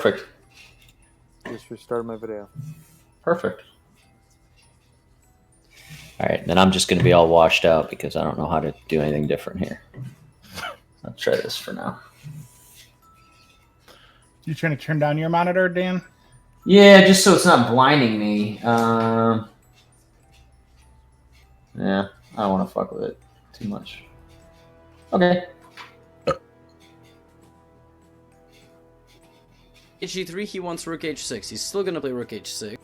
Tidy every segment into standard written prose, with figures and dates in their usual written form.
Perfect. Just restarted my video. Perfect. All right, then I'm just going to be all washed out because I don't know how to do anything different here. I'll try this for now. You trying to turn down your monitor, Dan? Yeah, just so it's not blinding me. Yeah, I don't want to fuck with it too much. Okay. H3, he wants Rook H6. He's still going to play Rook H6.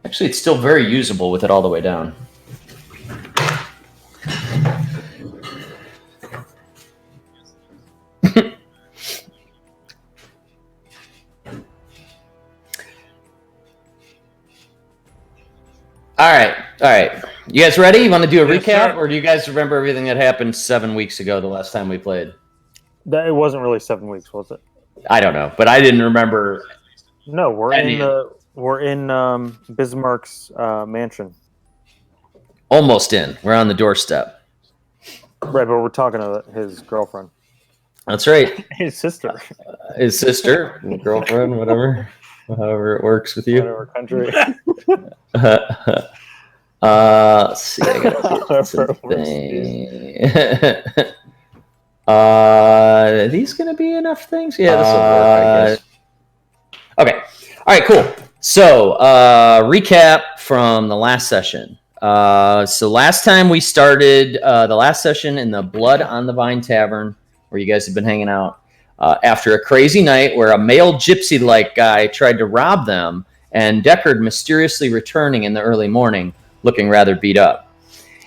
Actually, it's still very usable with it all the way down. All right. You guys ready? You want to do a recap, or do you guys remember everything that happened 7 weeks ago, the last time we played? It wasn't really 7 weeks, was it? I don't know, but I didn't remember. No, we're in Bismarck's mansion. Almost in. We're on the doorstep. Right, but we're talking to his girlfriend. That's right. His sister. His sister, girlfriend, whatever. However it works with you. Whatever country. Let's see. I gotta get something. Are these going to be enough things? Yeah, this will work, I guess. Okay. All right, cool. So, recap from the last session. So last time we started the last session in the Blood on the Vine Tavern, where you guys have been hanging out, after a crazy night where a male gypsy-like guy tried to rob them, and Deckard mysteriously returning in the early morning, looking rather beat up.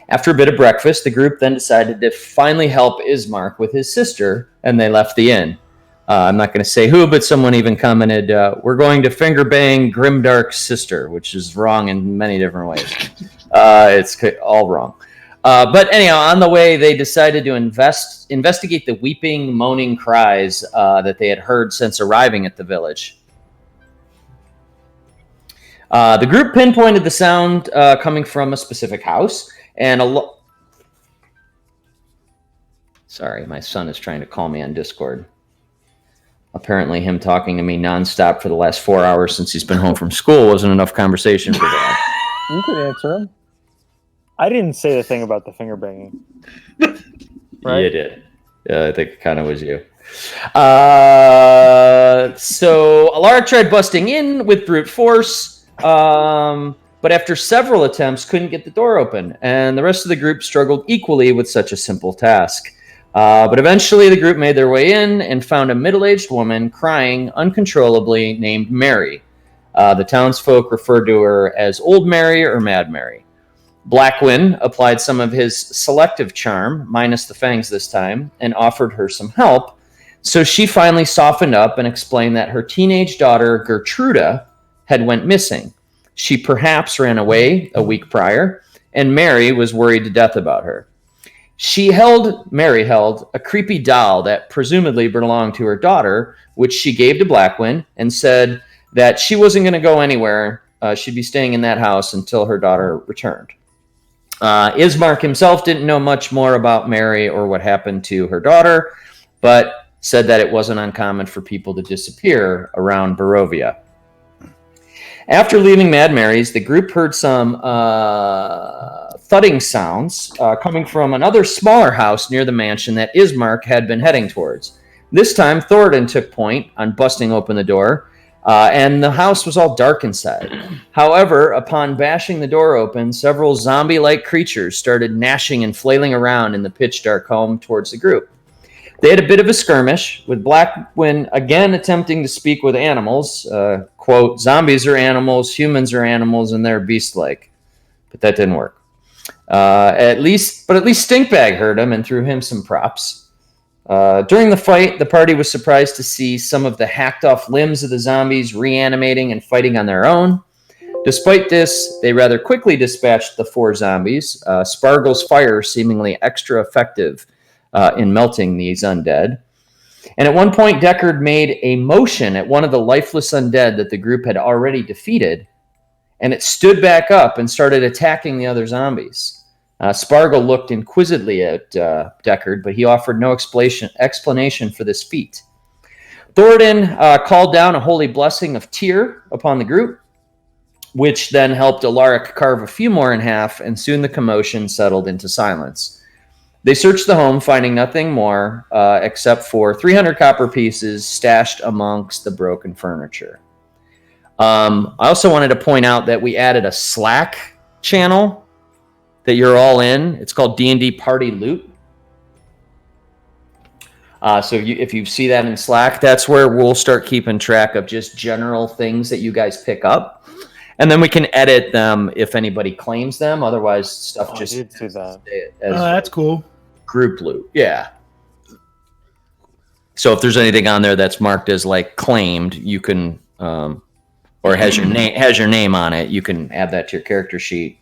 After a bit of breakfast, the group then decided to finally help Ismark with his sister, and they left the inn. I'm not going to say who, but someone even commented, we're going to finger bang Grimdark's sister, which is wrong in many different ways. It's all wrong. But anyhow, on the way, they decided to investigate the weeping, moaning cries that they had heard since arriving at the village. The group pinpointed the sound coming from a specific house, and Sorry, my son is trying to call me on Discord. Apparently, him talking to me nonstop for the last 4 hours since he's been home from school wasn't enough conversation for Dad. You could answer him. I didn't say the thing about the finger banging. Right? You did. I think it kind of was you. So Alara tried busting in with brute force, but after several attempts, couldn't get the door open, and the rest of the group struggled equally with such a simple task. But eventually, the group made their way in and found a middle-aged woman crying uncontrollably named Mary. The townsfolk referred to her as Old Mary or Mad Mary. Blackwin applied some of his selective charm, minus the fangs this time, and offered her some help. So she finally softened up and explained that her teenage daughter, Gertruda, had went missing. She perhaps ran away a week prior, and Mary was worried to death about her. Mary held a creepy doll that presumably belonged to her daughter, which she gave to Blackwin and said that she wasn't going to go anywhere. She'd be staying in that house until her daughter returned. Ismark himself didn't know much more about Mary or what happened to her daughter, but said that it wasn't uncommon for people to disappear around Barovia. After leaving Mad Mary's, the group heard some thudding sounds coming from another smaller house near the mansion that Ismark had been heading towards. This time, Thoradin took point on busting open the door, and the house was all dark inside. However, upon bashing the door open, several zombie-like creatures started gnashing and flailing around in the pitch-dark home towards the group. They had a bit of a skirmish, with Blackwin again attempting to speak with animals. Quote, zombies are animals, humans are animals, and they're beast-like. But that didn't work. At least Stinkbag heard him and threw him some props. During the fight, the party was surprised to see some of the hacked-off limbs of the zombies reanimating and fighting on their own. Despite this, they rather quickly dispatched the 4 zombies, Spargle's fire seemingly extra effective in melting these undead. And at one point, Deckard made a motion at one of the lifeless undead that the group had already defeated, and it stood back up and started attacking the other zombies. Spargle looked inquisitively at Deckard, but he offered no explanation for this feat. Thoradin called down a holy blessing of Tyr upon the group, which then helped Alaric carve a few more in half, and soon the commotion settled into silence. They searched the home, finding nothing more except for 300 copper pieces stashed amongst the broken furniture. I also wanted to point out that we added a Slack channel that you're all in. It's called D&D Party Loot. So if you see that in Slack, that's where we'll start keeping track of just general things that you guys pick up. And then we can edit them if anybody claims them. Otherwise, stuff just I did see that. Oh, that's cool. Group loot. Yeah. So if there's anything on there that's marked as like claimed, you can, or has your name on it, you can add that to your character sheet.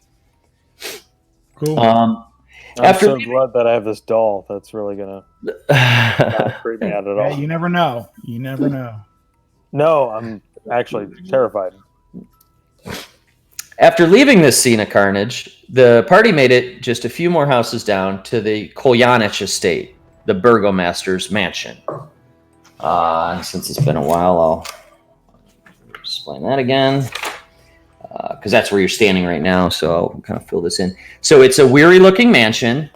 Cool. I'm After so glad that I have this doll. That's really gonna not freak me out at all. Yeah, you never know. You never know. No, I'm actually terrified. After leaving this scene of carnage, the party made it just a few more houses down to the Kolyanich estate, the burgomaster's mansion. And since it's been a while, I'll explain that again, because that's where you're standing right now, so I'll kind of fill this in. So it's a weary-looking mansion.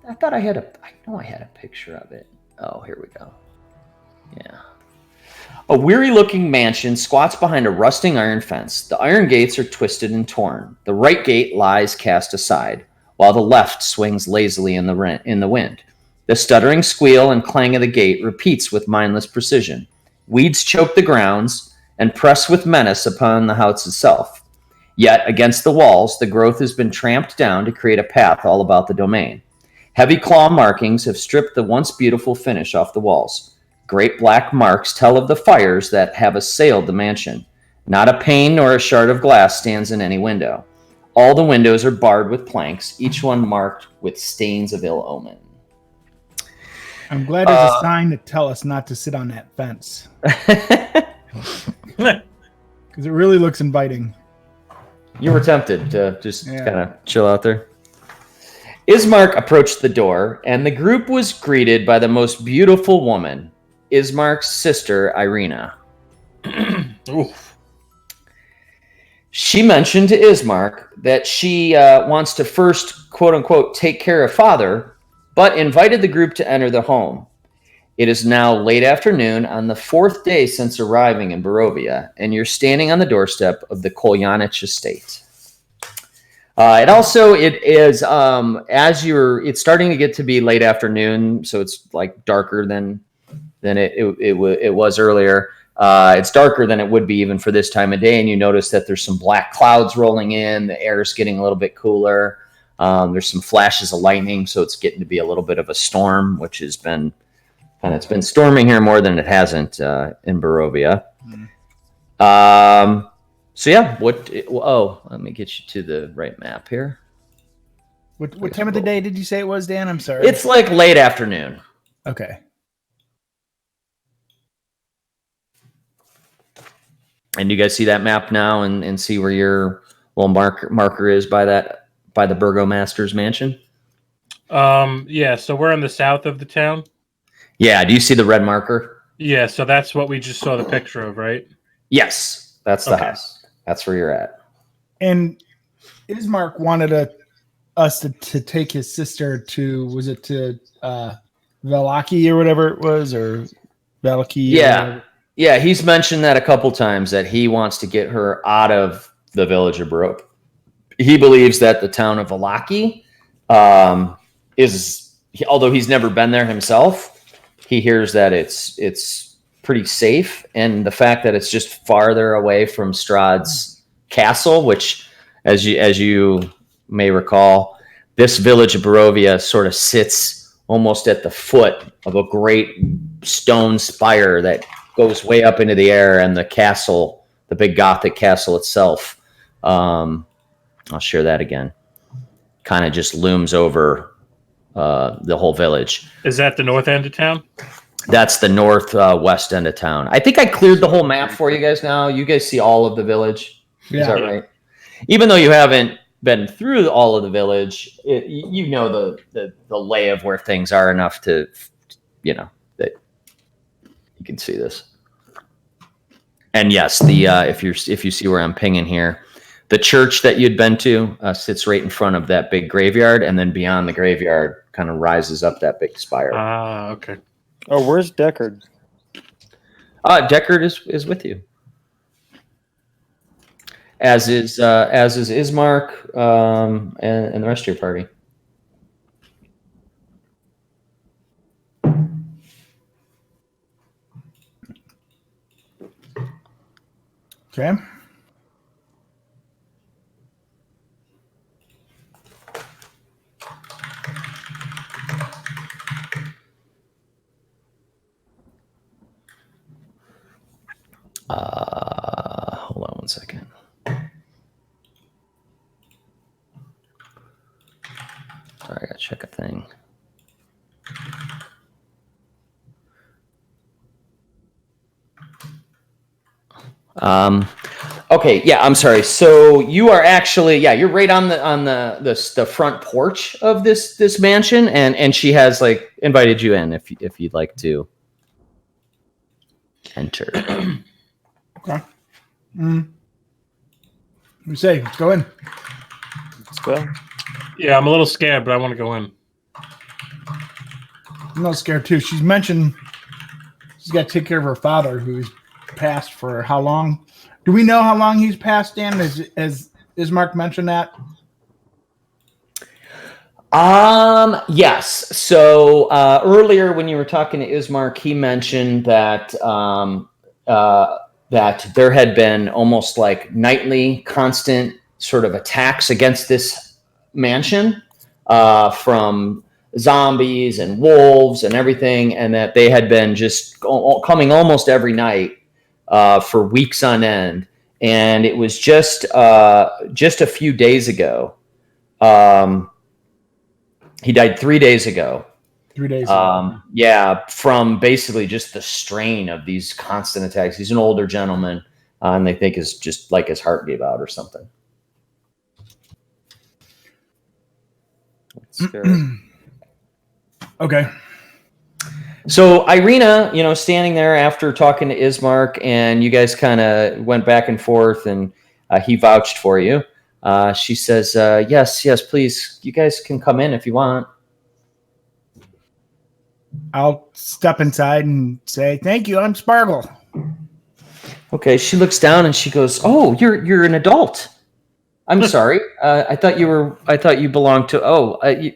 I thought I had a picture of it. Oh, here we go. Yeah. A weary-looking mansion squats behind a rusting iron fence. The iron gates are twisted and torn. The right gate lies cast aside, while the left swings lazily in the wind. The stuttering squeal and clang of the gate repeats with mindless precision. Weeds choke the grounds and press with menace upon the house itself. Yet, against the walls, the growth has been tramped down to create a path all about the domain. Heavy claw markings have stripped the once beautiful finish off the walls. Great black marks tell of the fires that have assailed the mansion. Not a pane nor a shard of glass stands in any window. All the windows are barred with planks, each one marked with stains of ill omen. I'm glad there's a sign to tell us not to sit on that fence. Because it really looks inviting. You were tempted to just kind of chill out there. Ismark approached the door, and the group was greeted by the most beautiful woman, Ismark's sister, Irina. She mentioned to Ismark that she wants to first, quote-unquote, take care of father, but invited the group to enter the home. It is now late afternoon on the 4th day since arriving in Barovia, and you're standing on the doorstep of the Kolyanich estate. It's starting to get to be late afternoon, so it's like darker than it was earlier. It's darker than it would be even for this time of day, and you notice that there's some black clouds rolling in. The air is getting a little bit cooler. There's some flashes of lightning, so it's getting to be a little bit of a storm, which has been, and it's been storming here more than it hasn't in Barovia. So yeah, let me get you to the right map here. What time of the day did you say it was, Dan? I'm sorry. It's like late afternoon. Okay. And you guys see that map now and see where your little marker is by the burgomaster's mansion? Yeah, so we're in the south of the town. Yeah, do you see the red marker? Yeah, so that's what we just saw the picture of, right? Yes, that's the house. That's where you're at. And Ismark wanted us to take his sister to, was it to Valaki or whatever it was, or Valaki? Yeah, he's mentioned that a couple times, that he wants to get her out of the village of Barovia. He believes that the town of Valaki although he's never been there himself, he hears that it's pretty safe, and the fact that it's just farther away from Strahd's castle, which, as you may recall, this village of Barovia sort of sits almost at the foot of a great stone spire that goes way up into the air, and the castle, the big Gothic castle itself, I'll share that again, kind of just looms over the whole village. Is that the north end of town? That's the northwest end of town. I think I cleared the whole map for you guys now. You guys see all of the village. Yeah. Is that right? Even though you haven't been through all of the village, you know the lay of where things are enough to, that you can see this. And yes, the if you see where I'm pinging here, the church that you'd been to sits right in front of that big graveyard, and then beyond the graveyard, kind of rises up that big spire. Ah, okay. Oh, where's Deckard? Deckard is with you, as is Ismark, and the rest of your party. Okay. Hold on one second. Sorry, I gotta check a thing. Okay, yeah, I'm sorry. So you are actually, you're right on the front porch of this mansion, and she has like invited you in if you'd like to enter. Okay. We say, let's go in. Let's go. Yeah, I'm a little scared, but I want to go in. I'm not scared too. She's mentioned she's got to take care of her father, who's passed for how long? Do we know how long he's passed, Dan? As Ismark mentioned that? Yes. So earlier when you were talking to Ismark, he mentioned that that there had been almost like nightly, constant sort of attacks against this mansion from zombies and wolves and everything, and that they had been just coming almost every night for weeks on end. And it was just a few days ago. He died 3 days ago. 3 days ago. Yeah, from basically just the strain of these constant attacks. He's an older gentleman, and they think is just like his heart gave out or something. That's scary. Okay. So Irina, standing there after talking to Ismark, and you guys kind of went back and forth, and he vouched for you. She says, yes, please, you guys can come in if you want. I'll step inside and say, thank you, I'm Spargle. Okay, she looks down and she goes, "Oh, you're an adult. I'm sorry. I thought you belonged to.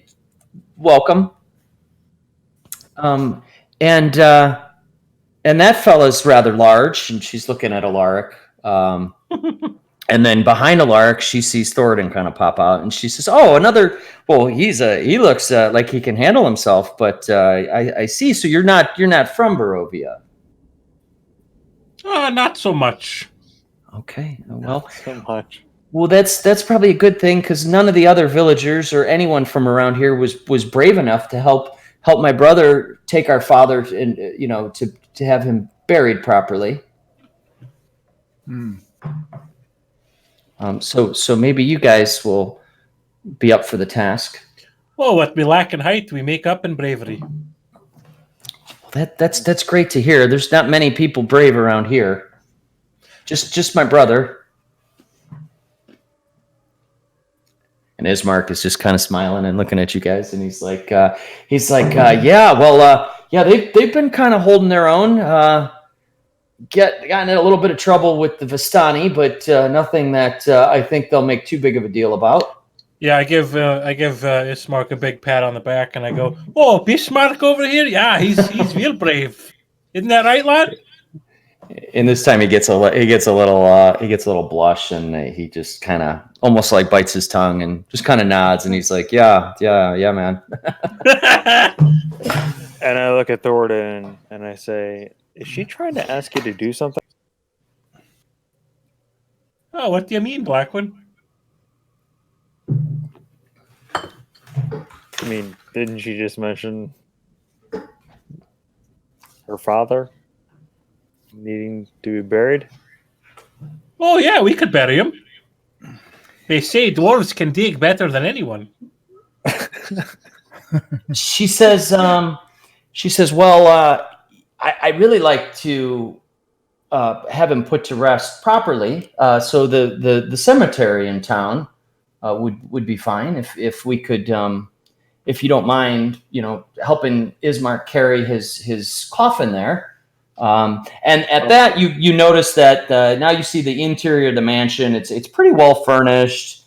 Welcome. And that fella's rather large, and she's looking at Alaric. And then behind Alaric, she sees Thoradin kind of pop out, and she says, "Oh, another. Well, he looks like he can handle himself, but I see. So you're not from Barovia." Not so much. Okay. Well, So much. Well, that's probably a good thing, because none of the other villagers or anyone from around here was brave enough to help my brother take our father and to have him buried properly. So maybe you guys will be up for the task. Well, what we lack in height, we make up in bravery. That's great to hear. There's not many people brave around here. Just my brother. And Ismark is just kind of smiling and looking at you guys, and he's like, yeah, well, they've been kind of holding their own. Gotten in a little bit of trouble with the Vistani, but nothing that I think they'll make too big of a deal about. Yeah, I give Ismark a big pat on the back, and I go, "Oh, Bismarck over here, yeah, he's real brave, isn't that right, lad?" And this time he gets a little blush, and he just kind of almost like bites his tongue and just kind of nods, and he's like, yeah, man. And I look at Thoradin and I say, "Is she trying to ask you to do something?" Oh, what do you mean, Blackwood? I mean, didn't she just mention her father needing to be buried? Oh yeah, we could bury him. They say dwarves can dig better than anyone. She says, well, I really like to have him put to rest properly. So the cemetery in town would be fine if we could, if you don't mind, helping Ismark carry his coffin there. And at that, you notice that now you see the interior of the mansion. It's pretty well furnished,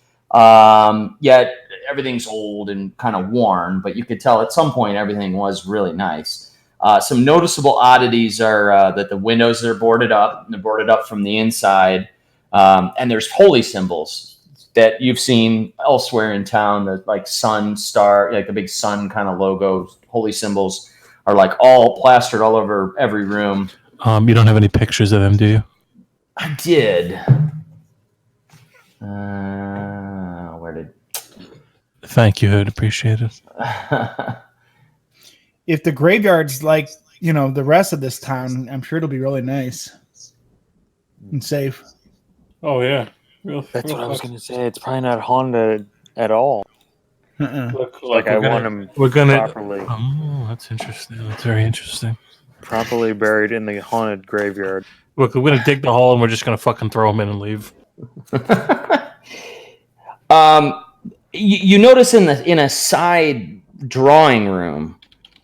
yet everything's old and kind of worn. But you could tell at some point everything was really nice. Some noticeable oddities are that the windows are boarded up. And they're boarded up from the inside, and there's holy symbols that you've seen elsewhere in town. The like sun, star, like the big sun kind of logo, holy symbols are like all plastered all over every room. You don't have any pictures of them, do you? I did. Where did? Thank you, I'd appreciate it. If the graveyard's like, the rest of this town, I'm sure it'll be really nice and safe. Oh yeah, That's what I was going to say. It's probably not haunted at all. Look, Like I want him We're gonna. properly, Oh, that's interesting. That's very interesting. properly buried in the haunted graveyard. Look, we're gonna dig the hole and we're just gonna fucking throw him in and leave. You notice in a side drawing room,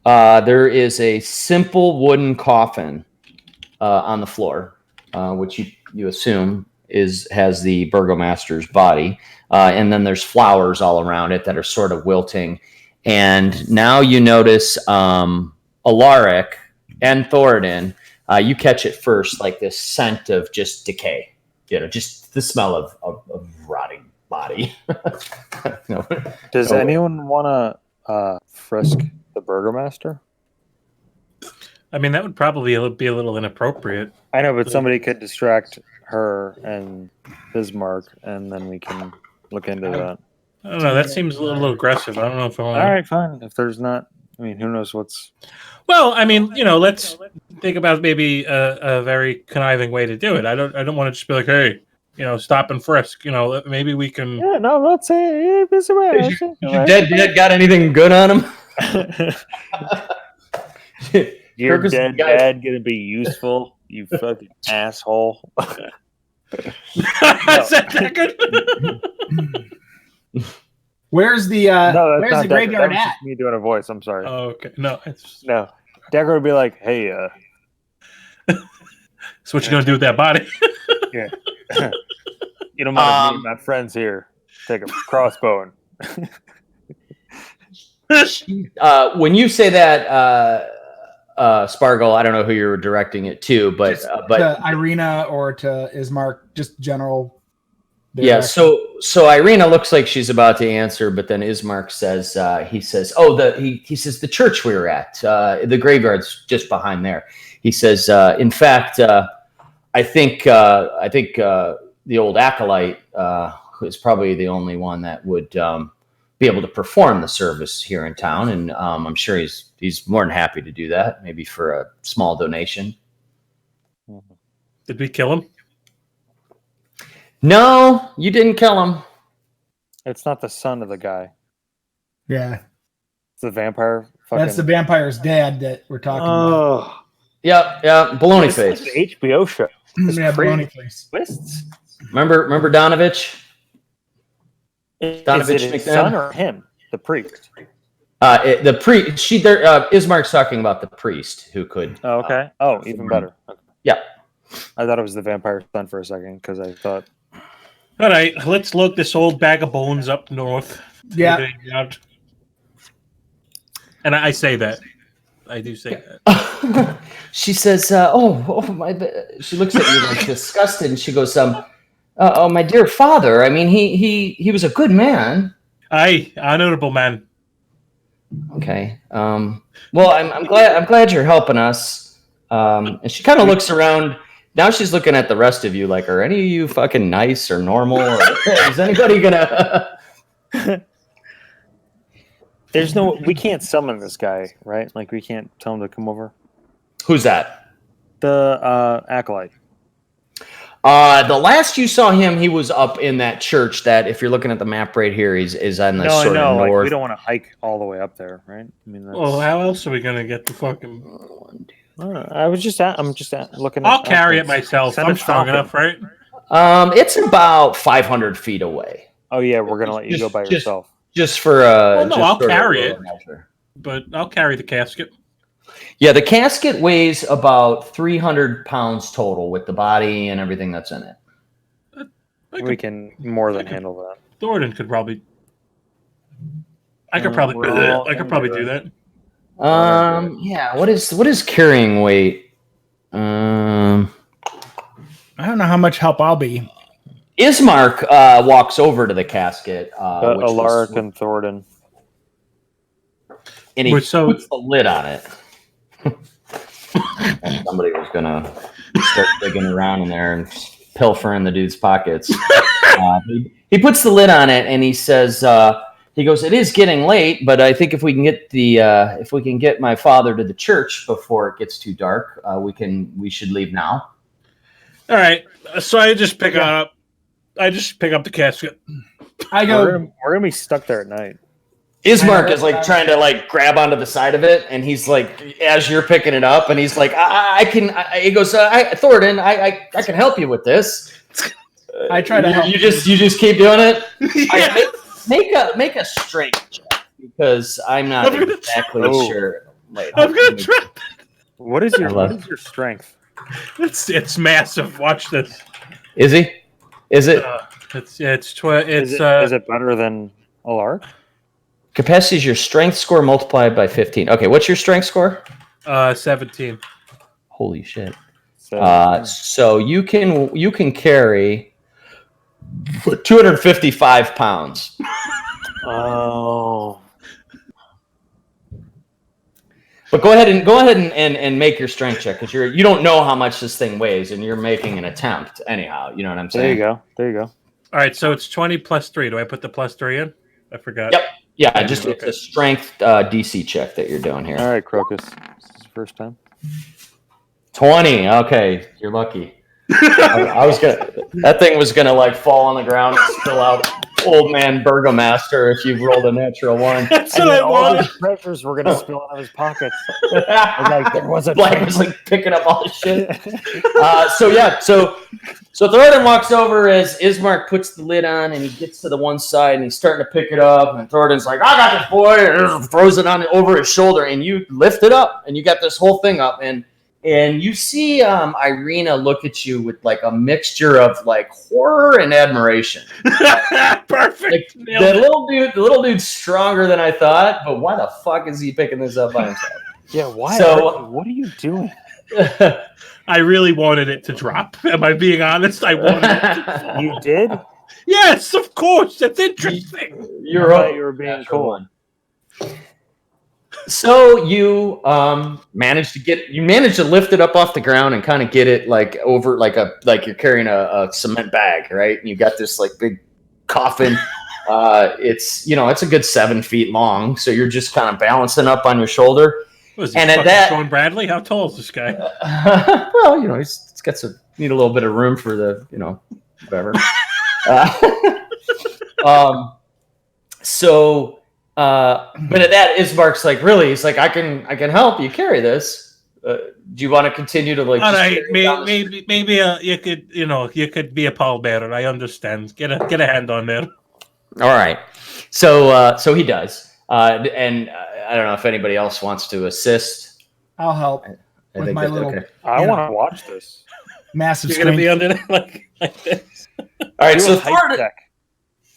there is a simple wooden coffin on the floor, which you assume has the burgomaster's body, and then there's flowers all around it that are sort of wilting. And now you notice Alaric and Thoradin. You catch it first, like this scent of just decay. Just the smell of rotting body. Does anyone want to frisk the burgomaster? I mean, that would probably be a little inappropriate. I know, but somebody could distract her and Bismarck, and then we can look into that. I don't know. That seems a little aggressive. I don't know if I want. All right, fine. If there's not, who knows what's. Well, I mean, let's think about maybe a very conniving way to do it. I don't want to just be like, hey, stop and frisk. Maybe we can. Yeah, no, I'm not saying. Hey, Is your dead dad got anything good on him? Your Kirkus, dead guys- dad gonna be useful, you fucking asshole. Is that good? Where's the No, that's where's not the that. graveyard That was at? just me doing a voice. I'm sorry. Oh, okay. No, it's. No, Dagger would be like, "Hey, So what you gonna do with that body? you don't mind meeting my friends here? Take a crossbow and When you say that, Spargle, I don't know who you're directing it to, but to Irina or to Ismark, just general. yeah. direction. So Irina looks like she's about to answer, but then Ismark says, he says the church we were at, the graveyard's just behind there. He says, in fact, I think the old acolyte is probably the only one that would be able to perform the service here in town, and I'm sure he's more than happy to do that, maybe for a small donation. Did we kill him? No, you didn't kill him. it's not the son of the guy. Yeah, It's the vampire. that's the vampire's dad that we're talking about. Oh, Yeah, baloney it's like face. the HBO show. It's Yeah, crazy. baloney face. Twists. Remember Donovich? Is Donovich it his McNabb? son or him, the priest? The priest. Ismark's talking about the priest who could. Oh, okay. Even better. Okay. Yeah. I thought it was the vampire son for a second because I thought. All right, let's load this old bag of bones up north. Yeah. And I say that. I do say that. She says, "Oh my!" She looks at you like disgusted, and she goes, "Oh, my dear father. I mean, he was a good man." Aye, honorable man. Okay. Well, I'm glad you're helping us. And she kind of looks around. Now she's looking at the rest of you like, are any of you fucking nice or normal? Or is anybody gonna? We can't summon this guy, right? Like we can't tell him to come over. Who's that? The acolyte. The last you saw him, he was up in that church that, if you're looking at the map right here, is on the No, I sort know. of Like, north. we don't want to hike all the way up there, right? I mean, that's, Well, how else are we gonna get the fucking? I don't know. I was just looking. I'll at carry it things. myself. Send I'm a strong Falcon. enough, right? It's about 500 feet away. Oh yeah, we're gonna let you go by yourself. Just for Well, no, just I'll sort of carry a it. measure. But I'll carry the casket. Yeah, the casket weighs about 300 pounds total with the body and everything that's in it. We can more than handle that. Thornton could probably. I could we're probably. all I could gonna probably do do it. that. Yeah. What is carrying weight? I don't know how much help I'll be. Ismark walks over to the casket, which was- Alaric and Thornton. and he Which, so- puts the lid on it. Somebody was gonna start digging around in there and pilfering the dude's pockets. He puts the lid on it and he says, he goes, "It is getting late, but I think if we can get my father to the church before it gets too dark, we should leave now." All right. So I just pick up. I just pick up the casket. I We're go. gonna be stuck there at night. Ismark is like trying to like grab onto the side of it, and he's like, as you're picking it up, and he's like, he goes, "Thornton, I can help you with this." I try to help. You just keep doing it. Yeah. Make a strength check because I'm not I'm gonna exactly try. sure. Wait, I'm gonna let me- try. What is I love- your strength? It's massive. Watch this. Is he? Is it? It's Is it better than Alaric? Capacity is your strength score multiplied by 15. Okay, what's your strength score? 17. Holy shit! So, So you can carry 255 pounds. oh, But go ahead and make your strength check because you don't know how much this thing weighs and you're making an attempt anyhow. You know what I'm there saying? you go. There you go. All right, so it's 20 plus 3. Do I put the plus 3 in? I forgot. Yep. Yeah, it's Okay. a strength DC check that you're doing here. All right, Crocus. This is the first time. 20. Okay, you're lucky. I was gonna. That thing was gonna like fall on the ground and spill out old man Burgomaster if you rolled a natural one. That's And what I then all wanted. his treasures were gonna spill out of his pockets. Like there was a Black was like picking up all the shit. So Thornton walks over as Ismark puts the lid on and he gets to the one side and he's starting to pick it up and Thornton's like, "I got this, boy," and throws it on over his shoulder and you lift it up and you got this whole thing up and you see Irina look at you with like a mixture of like horror and admiration. Perfect. Like, the little dude's stronger than I thought, but why the fuck is he picking this up by himself? Yeah, why? So- What are you doing? I really wanted it to drop. Am I being honest? I wanted it to... You did? Yes, of course. That's interesting. You're I right. thought you were being cool. So you managed to lift it up off the ground and kind of get it like over like you're carrying a cement bag, right? And you got this like big coffin. It's it's a good 7 feet long, so you're just kind of balancing up on your shoulder. Was he And at fucking that- Sean Bradley? How tall is this guy? Well, he's got some need a little bit of room for the whatever. But at that, Ismark's like, really? He's like, I can help you carry this. Do you want to continue to like? All just right, carry it down the maybe you could be a pallbearer. I understand. Get a hand on there. All right. So he does. And I don't know if anybody else wants to assist. I'll help. I With think my that's little- okay. I Yeah. want to watch this. Massive You're gonna strength. be under there like this. All right. Do So a height check.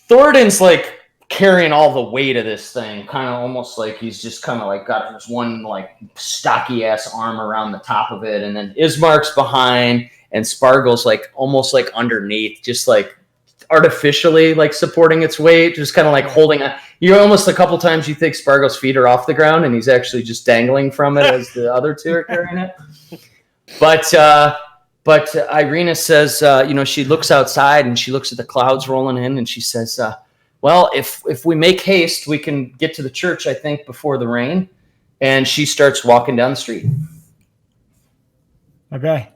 Thornton's like carrying all the weight of this thing, kind of almost like he's just kind of like got this one like stocky ass arm around the top of it, and then Ismark's behind, and Spargle's like almost like underneath, just like artificially like supporting its weight, just kind of like holding it. You almost a couple times you think Spargle's feet are off the ground, and he's actually just dangling from it as the other two are carrying it. But Irina says, she looks outside and she looks at the clouds rolling in, and she says, well, if we make haste, we can get to the church, I think, before the rain. And she starts walking down the street. Okay.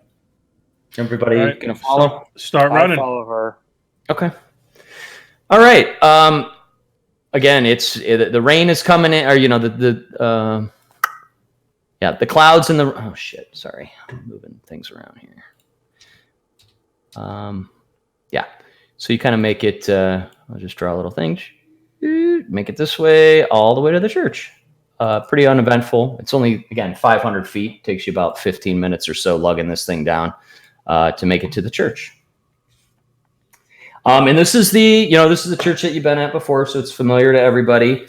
Everybody All right. gonna follow? Start I running. follow her. Okay. All right. Again, the rain is coming in, or the clouds and the oh shit. Sorry, I'm moving things around here. Yeah. So you kind of make it. I'll just draw a little thing. Make it this way, all the way to the church. Pretty uneventful. It's only, again, 500 feet. Takes you about 15 minutes or so lugging this thing down to make it to the church. And this is the church that you've been at before, so it's familiar to everybody.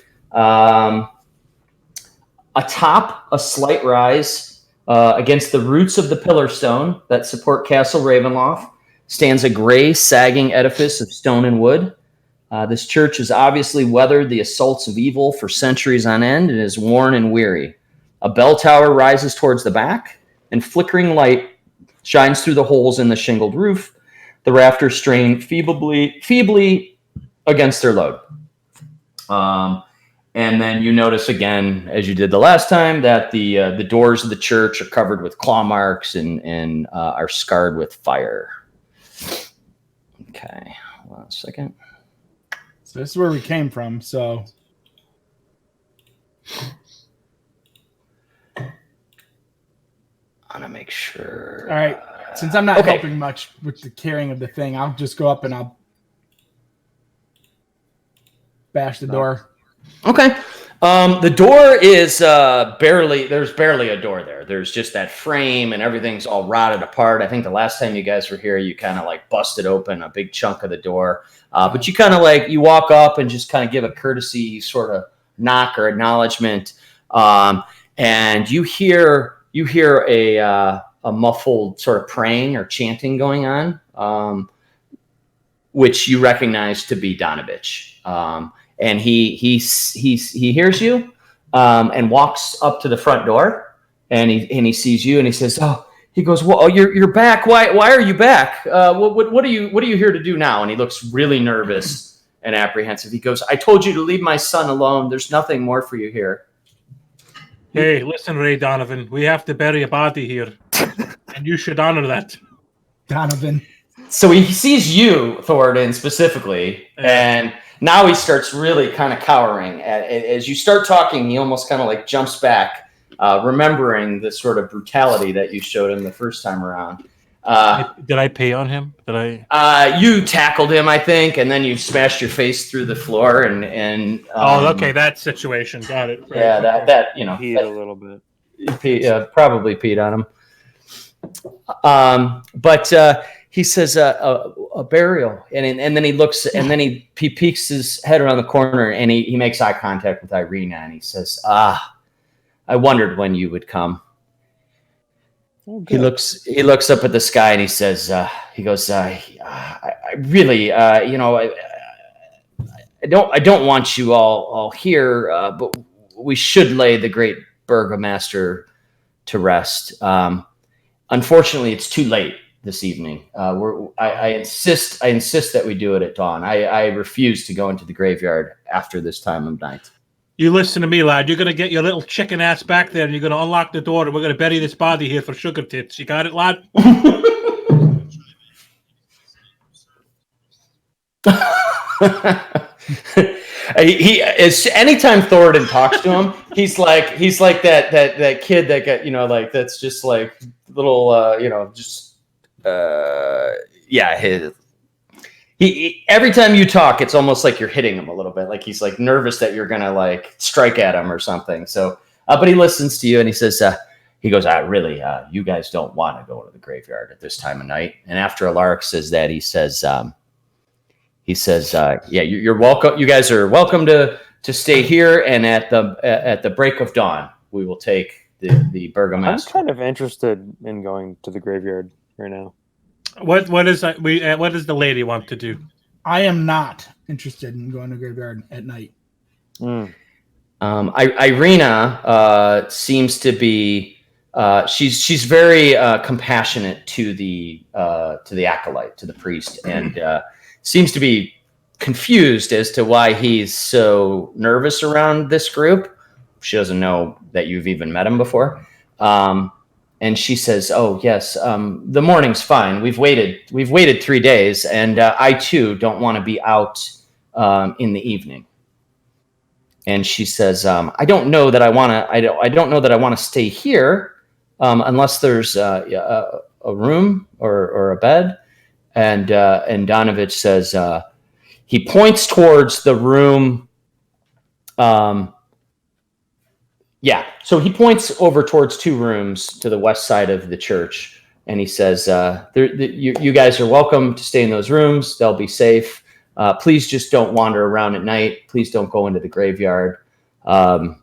Atop a slight rise against the roots of the pillar stone that support Castle Ravenloft stands a gray, sagging edifice of stone and wood. This church has obviously weathered the assaults of evil for centuries on end and is worn and weary. A bell tower rises towards the back, and flickering light shines through the holes in the shingled roof. The rafters strain feebly against their load. And then you notice again, as you did the last time, that the doors of the church are covered with claw marks and are scarred with fire. Okay, hold on a second. So this is where we came from. So I want to make sure. all right, since I'm not okay. helping much with the carrying of the thing, I'll just go up and I'll bash the door. Okay. The door is there's barely a door there. There's just that frame and everything's all rotted apart. I think the last time you guys were here, you kind of like busted open a big chunk of the door. But you kind of you walk up and just kind of give a courtesy sort of knock or acknowledgement. And you hear a muffled sort of praying or chanting going on, which you recognize to be Donovich. And he hears you and walks up to the front door, and he sees you and he says, "Oh," he goes, "Well, you're back. Why are you back? What are you here to do now?" And he looks really nervous and apprehensive. He goes, "I told you to leave my son alone. There's nothing more for you here." Hey, listen, Ray Donovan. We have to bury a body here, and you should honor that. Donovan. So he sees you, Thoradin, specifically, and now he starts really kind of cowering. As you start talking, he almost kind of like jumps back, remembering the sort of brutality that you showed him the first time around. Did I pay on him? Did I? You tackled him, I think, and then you smashed your face through the floor. And okay, that situation. Got it. Right. Yeah, that Peed a little bit. probably peed on him. But he says a burial, and then he looks, and then he peeks his head around the corner, and he makes eye contact with Irina, and he says, I wondered when you would come. Oh, He looks up at the sky, and he says, he goes, I really, I don't want you all here, but we should lay the great burgomaster to rest. Unfortunately, it's too late this evening. I insist that we do it at dawn. I refuse to go into the graveyard after this time of night. You listen to me, lad. You're going to get your little chicken ass back there, and you're going to unlock the door, and we're going to bury this body here for sugar tits. You got it, lad? He is, anytime Thoradin talks to him, he's like that kid that got that's just like little he every time you talk, it's almost like you're hitting him a little bit, like he's like nervous that you're gonna like strike at him or something. So but he listens to you, and he says he goes, really, you guys don't want to go to the graveyard at this time of night. And after Alaric says that, he says, yeah, you're welcome. You guys are welcome to stay here. And at the break of dawn, we will take the burgomaster. I'm kind of interested in going to the graveyard right now. What does the lady want to do? I am not interested in going to graveyard at night. Irina seems to be she's very compassionate to the acolyte, to the priest, and seems to be confused as to why he's so nervous around this group. She doesn't know that you've even met him before. And and she says, "Oh yes, the morning's fine. We've waited 3 days, and I too don't want to be out in the evening." And she says, "I don't know that I want to. I don't know that I want to stay here unless there's a room or a bed." And Donovich says, he points towards the room. So he points over towards 2 rooms to the west side of the church, and he says, you guys are welcome to stay in those rooms. They'll be safe. Please just don't wander around at night. Please don't go into the graveyard. But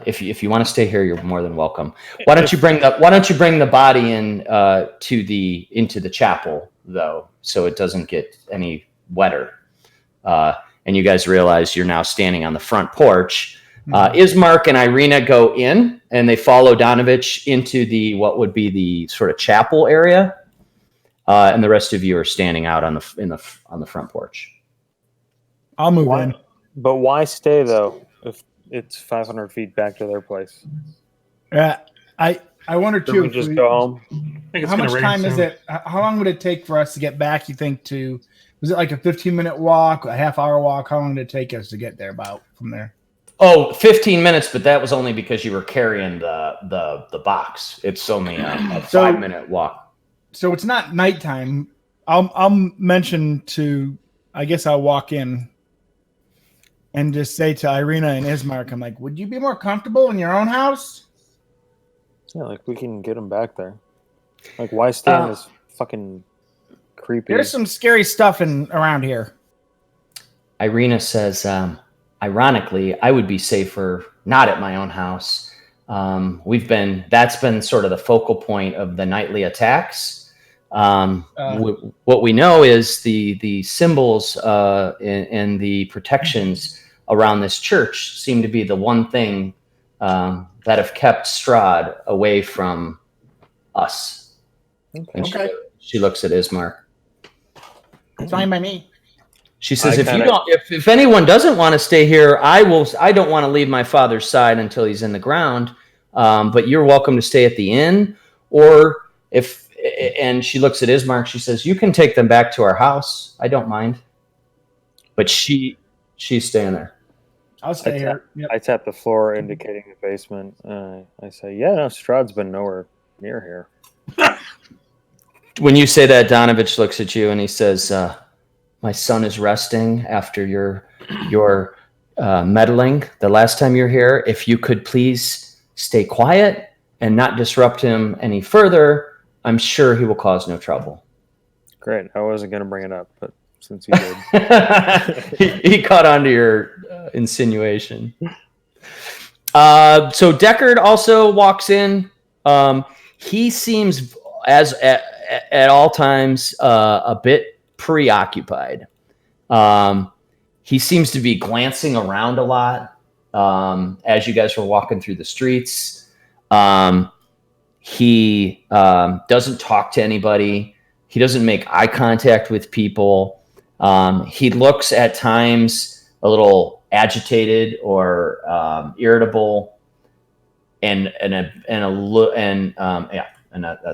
if you want to stay here, you're more than welcome. Why don't you bring the body into the chapel though, so it doesn't get any wetter? And you guys realize you're now standing on the front porch. Ismark and Irina go in, and they follow Donovich into what would be the sort of chapel area, and the rest of you are standing out on the front porch. I'll move in. But why stay though if it's 500 feet back to their place? I wonder Should too. we just go home? I think it's How gonna much rain time is soon. it? How long would it take for us to get back? You think was it like a 15-minute walk, a half-hour walk? How long did it take us to get there about from there? Oh, 15 minutes, but that was only because you were carrying the box. It's only a 5-minute walk. So it's not nighttime. I'll mention I guess I'll walk in and just say to Irina and Ismark, I'm like, would you be more comfortable in your own house? Yeah, like we can get them back there. Like, why stay in this fucking creepy? There's some scary stuff around here. Irina says, ironically, I would be safer not at my own house. That's been sort of the focal point of the nightly attacks. What we know is the symbols and the protections around this church seem to be the one thing that have kept Strahd away from us. And she looks at Ismark. It's fine by me. She says, if anyone doesn't want to stay here, I don't want to leave my father's side until he's in the ground. But you're welcome to stay at the inn, and she looks at Ismark. She says, you can take them back to our house. I don't mind. But she's staying there. I'll stay here. Yep. I tap the floor, indicating the basement. I say, yeah, no, Strahd's been nowhere near here. When you say that, Donovich looks at you and he says, my son is resting after your meddling the last time you're here. If you could please stay quiet and not disrupt him any further, I'm sure he will cause no trouble. Great. I wasn't going to bring it up, but since you did. he caught on to your insinuation. So Deckard also walks in. He seems at all times a bit preoccupied. He seems to be glancing around a lot as you guys were walking through the streets. He doesn't talk to anybody. He doesn't make eye contact with people. He looks at times a little agitated or irritable, and that's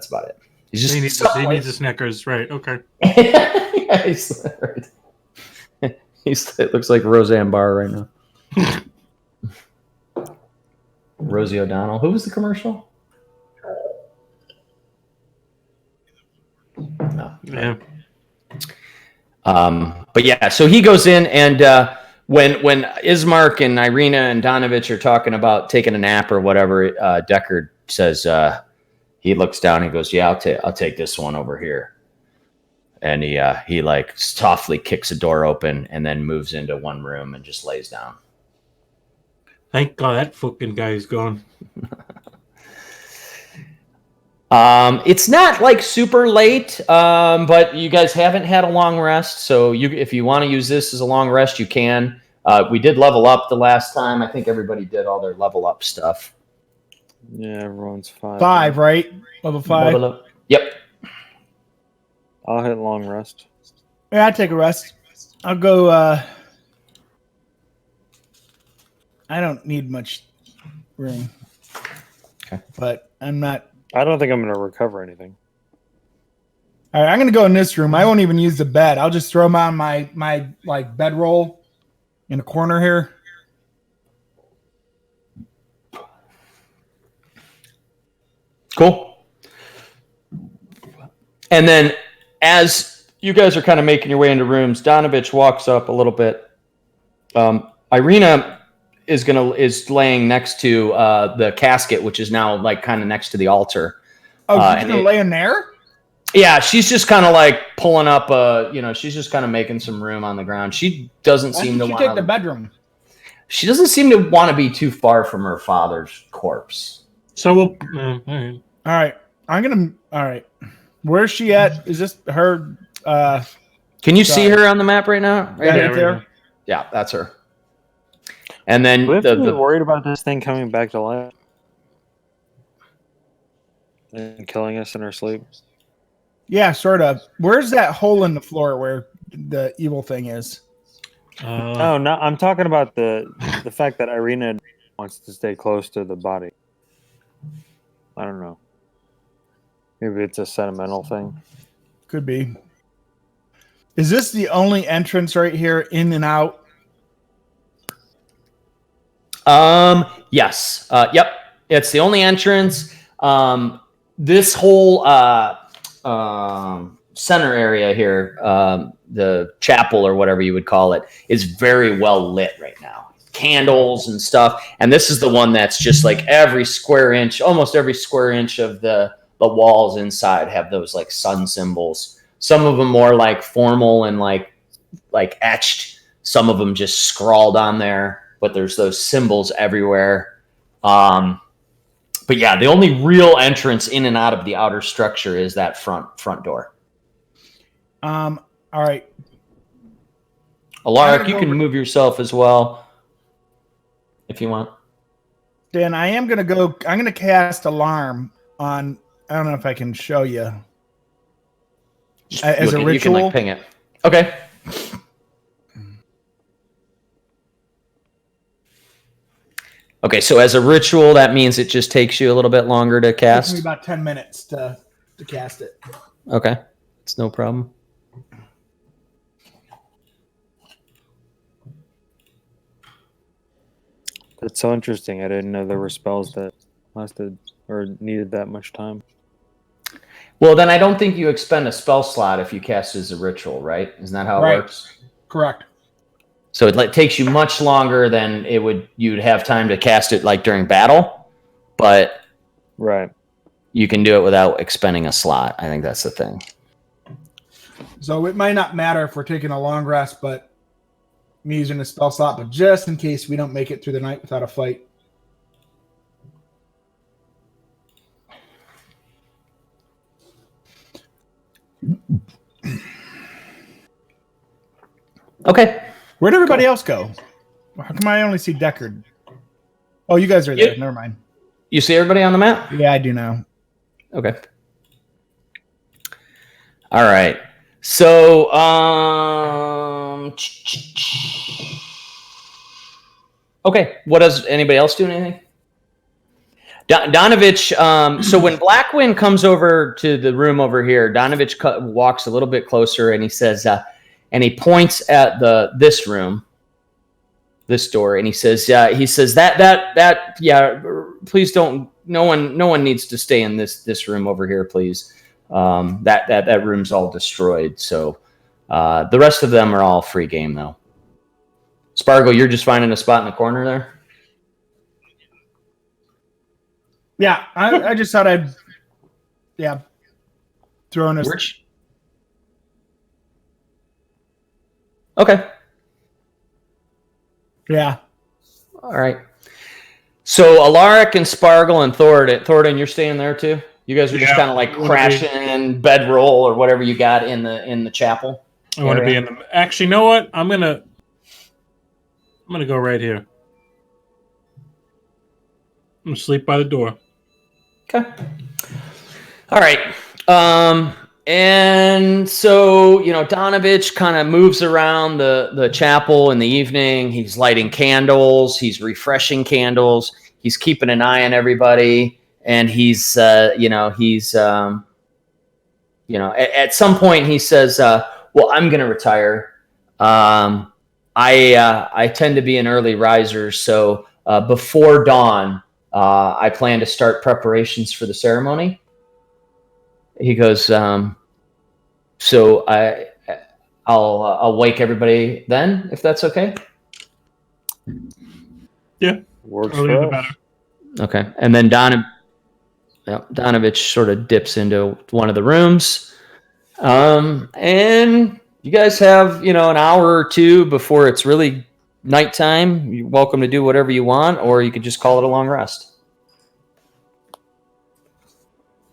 about it. He's just He needs a Snickers, right? Okay. Yeah, it looks like Roseanne Barr right now. Rosie O'Donnell. Who was the commercial? No. Yeah. But yeah, so he goes in, and when Ismark and Irina and Donovich are talking about taking a nap or whatever, Deckard says, he looks down and goes, yeah, I'll take this one over here. And he like softly kicks a door open and then moves into one room and just lays down. Thank God that fucking guy is gone. It's not like super late, but you guys haven't had a long rest. So if you want to use this as a long rest, you can. We did level up the last time. I think everybody did all their level up stuff. Yeah, everyone's 5. 5, right? Level 5. Level up. Yep. I'll hit long rest. Yeah, I'll take a rest. I'll go. I don't need much room. But I'm not. I don't think I'm going to recover anything. All right, I'm gonna go in this room. I won't even use the bed. I'll just throw them on my like bedroll in the corner here. Cool. And then as you guys are kind of making your way into rooms, Donovich walks up a little bit. Irina is laying next to the casket, which is now like kind of next to the altar. Oh, she's gonna lay in there? Yeah, she's just kind of like pulling up she's just kind of making some room on the ground. She doesn't seem to want take the bedroom. She doesn't seem to want to be too far from her father's corpse. So we'll. All right. All right. All right. Where's she at? Is this her? Can you see her on the map right now? Right there. Yeah, that's her. And then Do we have to be worried about this thing coming back to life and killing us in our sleep? Yeah, sort of. Where's that hole in the floor where the evil thing is? No, I'm talking about the fact that Irina wants to stay close to the body. I don't know. Maybe it's a sentimental thing. Could be. Is this the only entrance right here, in and out? Yes. Yep. It's the only entrance. This whole center area here, the chapel or whatever you would call it, is very well lit right now. Candles and stuff. And this is the one that's just like almost every square inch of the walls inside have those like sun symbols. Some of them more like formal and like etched. Some of them just scrawled on there. But there's those symbols everywhere. But yeah, the only real entrance in and out of the outer structure is that front door. All right. Alaric, you can move yourself as well if you want. Dan, I'm going to cast Alarm on, I don't know if I can show you. As a ritual. You can like ping it. Okay. Okay, so as a ritual, that means it just takes you a little bit longer to It cast? takes me about 10 minutes to cast it. Okay, it's no problem. That's so interesting. I didn't know there were spells that lasted or needed that much time. Well, then I don't think you expend a spell slot if you cast as a ritual, right? Isn't that how it works? Correct. So it takes you much longer than you'd have time to cast it like during battle, but Right. you can do it without expending a slot. I think that's the thing. So it might not matter if we're taking a long rest, but me using a spell slot, but just in case we don't make it through the night without a fight. Okay. Where'd everybody else go? How come I only see Deckard? Oh, you guys are there. You- Never mind. You see everybody on the map? Yeah, I do now. Okay. All right. So, okay. What does anybody else do? Anything? Donovich. So when Blackwind comes over to the room over here, Donovich walks a little bit closer and he says, and he points at this room, this door, and he says, that, yeah, please don't. No one needs to stay in this room over here, please. That room's all destroyed. So the rest of them are all free game though. Spargo, you're just finding a spot in the corner there. Yeah, I just thought I'd, throw in a. Okay. Yeah. All right. So Alaric and Spargle and Thornton, you're staying there too? You guys are just kind of like crashing in bedroll or whatever you got in the chapel. I want to be in the. Actually, you know what? I'm gonna go right here. I'm gonna sleep by the door. Okay. All right. And so, Donovich kind of moves around the chapel in the evening. He's lighting candles. He's refreshing candles. He's keeping an eye on everybody. and he's at some point he says, well, I'm going to retire. I tend to be an early riser, so before dawn, I plan to start preparations for the ceremony. He goes, so I'll wake everybody then, if that's okay. Yeah, Works earlier the for us. better. Okay, and then Donovich sort of dips into one of the rooms, and you guys have an hour or two before it's really nighttime. You're welcome to do whatever you want, or you could just call it a long rest.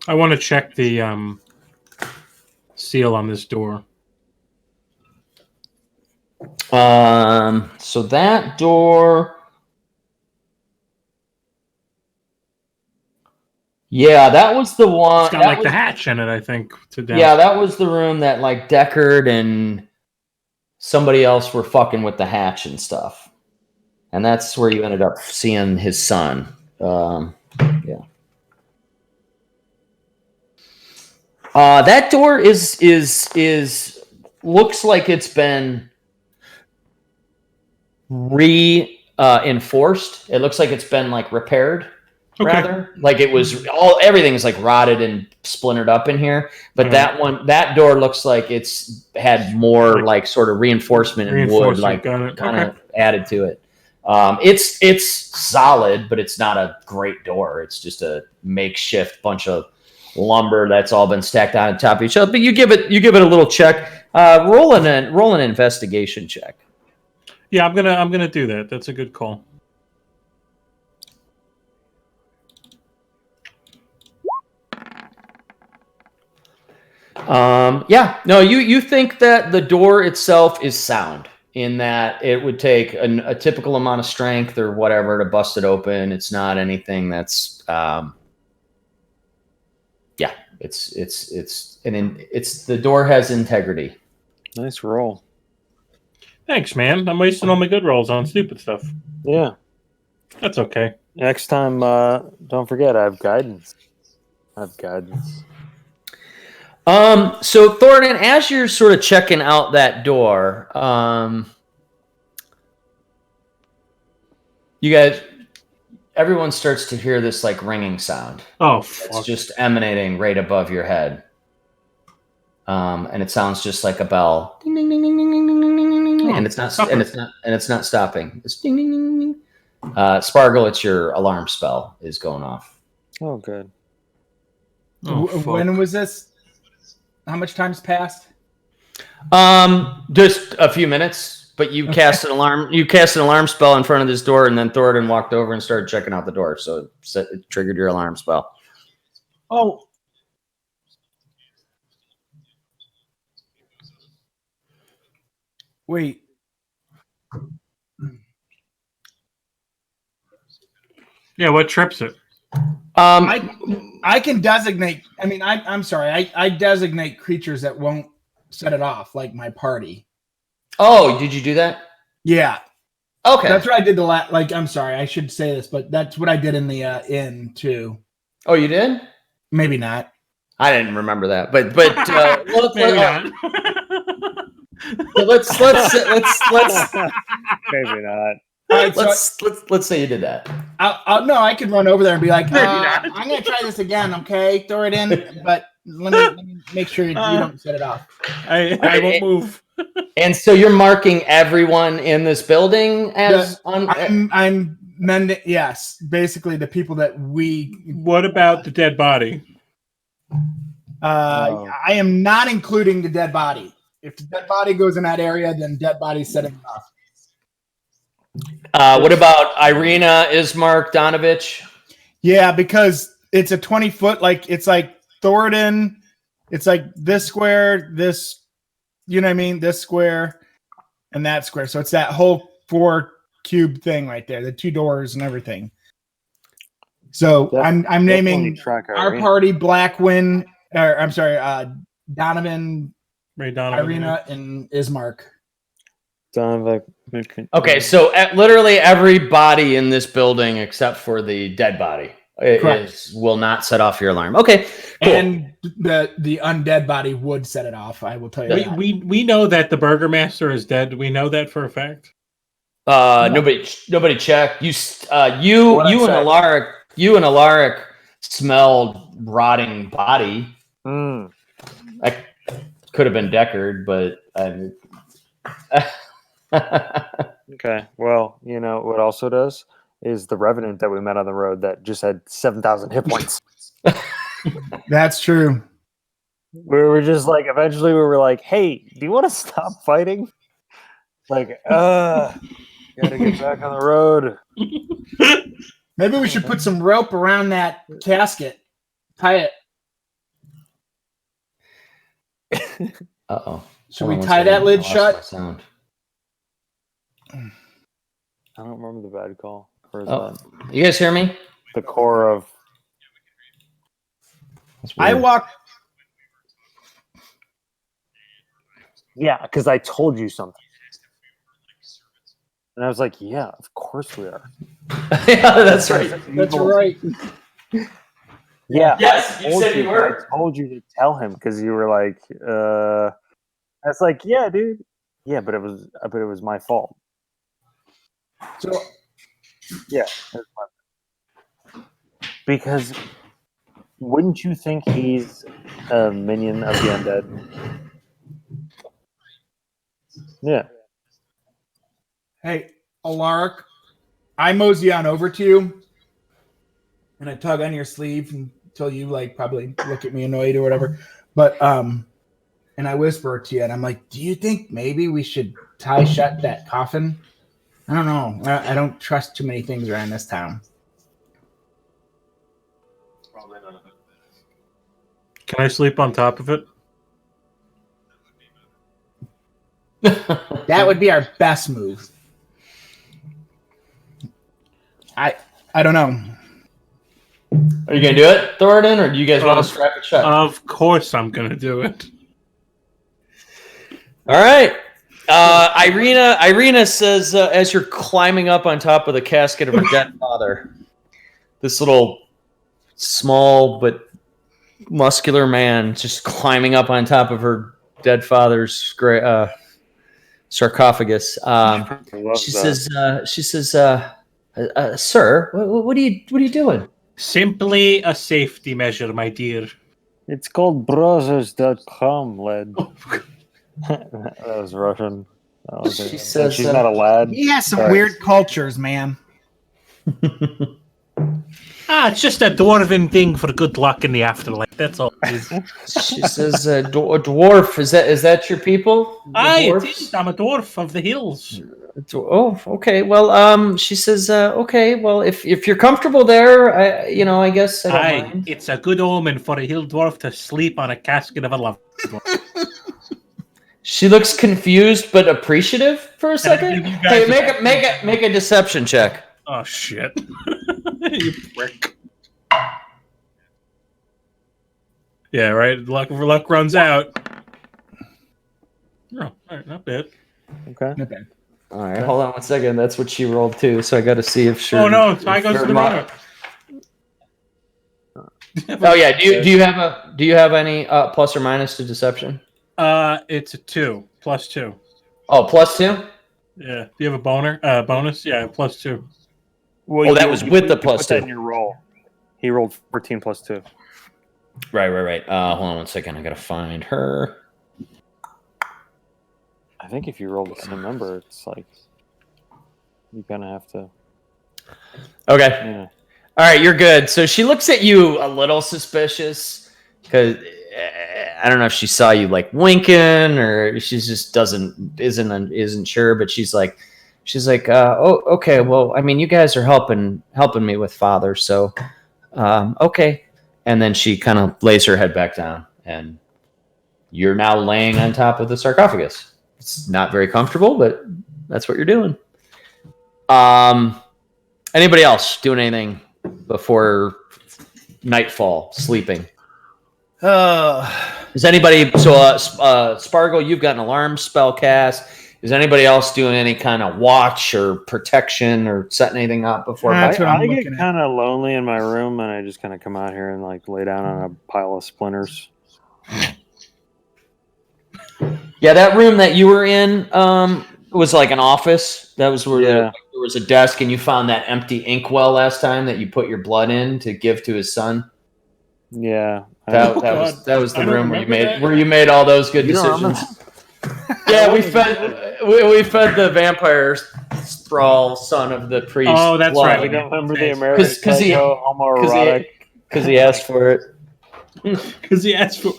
I want to check the seal on this door. So that door. Yeah, that was the one. It's got the hatch in it, I think. Yeah, that was the room that Deckard and somebody else were fucking with the hatch and stuff, and that's where you ended up seeing his son. Yeah. That door is looks like it's been reinforced. It looks like it's been repaired. Okay. Rather, it was everything is rotted and splintered up in here, but that door looks like it's had more sort of reinforcement and wood kind of added to it. It's solid, but it's not a great door. It's just a makeshift bunch of lumber that's all been stacked on top of each other. But you give it a little check. Roll an investigation check. Yeah, I'm gonna do that. That's a good call. You think that the door itself is sound in that it would take a typical amount of strength or whatever to bust it open. It's not anything that's the door has integrity. Nice roll. Thanks, man. I'm wasting all my good rolls on stupid stuff. Yeah. That's okay. Next time, don't forget, I have guidance. So Thoradin, as you're sort of checking out that door, you guys, everyone starts to hear this ringing sound. Oh, it's just emanating right above your head, and it sounds just like a bell, ding ding ding ding ding ding ding ding ding, ding. And it's not stopping. It's ding ding ding ding. Spargle, it's your alarm spell is going off. Oh, good. Oh, when was this? How much time's passed? Just a few minutes. But you cast an alarm. You cast an alarm spell in front of this door, and then Thoradin walked over and started checking out the door. So it triggered your alarm spell. Oh. Wait. Yeah, what trips it? I can designate. I mean, I'm sorry. I designate creatures that won't set it off, like my party. Oh, did you do that? Yeah. Okay. That's what I did I'm sorry. I should say this, but that's what I did in the inn too. Oh, you did? Maybe not. I didn't remember that, but Maybe not. let's Maybe not. All right, let's say you did that. No, I could run over there and be like, I'm going to try this again, okay? Throw it in, but let me make sure you don't set it off. I won't move. And so you're marking everyone in this building as I'm mending. Yes, basically the people that we. What about the dead body? I am not including the dead body. If the dead body goes in that area, then dead body's setting it off. What about Irina, Ismark, Donovich? Yeah, because it's a 20-foot, it's like Thoradin. It's like this square, this, you know what I mean? This square and that square. So it's that whole 4 cube thing right there, the 2 doors and everything. So I'm naming our party Blackwind, or I'm sorry, Donovan, Ray Donovan, Irina, and Ismark. Okay, so literally everybody in this building except for the dead body will not set off your alarm. Okay, cool. And the undead body would set it off. I will tell you. that. We know that the Burgermaster is dead. We know that for a fact. Nobody checked. You and Alaric smelled rotting body. I could have been Deckard, but Okay. Well, you know what also does is the Revenant that we met on the road that just had 7,000 hit points. That's true. We were just like, eventually we were like, hey, do you want to stop fighting? Like, gotta get back on the road. Maybe we should put some rope around that casket. Tie it. Uh-oh. Should we tie that lid shut? Sound. I don't remember the bad call. Or is Oh, that you guys hear me? the core of... That's I weird. walk. Yeah, because I told you something. And I was like, yeah, of course we are. Yeah, that's right. That's right. Yeah. Yes, I you told said you were. I told you to tell him because you were like, I was like, yeah, dude. Yeah, but it was my fault. So Yeah. It was my fault. Because wouldn't you think he's a minion of the undead? Yeah. hey, Alaric, I mosey on over to you, and I tug on your sleeve until you like probably look at me annoyed or whatever. But and I whisper to you, and I'm like, "Do you think maybe we should tie shut that coffin?" I don't know. I don't trust too many things around this town. Can I sleep on top of it? That would be our best move. I don't know. Are you gonna do it, Thoradin, or do you guys want to strap it shut? Of course, I'm gonna do it. All right. Irina says, as you're climbing up on top of the casket of her dead father, this little small but muscular man just climbing up on top of her dead father's sarcophagus. She says, "Sir, what are you doing?" Simply a safety measure, my dear. It's called brothers.com, lad. That was Russian. That was She it. says, She's not a lad. He has some Sorry. weird cultures, man. It's just a dwarven thing for good luck in the afterlife. That's all. It is. She says, "Dwarf, is that your people?" The Aye, it dwarfs? is. I'm a dwarf of the hills. Oh, okay. Well, she says, okay. Well, if you're comfortable there, I guess I don't Aye, mind. it's a good omen for a hill dwarf to sleep on a casket of a loved one. She looks confused but appreciative for a second. give you guys Hey, make a deception check. Oh shit! You prick. Yeah, right. Luck runs out. Oh, all right, not bad. Okay. Not bad. All right, hold on one second. That's what she rolled too. So I got to see if she. Oh no, tie goes to the runner. Oh yeah. Do you have any plus or minus to deception? It's a 2 plus 2. Oh, plus 2. Yeah. Do you have a bonus? Yeah, plus 2. Well, Oh, that was with the plus put that 2. in your roll. He rolled 14 plus 2. Right. Hold on one second. I gotta find her. I think if you roll the same number, it's like you kind of have to. Okay. Yeah. All right, you're good. So she looks at you a little suspicious because I don't know if she saw you like winking or she just isn't sure. But she's like, oh, okay. Well, I mean, you guys are helping me with father, so okay. And then she kind of lays her head back down, and you're now laying on top of the sarcophagus. It's not very comfortable, but that's what you're doing. Anybody else doing anything before nightfall, sleeping? Is anybody? So, Spargo, you've got an alarm spell cast. Is anybody else doing any kind of watch or protection or setting anything up before That's bite? what I'm I get looking at. kind of lonely in my room, and I just kind of come out here and like lay down on a pile of splinters. Yeah, that room that you were in was like an office. That was where Yeah. there was a desk, and you found that empty inkwell last time that you put your blood in to give to his son. Yeah. That God. was the I don't room where remember that. you made all those good You don't remember decisions. Yeah, we fed the vampire thrall son of the priest. Oh, that's blood right. We We don't remember the Thanks. American 'Cause he- Psycho homoerotic. because he asked for it. Because he asked for.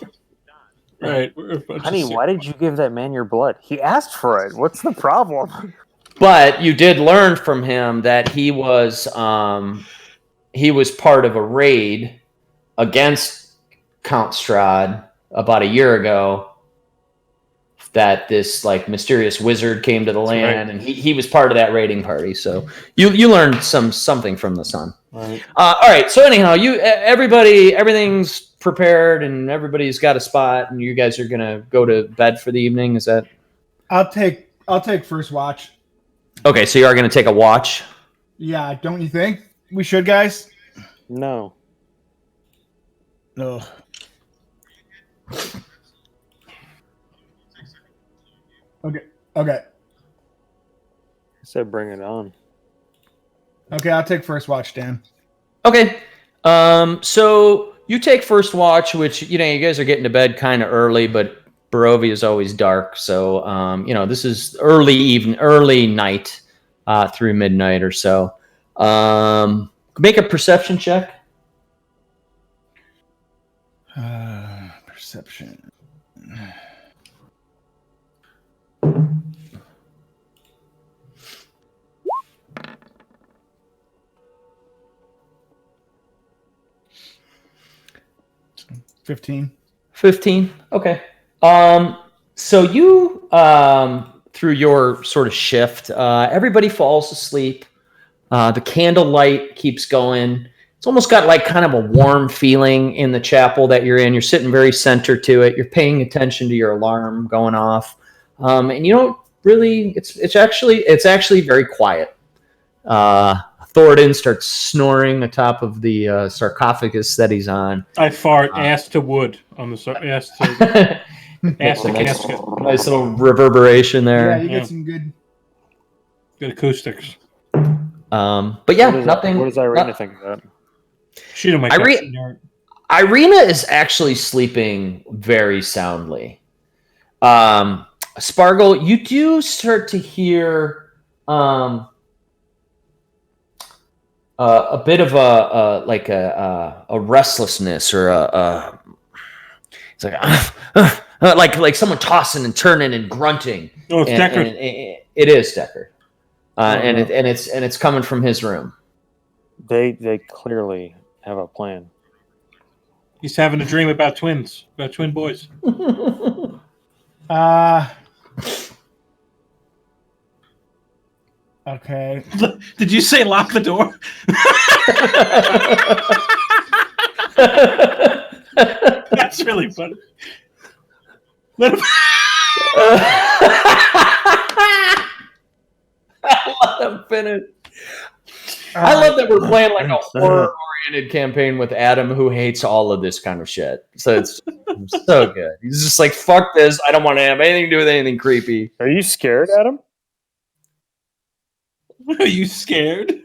Right. We're a bunch Honey, of why did you give that man your blood? He asked for it. What's the problem? But you did learn from him that he was part of a raid against Count Strahd about a year ago. That this like mysterious wizard came to the land, and he was part of that raiding party. So you learned something from the son. Right. All right. So anyhow, everything's prepared, and everybody's got a spot, and you guys are gonna go to bed for the evening. Is that I'll take first watch. okay? So you are gonna take a watch. Yeah, don't you think we should, guys? No. No. Okay. I said bring it on. Okay, I'll take first watch, Dan. Okay. So you take first watch, which you guys are getting to bed kind of early, but Barovia is always dark. So this is early night through midnight or so. Make a perception check. Perception. $15. 15. Okay. So you through your sort of shift, everybody falls asleep. The candlelight keeps going. It's almost got like kind of a warm feeling in the chapel that you're in. You're sitting very center to it. You're paying attention to your alarm going off, and you don't really. It's actually very quiet. Thoradin starts snoring atop of the sarcophagus that he's on. I fart ass to wood on the ass to ass to casket. Nice little reverberation there. Yeah, you Yeah. get some good. Good acoustics. But yeah, nothing. What does Irina think of that? She didn't wake up. Irina is actually sleeping very soundly. Spargle, you do start to hear a bit of a restlessness or it's like like someone tossing and turning and grunting. Oh, it's Decker. And it is Decker, and it's coming from his room. They clearly have a plan. He's having a dream about twins, about twin boys. Okay. Did you say lock the door? That's really funny. Let him. Let him finish. I love that we're playing like a horror-oriented campaign with Adam, who hates all of this kind of shit. So it's so good. He's just like, "Fuck this! I don't want to have anything to do with anything creepy." Are you scared, Adam? Are you scared?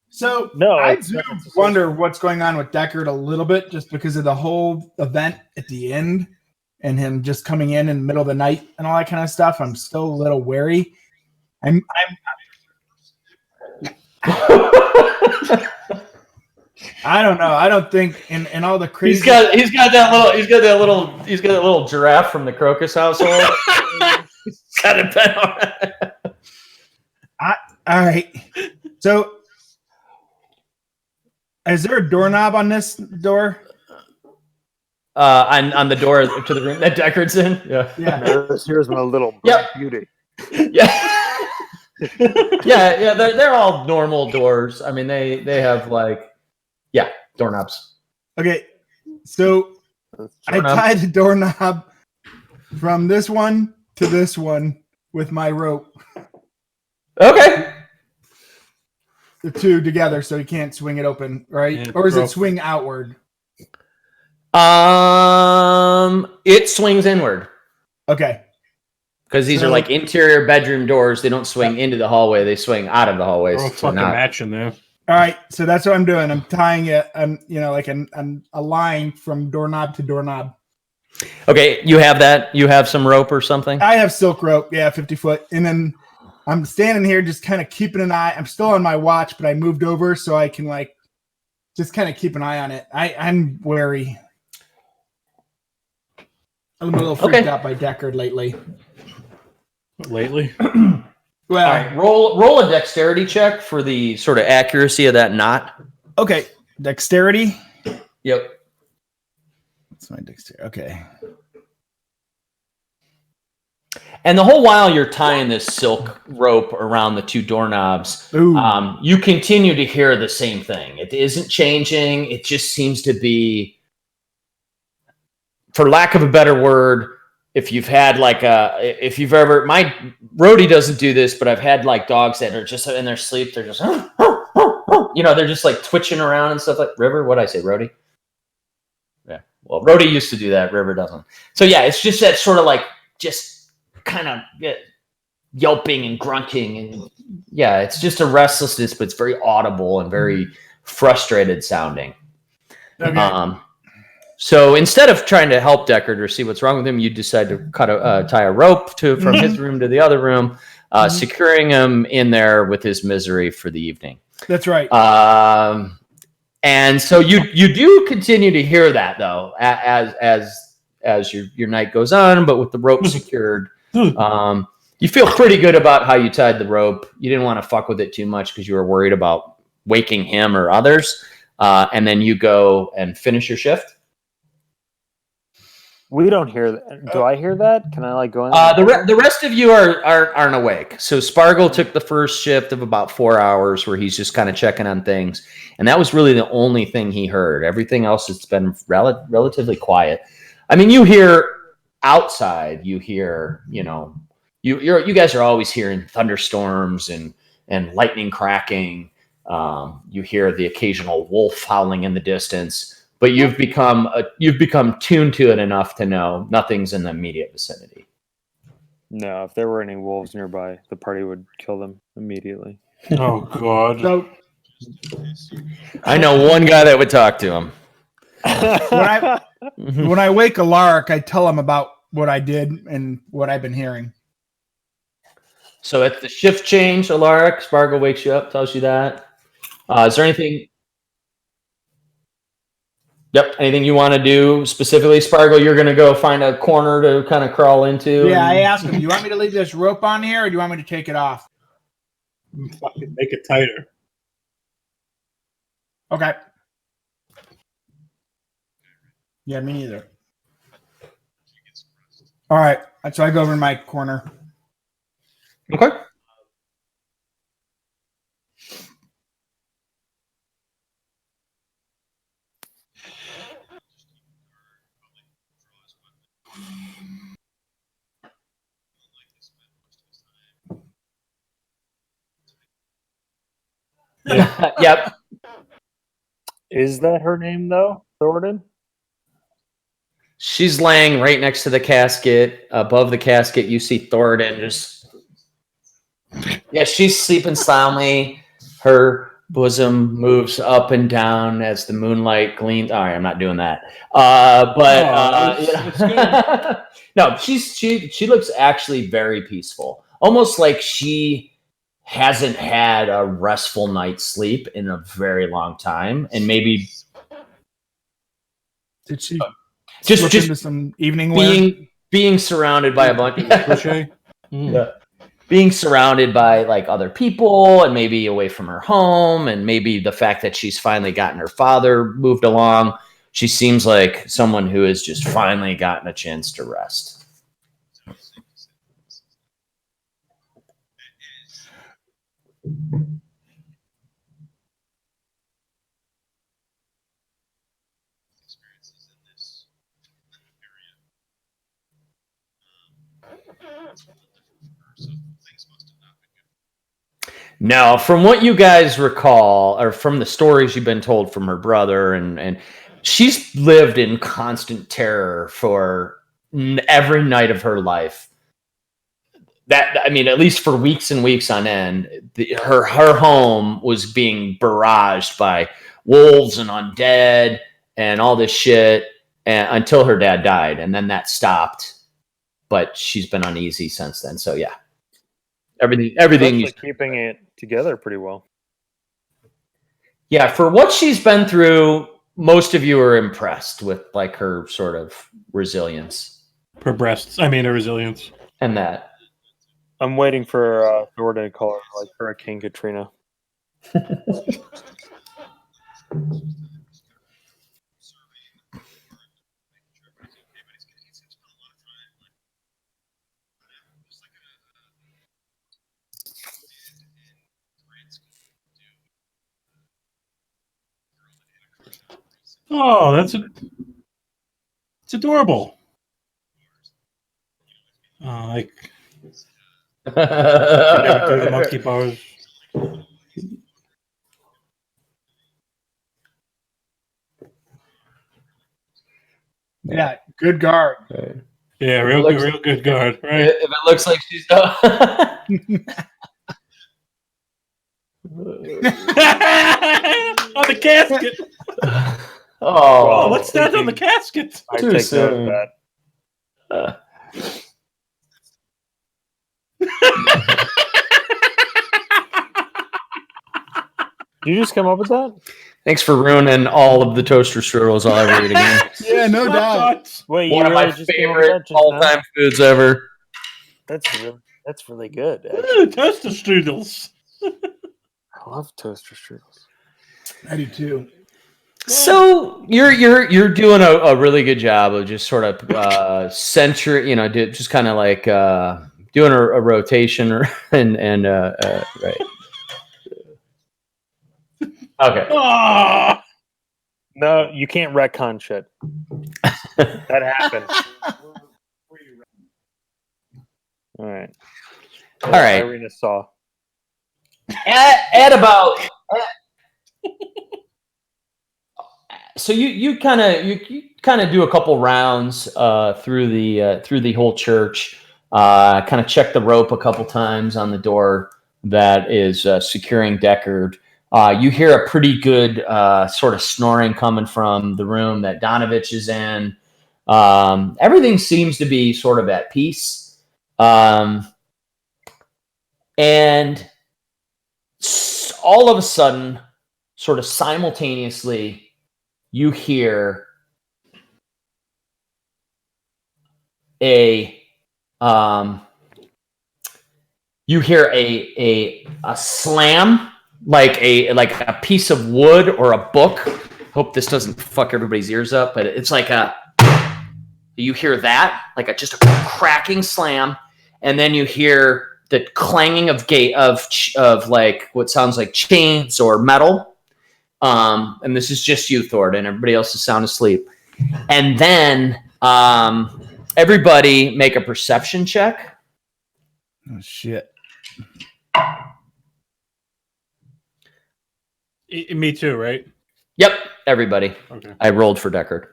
So No, I it's- do it's- wonder what's going on with Deckard a little bit, just because of the whole event at the end and him just coming in the middle of the night and all that kind of stuff. I'm still a little wary. I don't know. I don't think in all the crazy. He's got that little giraffe from the Crocus household. He's got it bent on. All right. So, is there a doorknob on this door? On the door to the room that Deckard's in. Yeah. Yeah. Here's my little Yep. beauty. Yeah. yeah. They're all normal doors. I mean, they have doorknobs. Okay. So I Doorknob. tied the doorknob from this one to this one with my rope. Okay. The two together, so he can't swing it open, right? Yeah, Or is it rope. swing outward? It swings inward Okay. because these are So- like interior bedroom doors. They don't swing into the hallway; they swing out of the hallways. Throw a So fucking not- match in there. All right. So that's what I'm doing. I'm tying it, like a line from doorknob to doorknob. Okay, you have that. You have some rope or something. I have silk rope, 50 foot, and then I'm standing here just kind of keeping an eye. I'm still on my watch, but I moved over so I can just kind of keep an eye on it. I'm wary. I'm a little freaked Okay. out by Deckard lately. Lately, Well, All right, roll a dexterity check for the sort of accuracy of that knot. okay, dexterity. Yep. That's my dexterity. Okay. And the whole while you're tying this silk rope around the two doorknobs, Ooh. you continue to hear the same thing. It isn't changing. It just seems to be, for lack of a better word, if you've had if you've ever, my Rhodey doesn't do this, but I've had like dogs that are just in their sleep. They're just, they're just like twitching around and stuff like River. What'd I say, Rhodey? Yeah. Well, Rhodey used to do that. River doesn't. So yeah, it's just that sort of like just kind of yelping and grunting. And yeah, it's just a restlessness, but it's very audible and very frustrated sounding. Okay. So instead of trying to help Deckard or see what's wrong with him, you decide to tie a rope from his room to the other room, securing him in there with his misery for the evening. That's right. And so you do continue to hear that though, as your night goes on, but with the rope secured, you feel pretty good about how you tied the rope. You didn't want to fuck with it too much because you were worried about waking him or others. And then you go and finish your shift. We don't hear that. Do I hear that? Can I go in? The rest of you aren't awake. So Spargle took the first shift of about 4 hours where he's just kind of checking on things. And that was really the only thing he heard. Everything else has been relatively quiet. I mean, you hear outside, you hear, you guys are always hearing thunderstorms and lightning cracking. You hear the occasional wolf howling in the distance. But you've become tuned to it enough to know nothing's in the immediate vicinity. No, if there were any wolves nearby, the party would kill them immediately. oh god. So I know one guy that would talk to him. when I wake Alaric, I tell him about what I did and what I've been hearing. So at the shift change, Alaric, Spargle wakes you up, tells you that. Is there anything? Yep. Anything you want to do specifically, Spargle? You're going to go find a corner to kind of crawl into. Yeah, I asked him, do you want me to leave this rope on here or do you want me to take it off? Fucking make it tighter. Okay. Yeah, me neither. All right. So I go over in my corner. Okay. Yep. Is that her name though, Thornton? She's laying right next to the casket. Above the casket, you see Thornton just. Yeah, she's sleeping soundly. Her bosom moves up and down as the moonlight gleams. All right, I'm not doing that. No, she looks actually very peaceful, almost like she hasn't had a restful night's sleep in a very long time, and maybe Did she just into some evening wear? being surrounded by a bunch of Crochet. yeah. Being surrounded by like other people and maybe away from her home and maybe the fact that she's finally gotten her father moved along. She seems like someone who has just finally gotten a chance to rest. No, from what you guys recall, or from the stories you've been told from her brother, and she's lived in constant terror for every night of her life. That, I mean, at least for weeks and weeks on end, her home was being barraged by wolves and undead and all this shit, until her dad died, and then that stopped. But she's been uneasy since then. So yeah, everything. She's keeping it together pretty well. Yeah, for what she's been through, most of you are impressed with like her sort of resilience Her resilience. and that. I'm waiting for Thor to call her like Hurricane Katrina. Oh, it's adorable. Like never do the monkey bars. Yeah, good guard. Yeah, real good guard, right? If it looks like she's On the casket. Oh, what's that on the casket? I Too take note of soon. that. Did you just come up with that? Thanks for ruining all of the toaster strudels I'll ever eat again. Yeah, no doubt. Wait, One you of my really just came up with favorite that just now? all-time foods ever. That's really good. Actually. Ooh, toaster strudels. I love toaster strudels. I do too. So you're doing a really good job of just sort of just kind of like doing a rotation right. Okay. Oh, No, you can't retcon shit. That happened. All right. All right. Irina saw. At about so you kind of do a couple rounds through the whole church, kind of check the rope a couple times on the door that is securing Deckard. You hear a pretty good sort of snoring coming from the room that Donovich is in. Everything seems to be sort of at peace, and all of a sudden, sort of simultaneously, you hear a slam, like a piece of wood or a book. Hope this doesn't fuck everybody's ears up, but it's like you hear that, like just a cracking slam, and then you hear the clanging of like what sounds like chains or metal. And this is just you, Thornton. Everybody else is sound asleep. And then everybody make a perception check. Oh shit. Me too, right? Yep, everybody. Okay. I rolled for Deckard.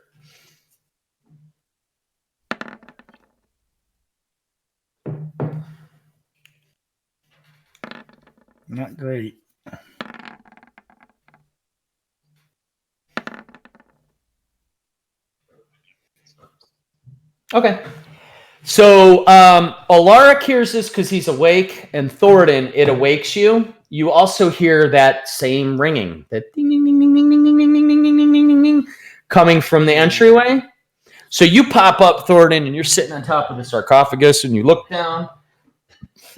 Not great. Okay. So Alaric hears this because he's awake, and Thoradin, it awakes you. You also hear that same ringing, that ding ding ding ding ding ding ding ding ding ding ding ding ding ding, coming from the entryway. So you pop up, Thoradin, and you're sitting on top of the sarcophagus, and you look down,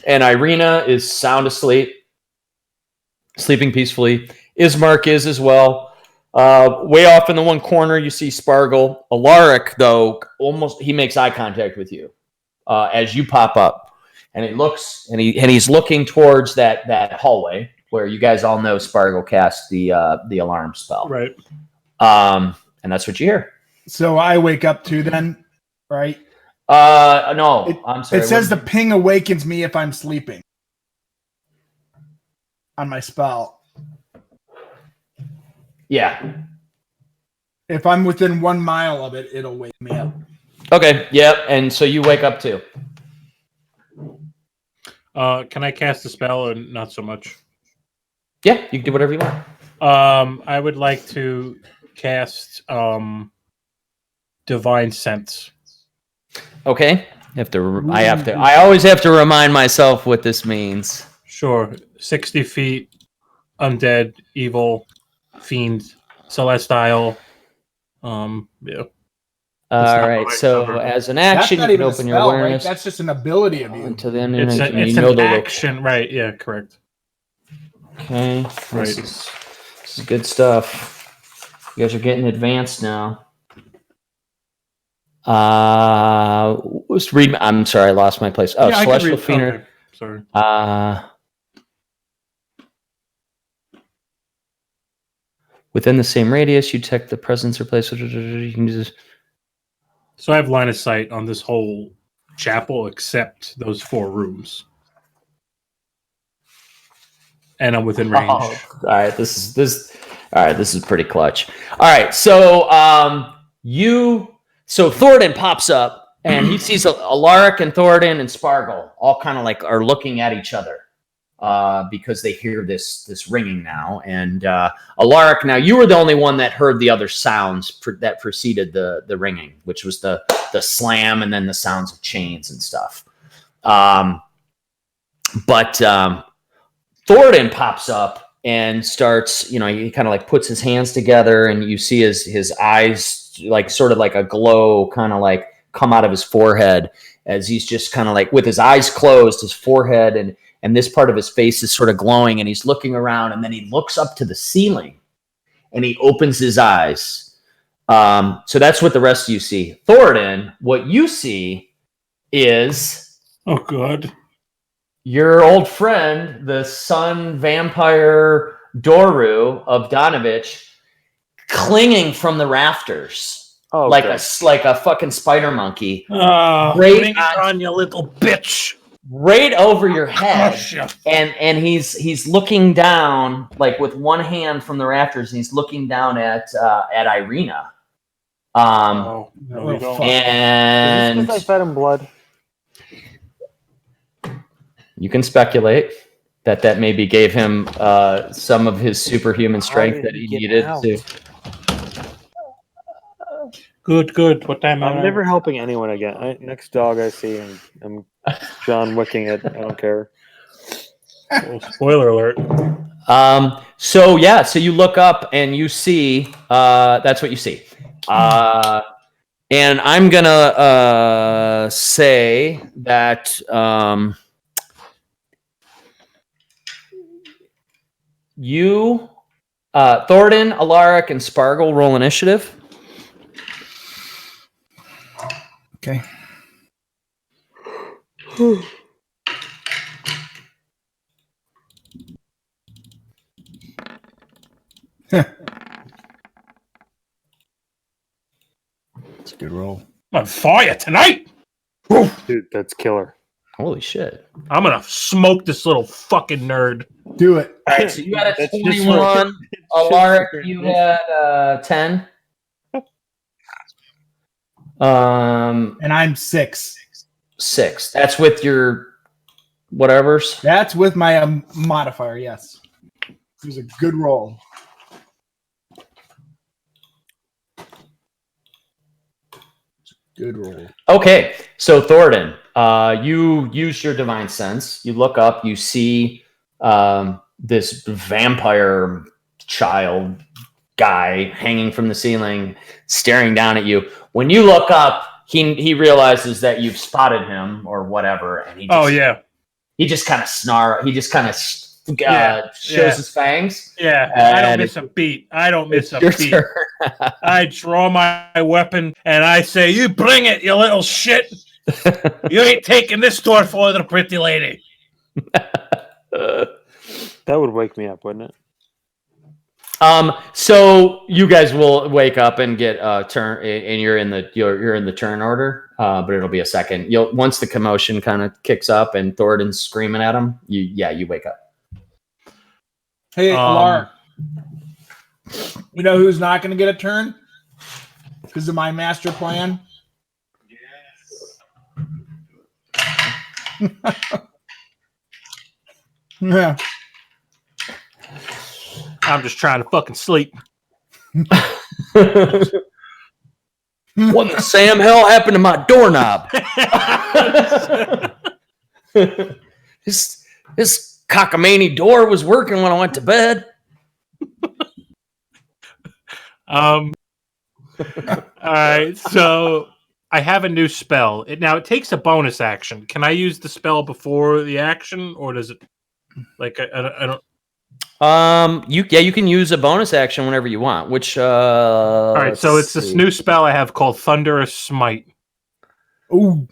and Irina is sound asleep, sleeping peacefully. Ismark is as well. Way off in the one corner, you see Spargle. Alaric, though, he makes eye contact with you as you pop up, and he looks, and he's looking towards that hallway where you guys all know Spargle cast the alarm spell, Right. and that's what you hear. So I wake up too then, right? No, I'm sorry. It says the ping awakens me if I'm sleeping. on my spell. Yeah. If I'm within 1 mile of it, it'll wake me up. Okay. Yep. And so you wake up too. Can I cast a spell or not so much? Yeah, you can do whatever you want. I would like to cast Divine Sense. Okay. I always have to remind myself what this means. Sure. 60 feet, undead, evil, fiend, celestial. Yeah. All not right. the right So number. as an That's action, not you can even a open your spell, right? awareness That's just an ability of you. until the end of It's, the night. it's You know an the action, right? Yeah, correct. Okay. Right. This is good stuff. You guys are getting advanced now. Let's read. I'm sorry, I lost my place. Oh, Yeah, I can Celestial read- Fiend. okay, sorry. Within the same radius, you detect the presence or place. You can just. So I have line of sight on this whole chapel except those 4 rooms. And I'm within range. Oh, all right, this is pretty clutch. All right, so Thoradin pops up and he sees Alaric and Thoradin and Spargle all kind of like are looking at each other because they hear this ringing now. And Alaric, now you were the only one that heard the other sounds that preceded the ringing, which was the slam and then the sounds of chains and stuff. But Thoradin pops up and starts, he kind of like puts his hands together and you see his eyes like sort of like a glow kind of like come out of his forehead as he's just kind of like with his eyes closed, his forehead and this part of his face is sort of glowing and he's looking around and then he looks up to the ceiling and he opens his eyes. So that's what the rest of you see. Thoradin, what you see is... Oh, God. Your old friend, the sun vampire Doru of Donovich, clinging from cleaning Oh, like okay. a fucking spider monkey, Right Bring it on, you little bitch. right over your head, Crush ya. and he's looking down like with one hand from the rafters, and he's looking down at Irina. Oh, no, we Oh, don't. fuck. And Is this 'cause I fed him blood? you can speculate that maybe gave him some of his superhuman strength did that he he get needed out? to. Good. What time? I'm never helping anyone again. Next dog I see, I'm John Wicking it. I don't care. Oh, spoiler alert. So you look up and you see that's what you see. And I'm gonna say that you, Thoradin, Alaric, and Spargle roll initiative. Okay. It's a good roll. I'm on fire tonight. Dude, that's killer. Holy shit! I'm gonna smoke this little fucking nerd. Do it. All right, so you had a That's just 21. Alaric, you had 10. And I'm 6. 6. That's with your whatevers. That's with my modifier, yes. It was a good roll. Good roll. Okay, so Thoradin, you use your divine sense. You look up, you see this vampire child guy hanging from the ceiling, staring down at you. When you look up, he realizes that you've spotted him or whatever, and he just kind of snarls. He just kind of shows his fangs. Yeah, I don't And miss a beat. I don't miss a Your beat. turn. I draw my weapon and I say, "You bring it, you little shit. You ain't taking this door for the pretty lady." That would wake me up, wouldn't it? So you guys will wake up and get a turn, and you're in the turn order. But it'll be a second. Once the commotion kind of kicks up and Thoradin's screaming at him, you wake up. Hey, Alar. You know who's not going to get a turn? Because of my master plan? Yeah. I'm just trying to fucking sleep. What the Sam hell happened to my doorknob? This cockamamie door was working when I went to bed. All right, so I have a new spell. It takes a bonus action. Can I use the spell before the action, or does it? Like I don't. You can use a bonus action whenever you want. Which All right, so it's this new spell I have called Thunderous Smite. Ooh,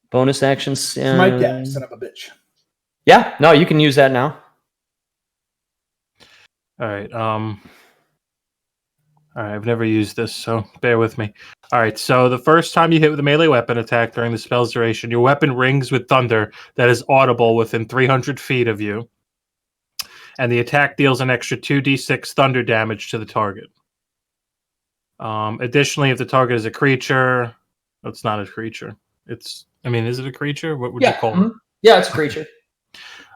bonus actions. smite that son of a bitch. Yeah, no, you can use that now. All right. All right, I've never used this, so bear with me. All right, so the first time you hit with a melee weapon attack during the spell's duration, your weapon rings with thunder that is audible within 300 feet of you, and the attack deals an extra 2d6 thunder damage to the target. Additionally, if the target is a creature, it's not a creature. Is it a creature? What would you call it? Yeah, it's a creature.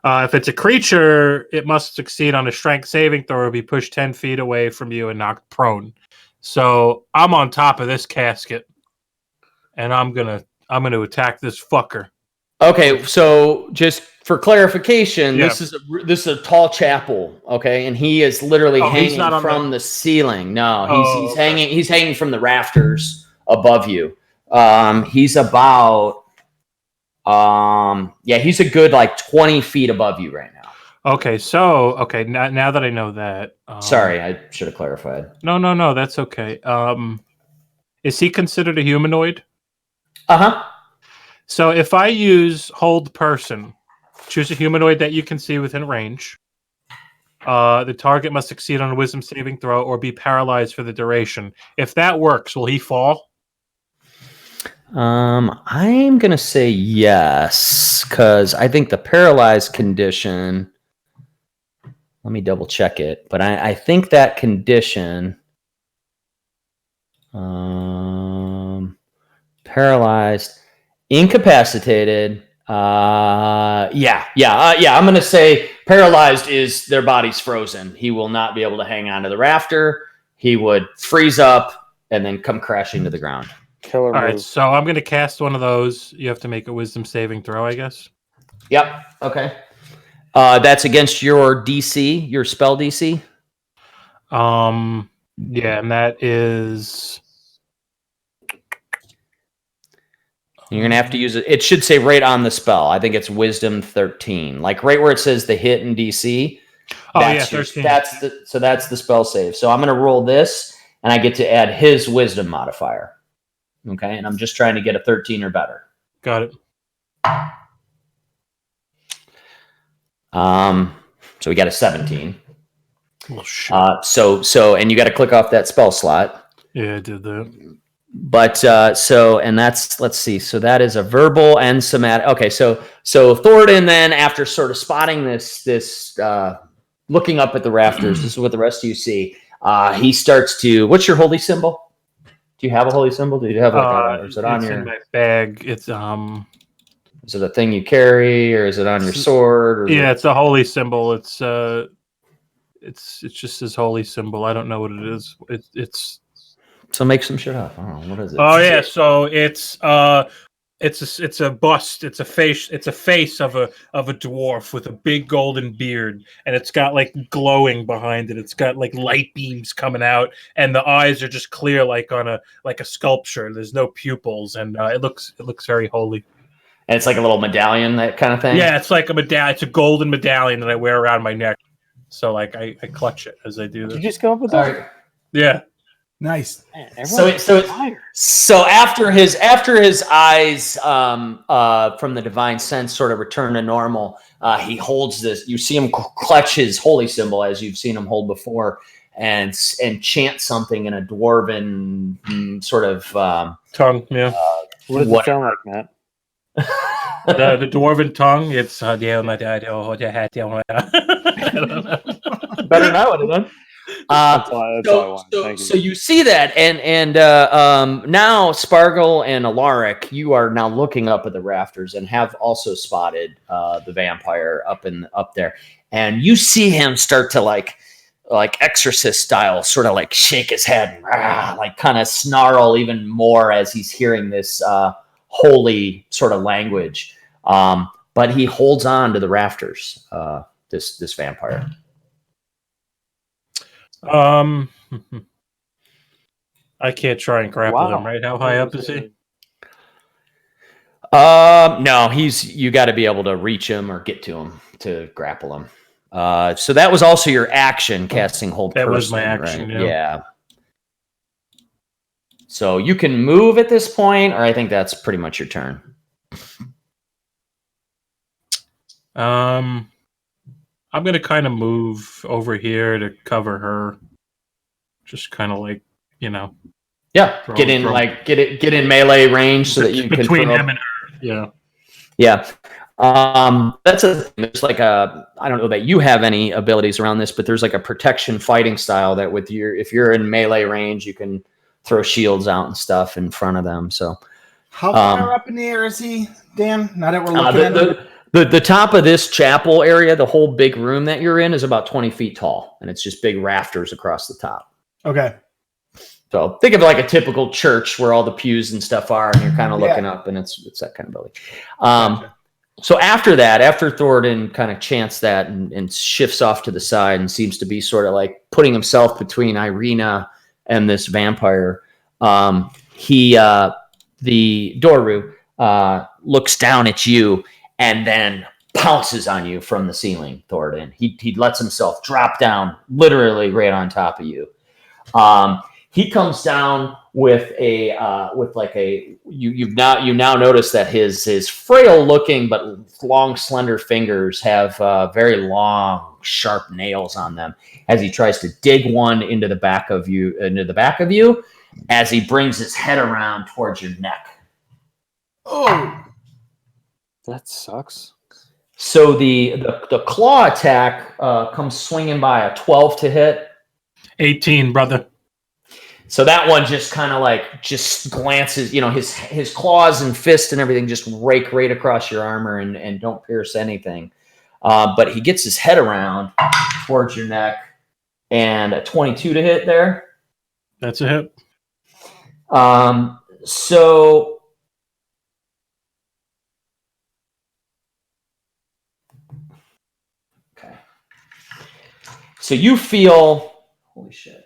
If it's a creature, it must succeed on a strength saving throw or be pushed 10 feet away from you and knocked prone. So I'm on top of this casket, and I'm gonna attack this fucker. Okay, so just for clarification, this is a tall chapel, okay, and he is literally hanging from the ceiling. No, he's hanging from the rafters above you. He's about he's a good like 20 feet above you right now. Okay, now that I know that. Sorry, I should have clarified. No, that's okay. Is he considered a humanoid? Uh-huh. So if I use hold person, choose a humanoid that you can see within range. The target must succeed on a wisdom saving throw or be paralyzed for the duration. If that works, will he fall? I'm gonna say yes, because I think the paralyzed condition. Let me double check it, but I think that condition, paralyzed, incapacitated. I'm gonna say paralyzed is their body's frozen. He will not be able to hang on to the rafter. He would freeze up and then come crashing to the ground. Killer All right, move. so I'm going to cast one of those. You have to make a wisdom saving throw, I guess. Yep. Okay. That's against your DC, your spell DC. Yeah, and that is. You're gonna have to use it. It should say right on the spell. I think it's Wisdom 13, like right where it says the hit in DC. Oh yeah, 13. That's the spell save. So I'm gonna roll this, and I get to add his Wisdom modifier. Okay, and I'm just trying to get a 13 or better. Got it. So we got a 17. Well, shit. So and you got to click off that spell slot. Yeah, I did that. But and that's, let's see. So that is a verbal and somatic. Okay, so Thoradin then, after sort of spotting this looking up at the rafters, this is what the rest of you see. He starts to. What's your holy symbol? Do you have a holy symbol? Do you have or is it on your in my bag? It's Is it a thing you carry, or is it on your sword? Or it's a holy symbol. It's just his holy symbol. I don't know what it is. It's So make some shit up. I don't know, what is it? Oh yeah, so it's a bust. It's a face of a dwarf with a big golden beard, and it's got like glowing behind it. It's got like light beams coming out, and the eyes are just clear like on a sculpture. There's no pupils, and it looks very holy. And it's like a little medallion, that kind of thing? Yeah, it's like a medallion. It's a golden medallion that I wear around my neck. So like I clutch it as I do this. Did you just come up with that? Right. Yeah. Nice. Man, So after his eyes from the divine sense sort of return to normal, he holds this. You see him clutch his holy symbol as you've seen him hold before, and chant something in a dwarven sort of Tongue, yeah. What does it sound like, Matt? The dwarven tongue. It's I don't know. Better than I would have done. That's all I want. Thank you. So you see that, and now Spargle and Alaric, you are now looking up at the rafters and have also spotted the vampire up there, and you see him start to like Exorcist style, sort of like shake his head, and like kind of snarl even more as he's hearing this holy sort of language. But he holds on to the rafters. This vampire. I can't try and grapple him, right? How high up is he? No, you got to be able to reach him or get to him to grapple him. So that was also your action, casting hold person. That was my action, right? Yeah. So you can move at this point, or I think that's pretty much your turn. I'm gonna kind of move over here to cover her. Just kind of like, Yeah, get in melee range so that you can between him and her. Yeah. Yeah. That's there's like I don't know that you have any abilities around this, but there's like a protection fighting style that if you're in melee range, you can throw shields out and stuff in front of them. So how far up in the air is he, Dan? Now that we're looking at him. The top of this chapel area, the whole big room that you're in, is about 20 feet tall, and it's just big rafters across the top. Okay. So think of it like a typical church where all the pews and stuff are, and you're kind of looking up, and it's that kind of building. Gotcha. So after Thoradin kind of chants that and shifts off to the side and seems to be sort of like putting himself between Irina and this vampire, the Doru looks down at you and then pounces on you from the ceiling, Thoradin. He lets himself drop down literally right on top of you. He comes down with you now notice that his frail looking but long slender fingers have very long sharp nails on them as he tries to dig one into the back of you as he brings his head around towards your neck. Oh, that sucks. So the claw attack comes swinging by a 12 to hit. 18, brother. So that one just kind of just glances, his claws and fists and everything just rake right across your armor and don't pierce anything. But he gets his head around towards your neck, and a 22 to hit there. That's a hit. So okay. So you feel, holy shit.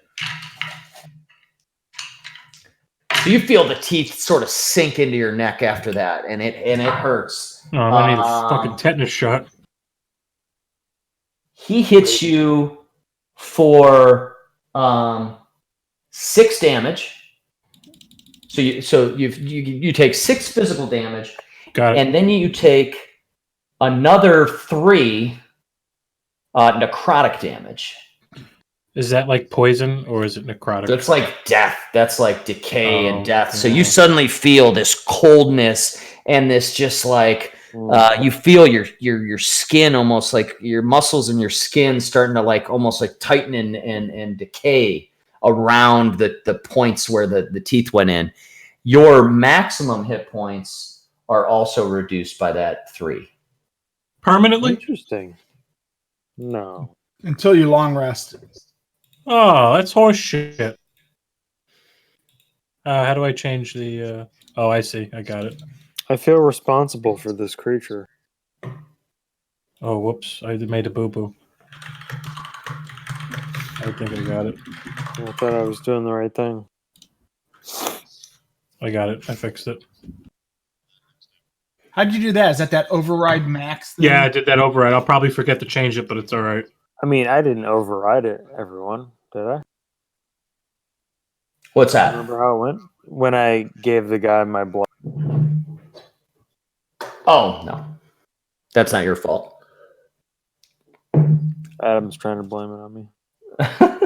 So you feel the teeth sort of sink into your neck after that, and it hurts. Oh, I need a fucking tetanus shot. He hits you for 6 damage. So you take 6 physical damage. Got it. And then you take another 3 necrotic damage. Is that like poison or is it necrotic? That's like death. That's like decay and death. Yeah. So you suddenly feel this coldness and this just like you feel your skin almost like your muscles and your skin starting to like almost like tighten and decay around the points where the teeth went in. Your maximum hit points are also reduced by that 3. Permanently? Interesting. No. Until you long rest. Oh, that's horse shit. How do I change the... Oh, I see. I got it. I feel responsible for this creature. Oh, whoops. I made a boo-boo. I think I got it. I thought I was doing the right thing. I got it. I fixed it. How'd you do that? Is that override max thing? Yeah, I did that override. I'll probably forget to change it, but it's all right. I mean, I didn't override it, everyone. Did I? What's that? Remember how it went? When I gave the guy my blood. Oh, no. That's not your fault. Adam's trying to blame it on me. I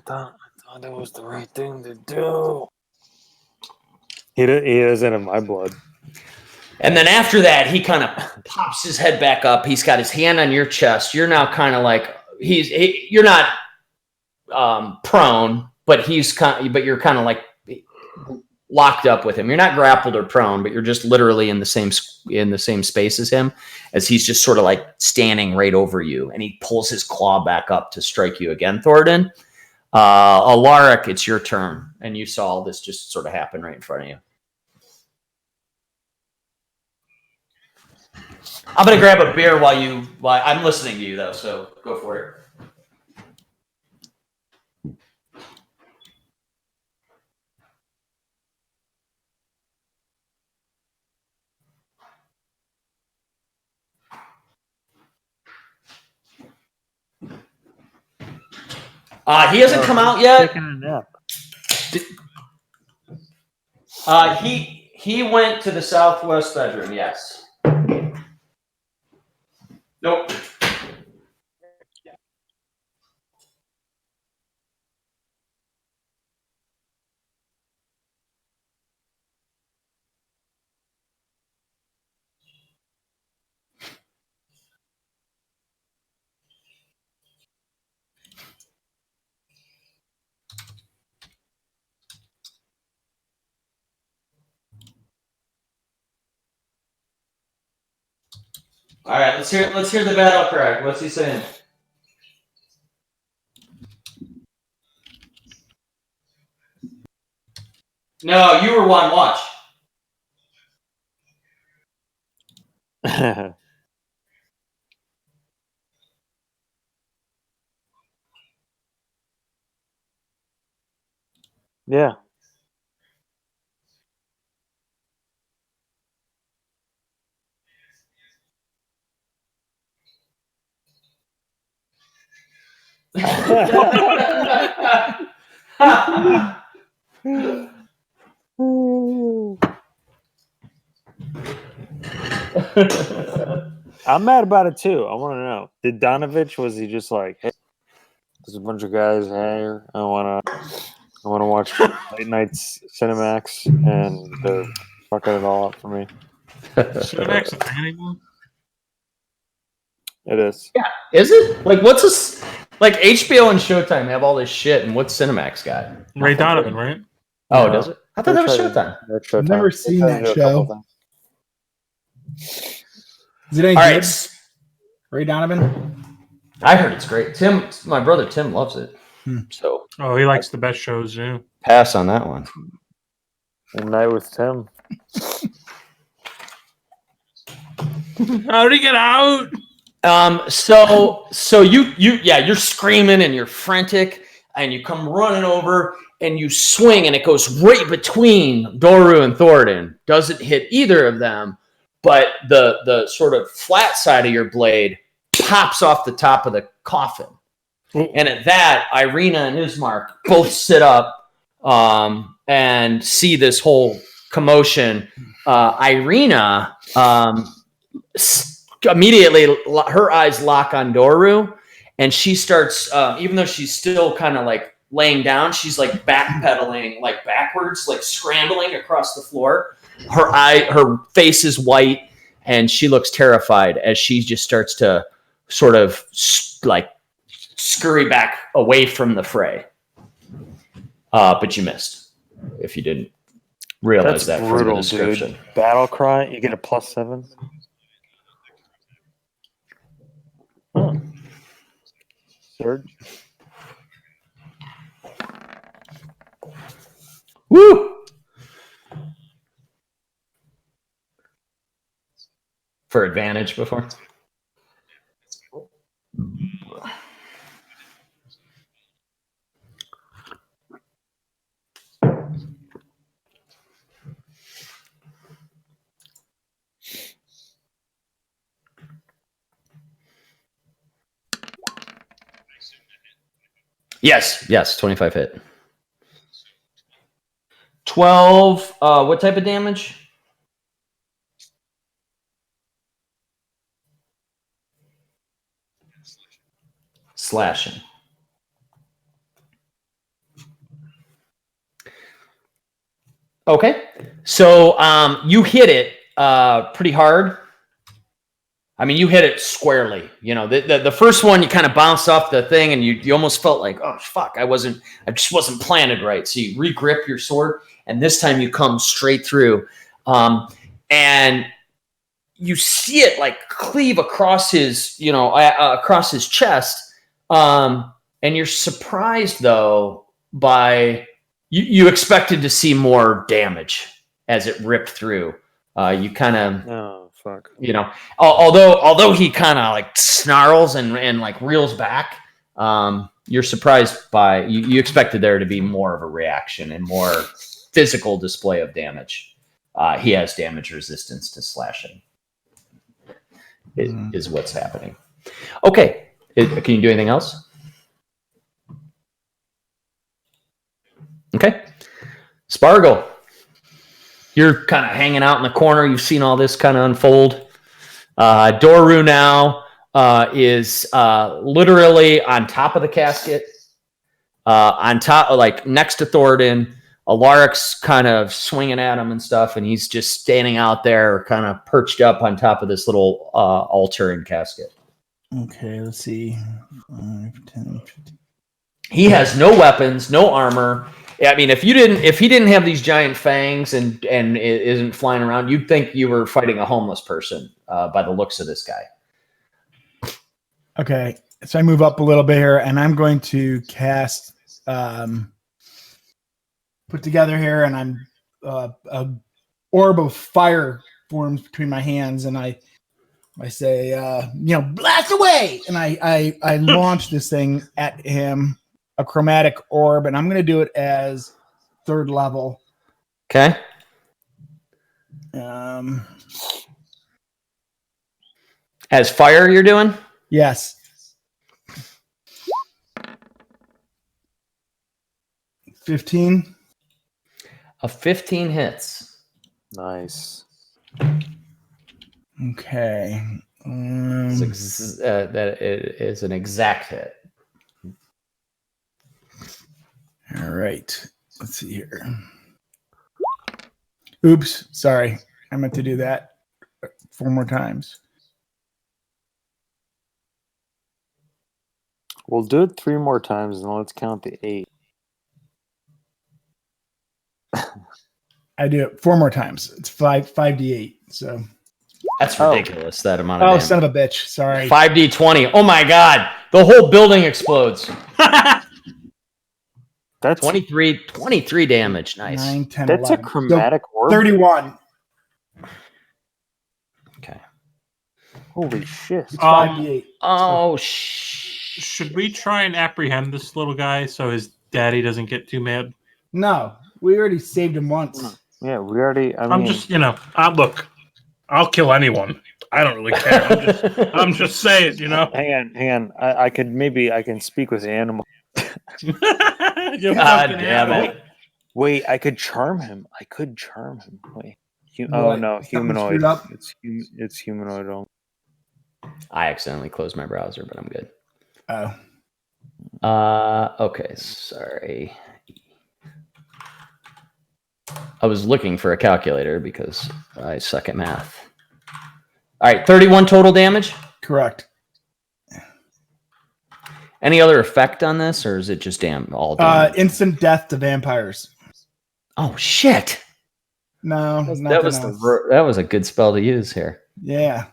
thought it was the right thing to do. He doesn't have my blood. And then after that, he kind of pops his head back up. He's got his hand on your chest. You're now kind of like you're not prone, but you're kind of like locked up with him. You're not grappled or prone, but you're just literally in the same space as him, as he's just sort of like standing right over you, and he pulls his claw back up to strike you again, Thornton. Alaric, it's your turn, and you saw all this just sort of happen right in front of you. I'm gonna grab a beer while I'm listening to you though, so go for it. He hasn't come out yet. Taking a nap. He went to the southwest bedroom. Yes. Nope. All right, let's hear the battle cry. What's he saying? No, you were one watch. Yeah. I'm mad about it too. I want to know. Did Donovich, was he just like, hey, there's a bunch of guys here. I want to watch late nights Cinemax, and they're fucking it all up for me. Cinemax a thing anymore? It is. Yeah, is it? Like, what's this? Like, HBO and Showtime have all this shit, and what's Cinemax got? Ray Donovan, right? Oh, No. does it? I thought that was Showtime. I've never seen that show. Is it any All good? right. Ray Donovan? I heard it's great. My brother Tim loves it. So Oh, he likes the best shows, yeah. pass on that one. And Night with Tim. How'd he get out? So you're screaming and you're frantic and you come running over and you swing and it goes right between Doru and Thoradin. Doesn't hit either of them, but the sort of flat side of your blade pops off the top of the coffin. And at that, Irina and Ismark both sit up and see this whole commotion. Irina immediately, her eyes lock on Doru, and she starts, even though she's still kind of like laying down, she's like backpedaling, like backwards, like scrambling across the floor. Her face is white, and she looks terrified as she just starts to sort of like scurry back away from the fray. But you missed if you didn't realize That's that brutal, from the description. dude. Battle cry, you get a +7. Huh. Surge. Woo! For advantage before. Yes, 25 hit. 12, what type of damage? Slashing. Okay, so you hit it, pretty hard. I mean, you hit it squarely. You know, the first one you kind of bounced off the thing, and you almost felt like, oh fuck, I just wasn't planted right. So you re-grip your sword, and this time you come straight through, and you see it like cleave across his, across his chest, and you're surprised though by you expected to see more damage as it ripped through. You kind of. Oh fuck. Although he kind of like snarls and like reels back, you're surprised by you expected there to be more of a reaction and more physical display of damage. He has damage resistance to slashing. Is what's happening. Okay, can you do anything else? Okay, Spargle. You're kind of hanging out in the corner. You've seen all this kind of unfold. Doru now is literally on top of the casket, on top, like next to Thoradin. Alaric's kind of swinging at him and stuff, and he's just standing out there, kind of perched up on top of this little altar and casket. Okay, let's see. 5, 10, 15. He has no weapons, no armor. I mean, if he didn't have these giant fangs and isn't flying around, you'd think you were fighting a homeless person by the looks of this guy. Okay, so I move up a little bit here, and I'm going to cast put together here, and I'm a orb of fire forms between my hands, and I say, blast away, and I launch this thing at him. A chromatic orb, and I'm going to do it as 3rd level. Okay. As fire you're doing? Yes. 15. A 15 hits. Nice. Okay. That is an exact hit. All right. Let's see here. Oops. Sorry. I meant to do that 4 more times. We'll do it 3 more times, and let's count the 8. I do it 4 more times. It's 5d8. So That's ridiculous, that amount of damage. Son of a bitch. Sorry. 5d20. Oh my god. The whole building explodes. That's 23 damage. Nice. 9, 10, that's 11. a chromatic orb. 31. Okay. Holy shit. It's 5d8. Oh, Should we try and apprehend this little guy so his daddy doesn't get too mad? No, we already saved him once. Yeah, we already. I'm just, look, I'll kill anyone. I don't really care. I'm just saying, Hang on. I can speak with the animal. God damn it. Wait, I could charm him. Wait. Oh no, humanoid. It's humanoid only. I accidentally closed my browser, but I'm good. Oh. Okay, sorry. I was looking for a calculator because I suck at math. All right, 31 total damage? Correct. Any other effect on this, or is it just all damage? Instant death to vampires. Oh, shit. No, that was a good spell to use here. Yeah.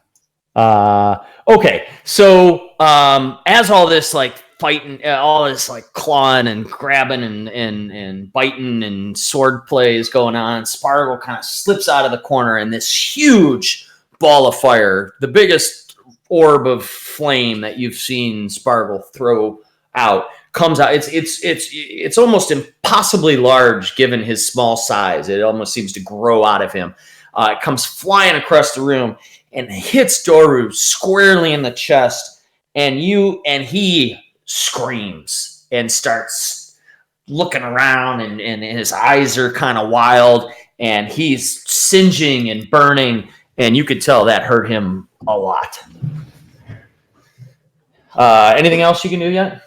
Okay, so as all this like fighting, all this like clawing and grabbing and biting and sword play is going on, Spargle kind of slips out of the corner, and this huge ball of fire, the biggest orb of flame that you've seen Spargle throw out, comes out. It's almost impossibly large given his small size. It almost seems to grow out of him. It comes flying across the room and hits Doru squarely in the chest, and he screams and starts looking around, and his eyes are kind of wild, and he's singeing and burning, and you could tell that hurt him a lot. Anything else you can do yet?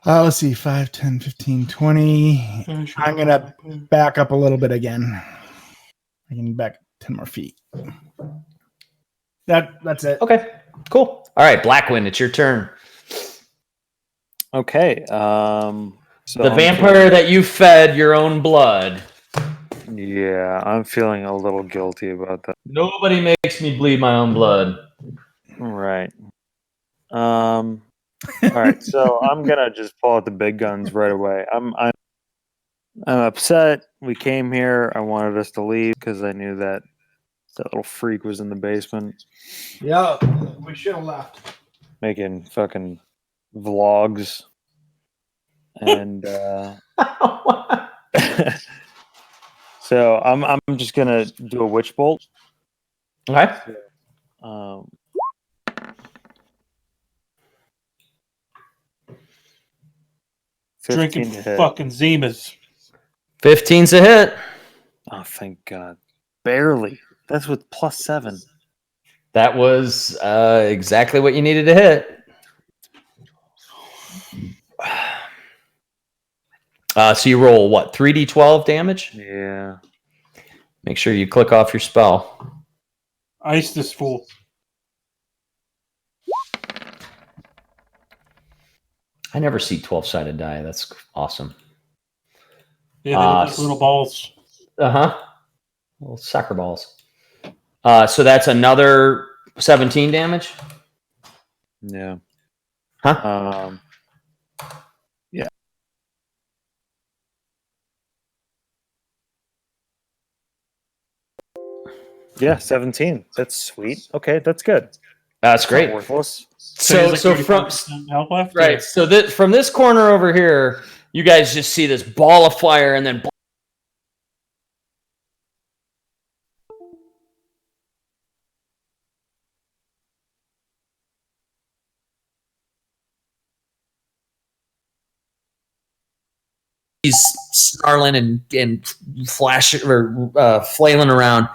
Let's see, 5, 10, 15, 20. I'm going to back up a little bit again. I can back 10 more feet. That's it. Okay, cool. All right, Blackwind, it's your turn. Okay. So The vampire that you fed your own blood. Yeah, I'm feeling a little guilty about that. Nobody makes me bleed my own blood. Right. All right. So I'm gonna just pull out the big guns right away. I'm upset. We came here. I wanted us to leave because I knew that little freak was in the basement Yeah, we should have left. making fucking vlogs. And so I'm just gonna do a witch bolt. Okay. Um, Drinking 15 to hit. fucking Zimas. 15's a hit. Oh, thank God. Barely. That's with +7. That was exactly what you needed to hit. So you roll what? 3d12 damage? Yeah. Make sure you click off your spell. Ice this fool. I never see 12-sided die. That's awesome. Yeah, they look like little balls. Uh-huh. Little soccer balls. So that's another 17 damage? Yeah. Huh? Yeah. Yeah, 17. That's sweet. Okay, that's good. That's great. Not worthless. So from health left. right. So from this corner over here, you guys just see this ball of fire, and then he's snarling and flashing or flailing around.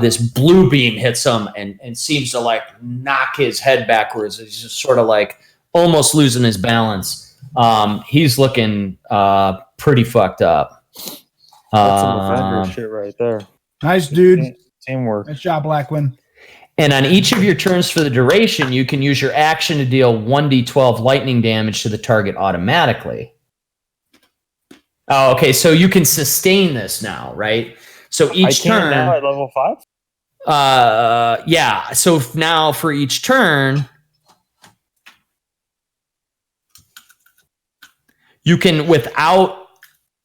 This blue beam hits him and seems to like knock his head backwards. He's just sort of like almost losing his balance. He's looking pretty fucked up. That's some Avenger shit right there. Nice, dude. Teamwork. Nice job, Blackwin. And on each of your turns for the duration, you can use your action to deal 1d12 lightning damage to the target automatically. Oh, okay. So you can sustain this now, right? So each turn now at level 5? yeah. So now for each turn, you can, without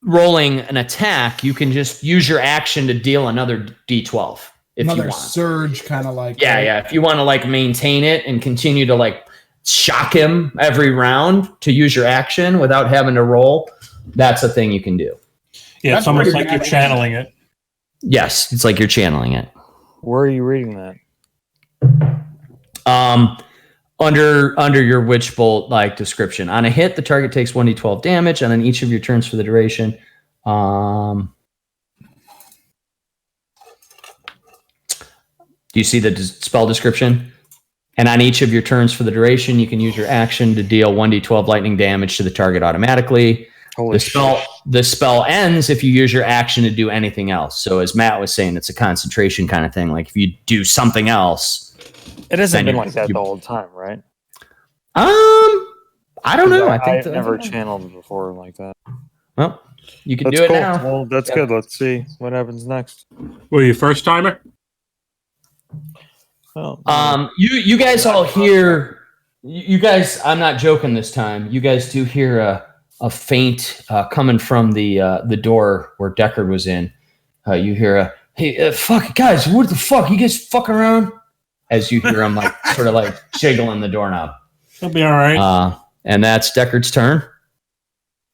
rolling an attack, you can just use your action to deal another d12 if Another you want. surge, kind of like. Yeah. If you want to like maintain it and continue to like shock him every round to use your action without having to roll, that's a thing you can do. Yeah, it's That's almost pretty like you're bad. channeling it. Yes, it's like you're channeling it. Where are you reading that? Under your witch bolt like description. On a hit, the target takes 1d12 damage, and on each of your turns for the duration. Do you see the spell description? And on each of your turns for the duration, you can use your action to deal 1d12 lightning damage to the target automatically. Holy The spell ends if you use your action to do anything else. So as Matt was saying, it's a concentration kind of thing. Like if you do something else, It hasn't then been you- like that you- the whole time, right? I don't know. I think I've never channeled before like that. Well, you can That's do it cool. now. Well, that's Yeah. good. Let's see what happens next. Were you first timer? Oh, You guys all hear. You guys, I'm not joking this time. You guys do hear a faint coming from the door where Deckard was in. You hear a hey, fuck guys, what the fuck? You guys fucking around? As you hear him like sort of like jiggling the doorknob. It'll be all right. And that's Deckard's turn.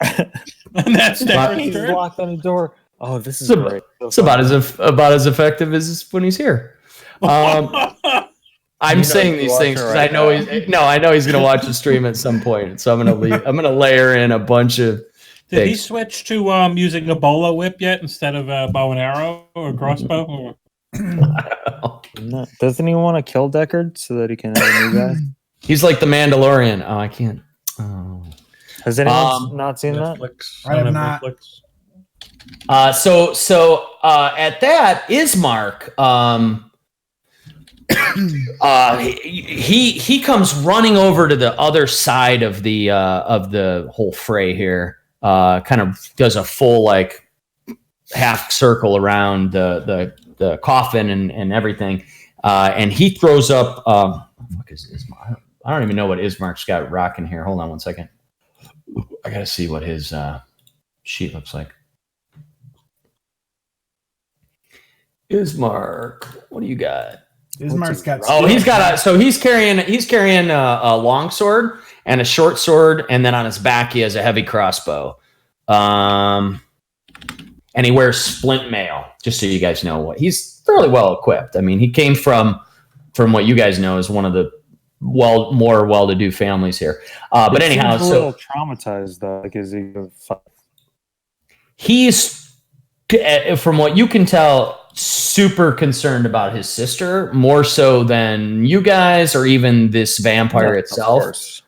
And that's Deckard's he's turn. locked on the door. Oh, this is It's great. It's about as effective as when he's here. I'm You know saying he's these watching things because right I know now. I know he's gonna watch the stream at some point. So I'm gonna layer in a bunch of Did he things. switch to using a bolo whip yet instead of a bow and arrow or crossbow? Or... No. Doesn't he want to kill Deckard so that he can have a new guy? He's like the Mandalorian. Oh, I can't. Oh. Has anyone not seen that? Netflix. I have don't not. Netflix. So at that, Ismark, he comes running over to the other side of the whole fray here. Kind of does a full like half circle around the coffin and everything, and he throws up. What is Ismark? I don't even know what Ismark's got rocking here. Hold on one second. I gotta see what his sheet looks like. Ismark, what do you got? Ismark's got. Oh, he's got a. So he's carrying a long sword and a short sword, and then on his back he has a heavy crossbow. And he wears splint mail. Just so you guys know, what he's fairly well equipped. I mean, he came from what you guys know is one of the more well-to-do families here. But anyhow, He's a little traumatized though. Like, is he? He's, from what you can tell, super concerned about his sister, more so than you guys or even this vampire itself.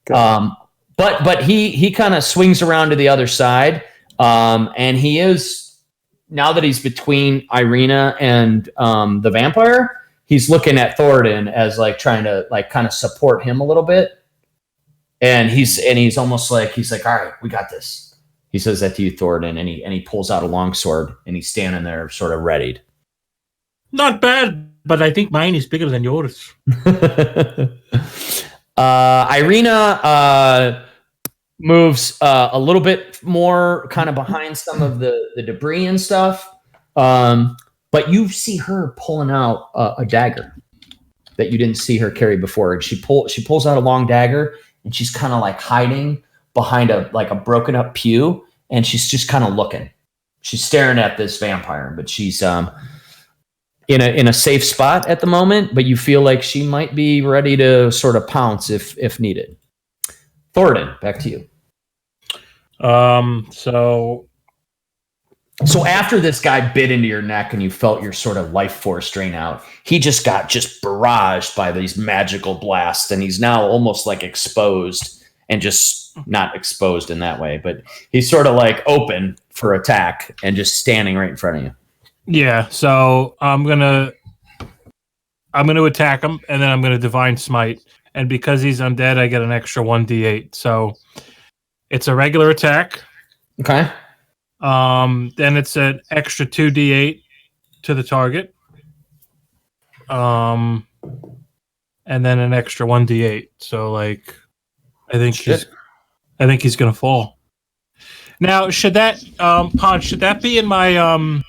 But he kind of swings around to the other side, and he is, now that he's between Irina and the vampire, he's looking at Thoradin as like trying to like kind of support him a little bit, and he's almost like he's like, all right, we got this. He says that to you, Thoradin, and he pulls out a long sword and he's standing there sort of readied. Not bad, but I think mine is bigger than yours. Irina moves a little bit more kind of behind some of the debris and stuff. But you see her pulling out a dagger that you didn't see her carry before. And she pulls out a long dagger, and she's kind of like hiding behind a broken up pew, and she's just kind of looking. She's staring at this vampire, but she's in a safe spot at the moment, but you feel like she might be ready to sort of pounce if needed. Thoradin, back to you. So after this guy bit into your neck and you felt your sort of life force drain out, he just got barraged by these magical blasts, and he's now almost like exposed, and just not exposed in that way, but he's sort of like open for attack and just standing right in front of you. Yeah, so I'm gonna attack him, and then I'm gonna divine smite, and because he's undead, I get an extra 1d8. So it's a regular attack. Okay. Then it's an extra 2d8 to the target. And then an extra 1d8. So like, I think he's gonna fall. Now, should that Pod, should that be in my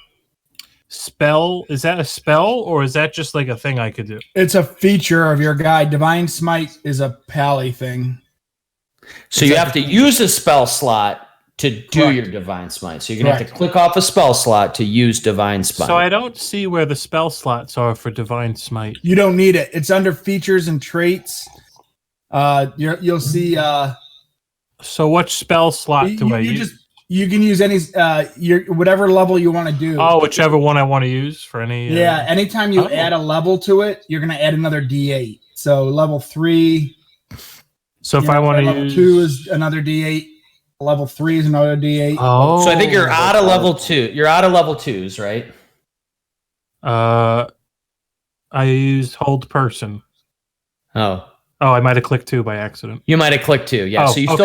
spell? Is that a spell, or is that just like a thing I could do? It's a feature of your guy. Divine Smite is a pally thing. So you have to use a spell slot to do your Divine Smite. So you're going to have to click off a spell slot to use Divine Smite. So I don't see where the spell slots are for Divine Smite. You don't need it. It's under features and traits. You'll see. So what spell slot do I use? You can use any whatever level you want to do. Oh, whichever one I want to use for any. Yeah, anytime you add a level to it, you're going to add another D8. So level 3. So if I want to level use 2 is another D8. Level 3 is another D8. Oh, so I think you're out of level 2. You're out of level 2s, right? I used hold person. Oh, I might have clicked 2 by accident. you might have clicked 2. Yeah. Oh, so you okay.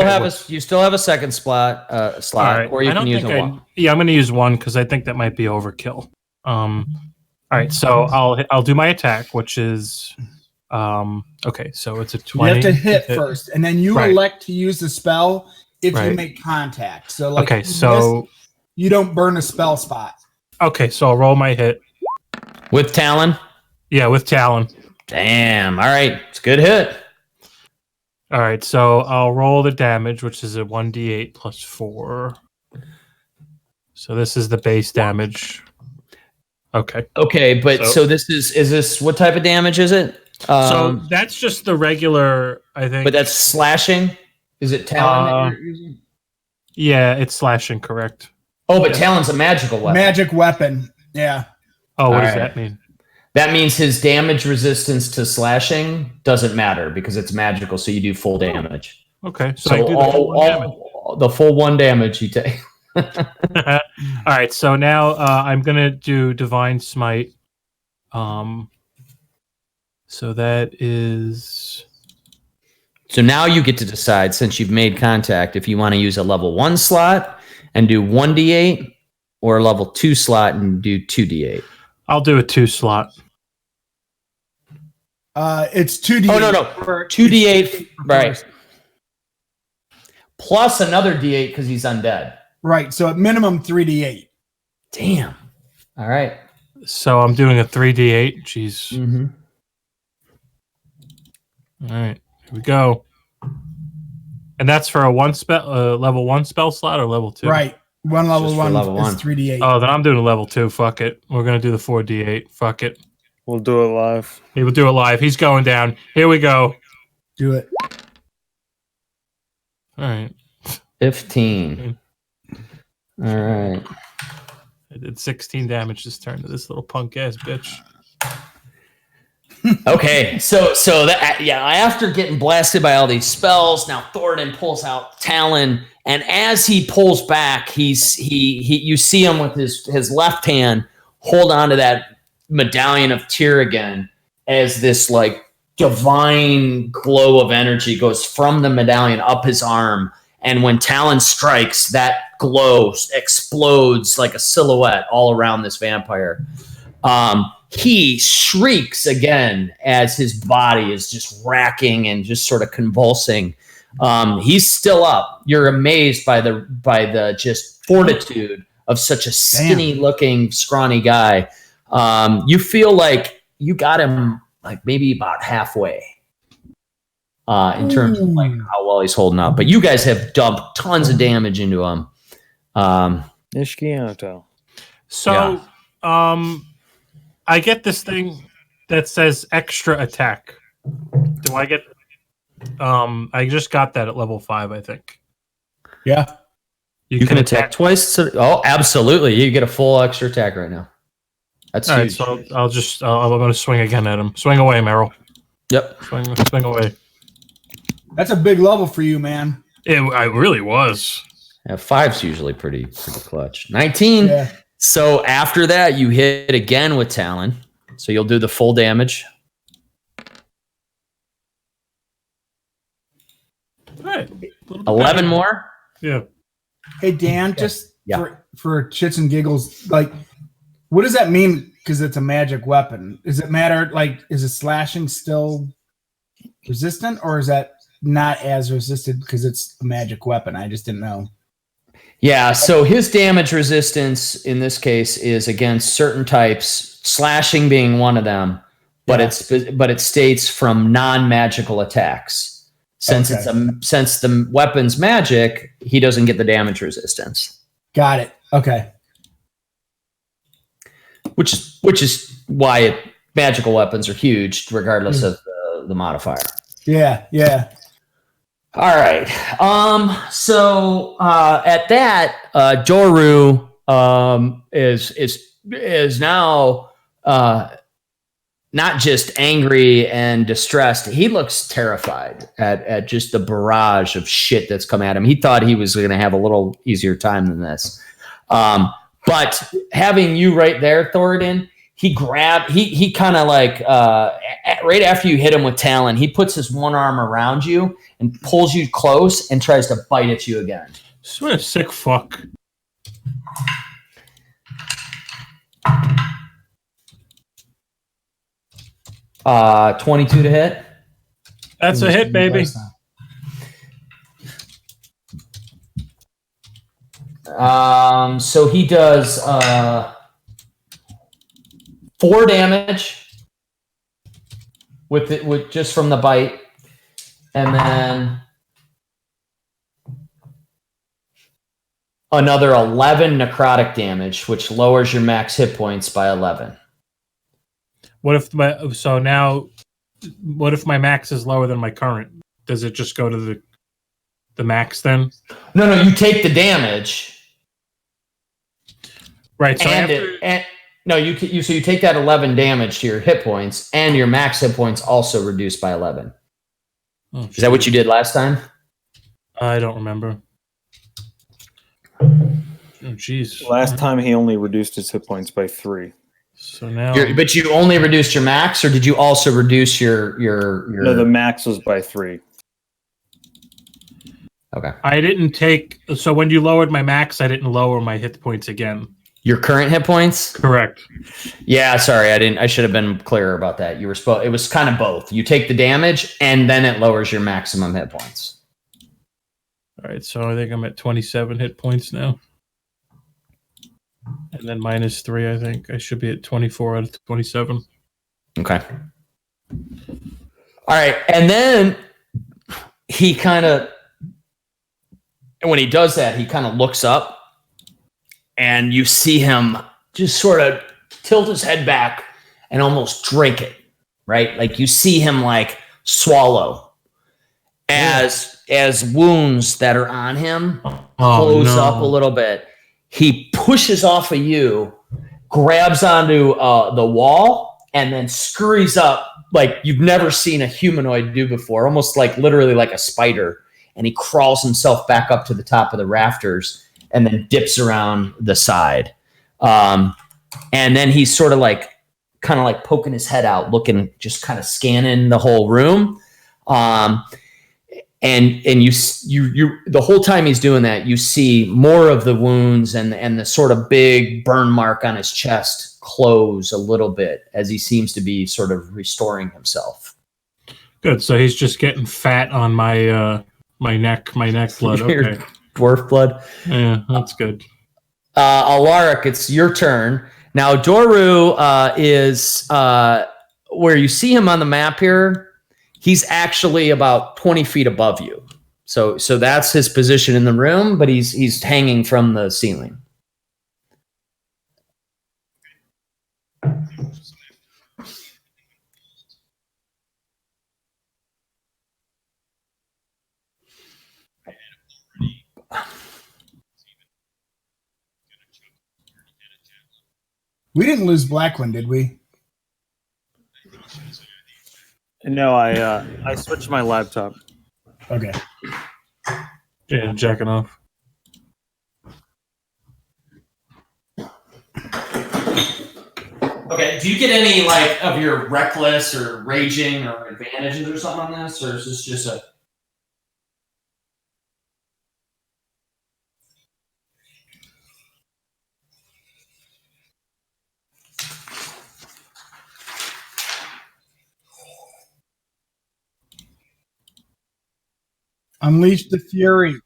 still have a second slot, Right. or you can use a one. Yeah, I'm going to use 1 because I think that might be overkill. All right, so I'll do my attack, which is okay. So it's a 20. You have to hit first, and then you elect to use the spell if you make contact. So like, okay, so you don't burn a spell spot. Okay, so I'll roll my hit With Talon? Yeah, with Talon. Damn. All right. It's a good hit. All right, so I'll roll the damage, which is a 1d8 plus 4. So this is the base damage. Okay. Okay, but so this is this what type of damage is it? So that's just the regular, I think. But that's slashing? Is it Talon that you're using? Yeah, it's slashing, correct. Oh, but Talon's a magical weapon. Magic weapon. Yeah. Oh, what does that mean? That means his damage resistance to slashing doesn't matter because it's magical, so you do full damage. Okay, so I do the full damage. The full 1 damage you take. All right, so now I'm gonna do Divine Smite. So that is So now you get to decide, since you've made contact, if you want to use a level 1 slot and do 1d8 or a level 2 slot and do 2d8. I'll do a 2 slot. It's 2D. Oh, no. 2d8, right. Plus another d8 because he's undead. Right. So at minimum 3D8. Damn. All right. So I'm doing a 3d8. Jeez. Mm-hmm. All right, here we go. And that's for a level 1 spell slot or level 2? Right. One level Just for 1 level is 1. 3D8. Oh, then I'm doing a level 2. Fuck it. We're gonna do the 4d8. Fuck it. We'll do it live. He will do it live. He's going down. Here we go. Do it. All right. 15. All right. I did 16 damage this turn to this little punk ass bitch. Okay, so that after getting blasted by all these spells, now Thoradin pulls out Talon, and as he pulls back, he you see him with his left hand hold on to that medallion of Tyr again, as this like divine glow of energy goes from the medallion up his arm, and when Talon strikes, that glow explodes like a silhouette all around this vampire. He shrieks again as his body is just racking and just sort of convulsing. He's still up. You're amazed by the just fortitude of such a skinny looking, scrawny guy. You feel like you got him like maybe about halfway in terms of like how well he's holding up. But you guys have dumped tons of damage into him. Ishkianto. So, I get this thing that says extra attack. Do I get? I just got that at level 5, I think. Yeah. You can attack twice. Oh, absolutely! You get a full extra attack right now. That's all right. huge. So I'm going to swing again at him. Swing away, Meryl. Yep. Swing away. That's a big level for you, man. It really was. Yeah, 5's usually pretty clutch. 19. Yeah. So after that, you hit again with Talon. So you'll do the full damage. All right. 11 more. Yeah. Hey, Dan, just Yeah. for shits and giggles, like, what does that mean? Because it's a magic weapon. Does it matter? Like, is it slashing still resistant, or is that not as resistant because it's a magic weapon? I just didn't know. Yeah, so his damage resistance in this case is against certain types, slashing being one of them, but it states from non-magical attacks. Since since the weapon's magic, he doesn't get the damage resistance. Got it. Okay. Which is why magical weapons are huge, regardless of the modifier. Yeah. Yeah. All right. So at that, Doru is now not just angry and distressed. He looks terrified at just the barrage of shit that's come at him. He thought he was going to have a little easier time than this. But having you right there, Thoradin, he kind of like right after you hit him with Talon, he puts his one arm around you and pulls you close and tries to bite at you again. What a sick fuck. Uh, 22 to hit. That's a hit, baby. So he does 4 damage with just from the bite, and then another 11 necrotic damage, which lowers your max hit points by 11. What if my max is lower than my current? Does it just go to the max then? No, you take the damage. Right. So you take that 11 damage to your hit points, and your max hit points also reduced by 11. Oh, is that what you did last time? I don't remember. Oh, jeez. Last time he only reduced his hit points by 3. So now. But you only reduced your max, or did you also reduce your? No, the max was by 3. Okay. I didn't take. So when you lowered my max, I didn't lower my hit points again. Your current hit points? Correct. Yeah, sorry, I didn't. I should have been clearer about that. You were supposed. It was kind of both. You take the damage, and then it lowers your maximum hit points. All right, so I think I'm at 27 hit points now. And then minus 3, I think. I should be at 24 out of 27. Okay. All right, and then he kind of, when he does that, he kind of looks up, and you see him just sort of tilt his head back and almost drink it, right? Like you see him like swallow as wounds that are on him close up a little bit. He pushes off of you, grabs onto the wall, and then scurries up like you've never seen a humanoid do before, almost like literally like a spider. And he crawls himself back up to the top of the rafters and then dips around the side. And then he's sort of like, kind of like poking his head out, looking, just kind of scanning the whole room. And you the whole time he's doing that, you see more of the wounds and the sort of big burn mark on his chest close a little bit as he seems to be sort of restoring himself. Good. So he's just getting fat on my my neck blood. Your Okay. dwarf blood. Yeah, that's good. Alaric, it's your turn. Now, Doru is where you see him on the map here. He's actually about 20 feet above you. So that's his position in the room, but he's hanging from the ceiling. We didn't lose Blackwing, did we? No, I switched my laptop. Okay. Yeah, jacking off. Okay, do you get any like of your reckless or raging or advantages or something on this, or is this just a? Unleash the fury.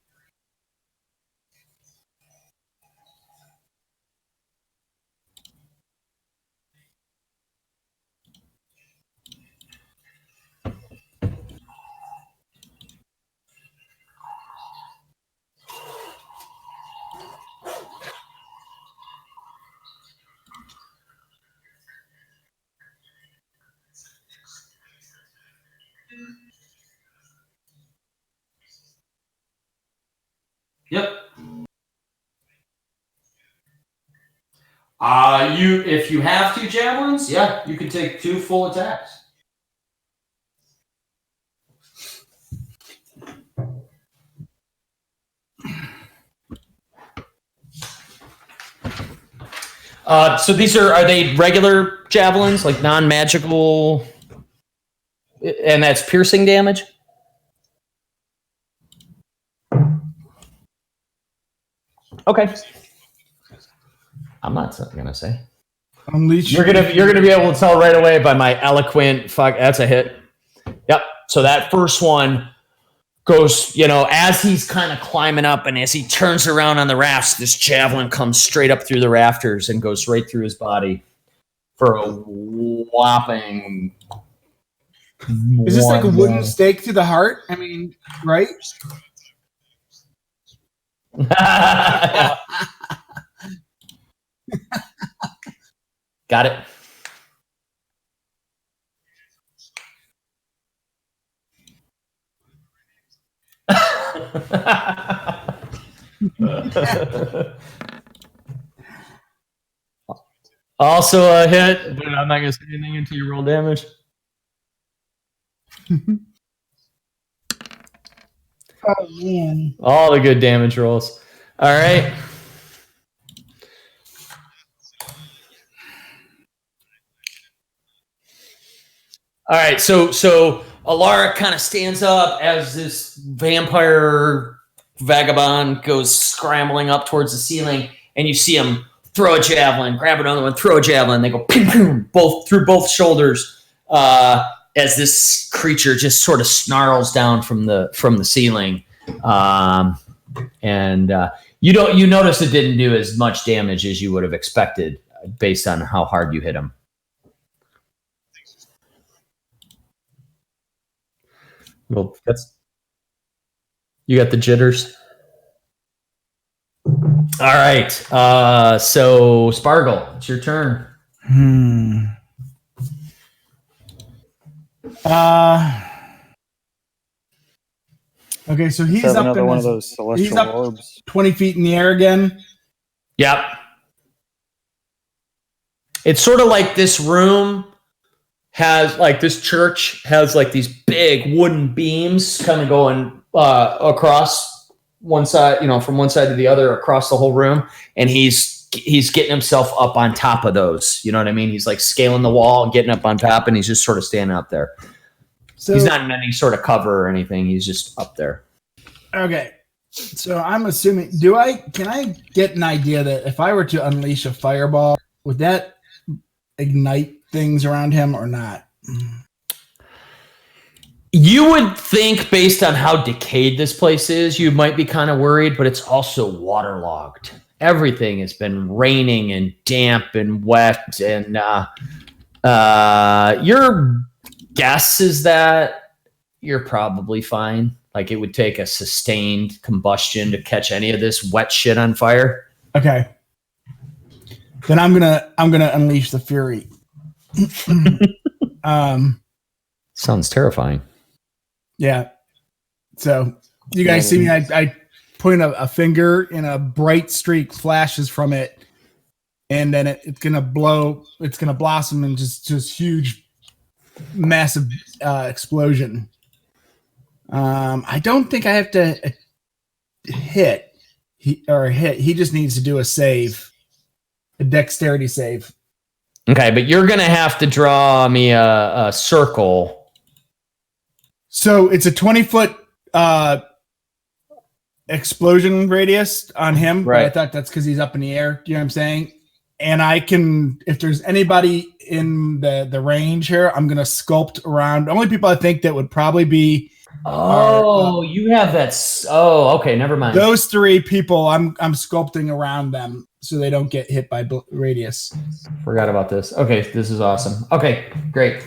Yep. If you have 2 javelins, yeah, you can take 2 full attacks. So these are they regular javelins, like non-magical, and that's piercing damage? Okay. I'm not gonna say. Unleash. You're gonna be able to tell right away by my eloquent fuck. That's a hit. Yep. So that first one goes, as he's kind of climbing up, and as he turns around on the rafts, this javelin comes straight up through the rafters and goes right through his body for a whopping. Is this like a wooden stake to the heart? I mean, right? Got it. Also a hit, but I'm not going to say anything until you roll damage. Oh man! All the good damage rolls. All right. All right, so Alara kind of stands up as this vampire vagabond goes scrambling up towards the ceiling, and you see him throw a javelin, grab another one, throw a javelin. They go ping, ping, both through both shoulders as this creature just sort of snarls down from the ceiling. You notice it didn't do as much damage as you would have expected based on how hard you hit him. Well, you got the jitters. All right. So Spargle, it's your turn. Okay, so he's Have up another in one his, of those celestial he's up orbs. 20 feet in the air again. Yep. It's sort of like this room has, like, this church has like these big wooden beams kind of going across one side, from one side to the other across the whole room, and he's getting himself up on top of those. You know what I mean? He's like scaling the wall and getting up on top, and he's just sort of standing up there. So He's not in any sort of cover or anything. He's just up there. okay. So I'm assuming can I get an idea that if I were to unleash a fireball, would that ignite things around him or not? You would think, based on how decayed this place is, you might be kind of worried, but it's also waterlogged. Everything has been raining and damp and wet, and your guess is that you're probably fine. Like, it would take a sustained combustion to catch any of this wet shit on fire. Okay. Then I'm gonna unleash the fury. Sounds terrifying. Yeah. So you guys see me? I point a finger, and a bright streak flashes from it, and then it's gonna blow. It's gonna blossom in just huge, massive explosion. I don't think I have to hit. He just needs to do a save, a dexterity save. Okay, but you're gonna have to draw me a circle. So it's a 20-foot explosion radius on him. Right. But I thought that's because he's up in the air. Do you know what I'm saying? And I can, if there's anybody in the range here, I'm gonna sculpt around. The only people I think that would probably be. You have that. Okay, never mind. Those three people, I'm sculpting around them so they don't get hit by radius. Forgot about this. Okay, this is awesome. Okay, great.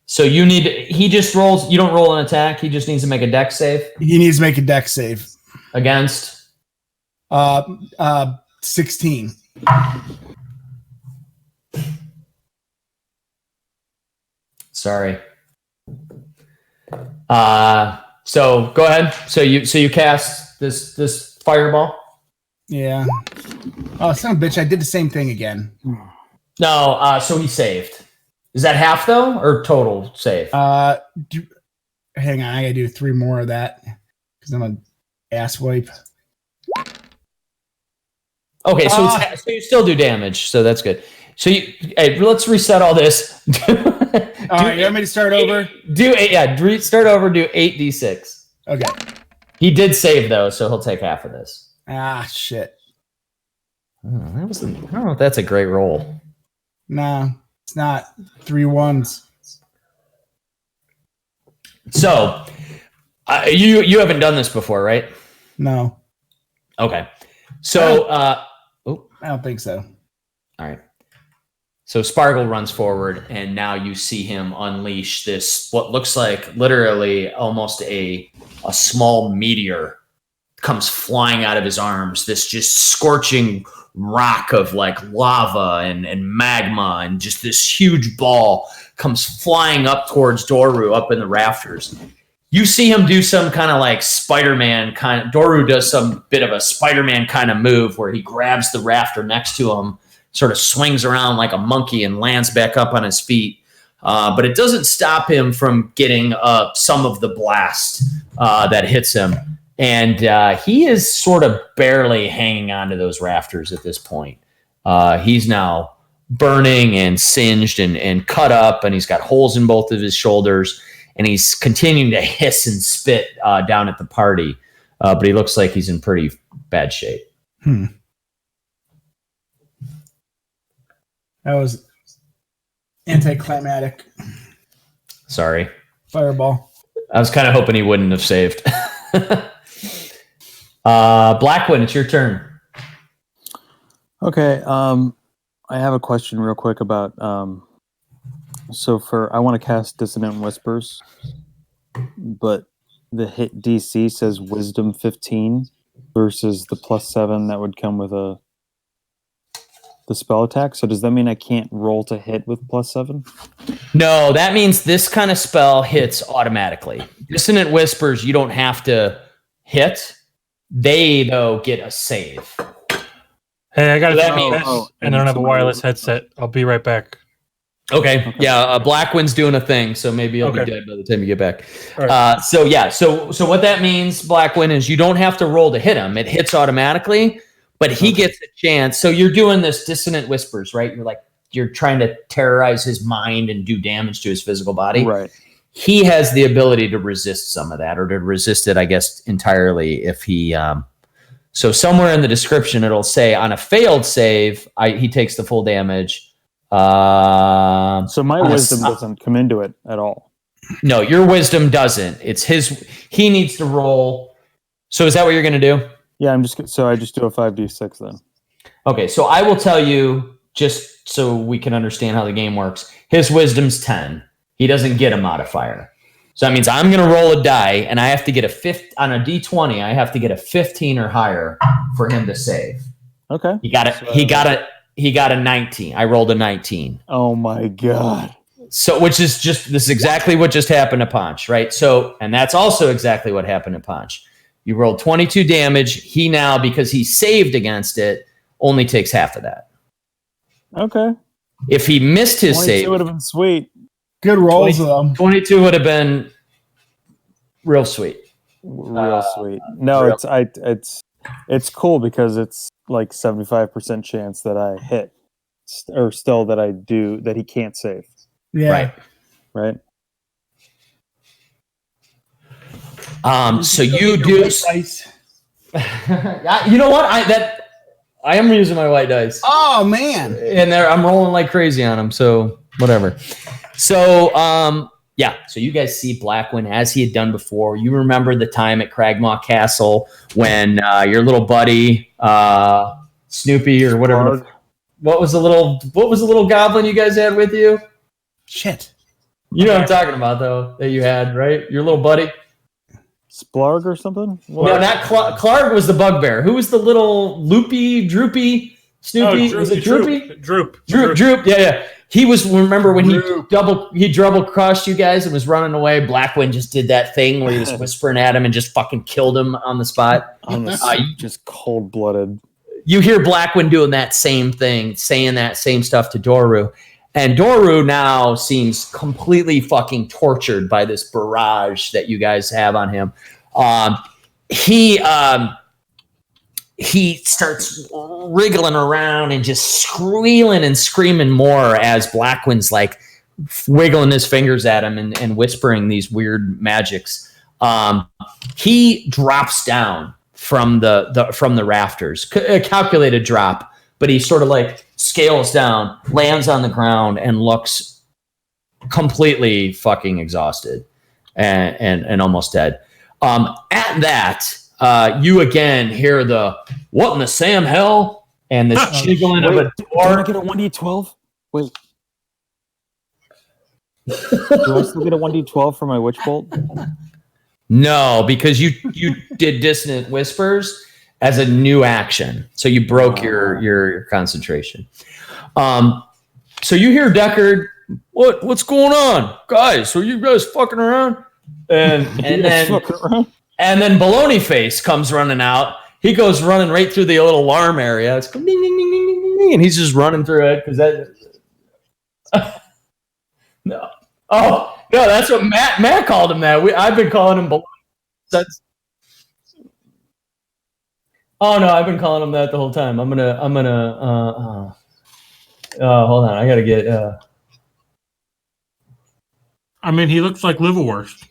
So he just rolls. You don't roll an attack. He just needs to make a dex save He needs to make a dex save. against. 16. Sorry. So go ahead. So you cast this fireball. Yeah. Oh, son of a bitch! I did the same thing again. No. So he saved. Is that half though, or total save? Hang on, I gotta do 3 more of that because I'm an ass wipe. Okay, so you still do damage, so that's good. So let's reset all this. All right, you want me to start over? Do 8, yeah. Start over. Do 8d6. Okay. He did save though, so he'll take half of this. Ah, shit. I don't know if that's a great roll. No, it's not. 3 1s. So, you haven't done this before, right? No, Okay. So, I don't think so. all right. So Spargle runs forward, and now you see him unleash this, what looks like literally almost a small meteor comes flying out of his arms. This just scorching rock of like lava and magma, and just this huge ball comes flying up towards Doru up in the rafters. You see him do some kind of like Spider-Man kind of, Doru does some bit of a Spider-Man kind of move where he grabs the rafter next to him, sort of swings around like a monkey and lands back up on his feet. But it doesn't stop him from getting some of the blast that hits him. And he is sort of barely hanging on to those rafters at this point. He's now burning and singed and cut up, and he's got holes in both of his shoulders, and he's continuing to hiss and spit down at the party. But he looks like he's in pretty bad shape. That was anticlimactic. Sorry. Fireball. I was kind of hoping he wouldn't have saved. Blackwind, it's your turn. Okay. I have a question real quick about so I want to cast Dissonant Whispers, but the hit DC says Wisdom 15 versus the +7 that would come with the spell attack. So does that mean I can't roll to hit with +7? No, that means this kind of spell hits automatically. Dissonant Whispers, you don't have to hit. They, though, get a save. Hey, I got that to means- and I don't have a wireless headset. I'll be right back. Okay. Yeah, Blackwind's doing a thing, so maybe he'll be Okay. dead by the time you get back. All right. So what that means, Blackwind, is you don't have to roll to hit him. It hits automatically, but he gets a chance. So you're doing this Dissonant Whispers, right? You're trying to terrorize his mind and do damage to his physical body. Right. He has the ability to resist some of that, or to resist it, I guess, entirely if he. So somewhere in the description, it'll say on a failed save, he takes the full damage. So my on a wisdom s- doesn't come into it at all. No, your wisdom doesn't. It's his. He needs to roll. So is that what you're going to do? Yeah, I just do a 5d6 then. Okay, so I will tell you, just so we can understand how the game works. His wisdom's 10. He doesn't get a modifier. So that means I'm going to roll a die, and I have to get on a d20. I have to get a 15 or higher for him to save. Okay. He got it. He got a 19. I rolled a 19. Oh my god. So, this is exactly what just happened to Ponch, right? So, and that's also exactly what happened to Ponch. You rolled 22 damage. He now, because he saved against it, only takes half of that. Okay. If he missed his 22 save, would have been sweet. Good rolls, though. 22 would have been real sweet. Real sweet. No, real- it's cool because it's like 75% chance that I hit, or still that he can't save. Yeah. Right. Right. So you do. Dice. You know what? I am using my white dice. Oh, man. And I'm rolling like crazy on them, so whatever. So so you guys see Blackwind as he had done before. You remember the time at Cragmaw Castle when your little buddy Snoopy or whatever. What was the little goblin you guys had with you? Shit. You know what I'm talking about, though, that you had, right? Your little buddy. Splarg or something? No, not Clark was the bugbear. Who was the little loopy, droopy Snoopy? Was it Droopy? Droop. Droop. Yeah. He was. Remember when he double crossed you guys and was running away? Blackwind just did that thing where he was whispering at him and just fucking killed him on the spot. Just cold blooded. You hear Blackwind doing that same thing, saying that same stuff to Doru. And Doru now seems completely fucking tortured by this barrage that you guys have on him. He starts wriggling around and just squealing and screaming more as Blackwind's like wiggling his fingers at him and whispering these weird magics. He drops down from the rafters, a calculated drop, but he sort of like scales down, lands on the ground, and looks completely fucking exhausted and almost dead. At that, you again hear the "What in the Sam hell?" and this jiggling of a Don't door. I get a 1d12? Wait. Do I still get a 1d12 for my Witch Bolt? No, because you did Dissonant Whispers as a new action, so you broke your concentration. So you hear Deckard, what's going on, guys? Are you guys fucking around? And then Baloney Face comes running out. He goes running right through the little alarm area. It's ding, ding, ding, ding, ding, ding, and he's just running through it because that. No. Oh no, that's what Matt called him. I've been calling him Baloney. Oh no, I've been calling him that the whole time. I'm gonna. Hold on, I gotta get. I mean, he looks like liverwurst.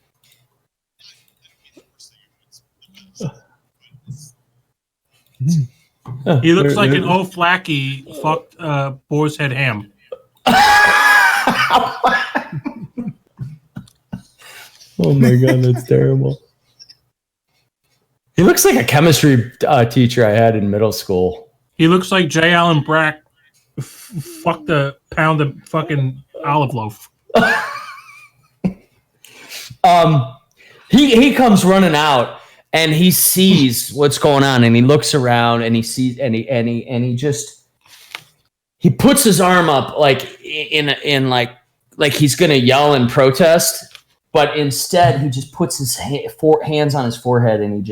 He looks like an O'Flacky fucked boar's head ham. Oh my god, that's terrible. He looks like a chemistry teacher I had in middle school. He looks like J. Allen Brack fucked a pound of fucking olive loaf. He comes running out and he sees what's going on and he looks around and he sees and he just he puts his arm up like in like he's gonna yell and protest, but instead he just puts his hands on his forehead and he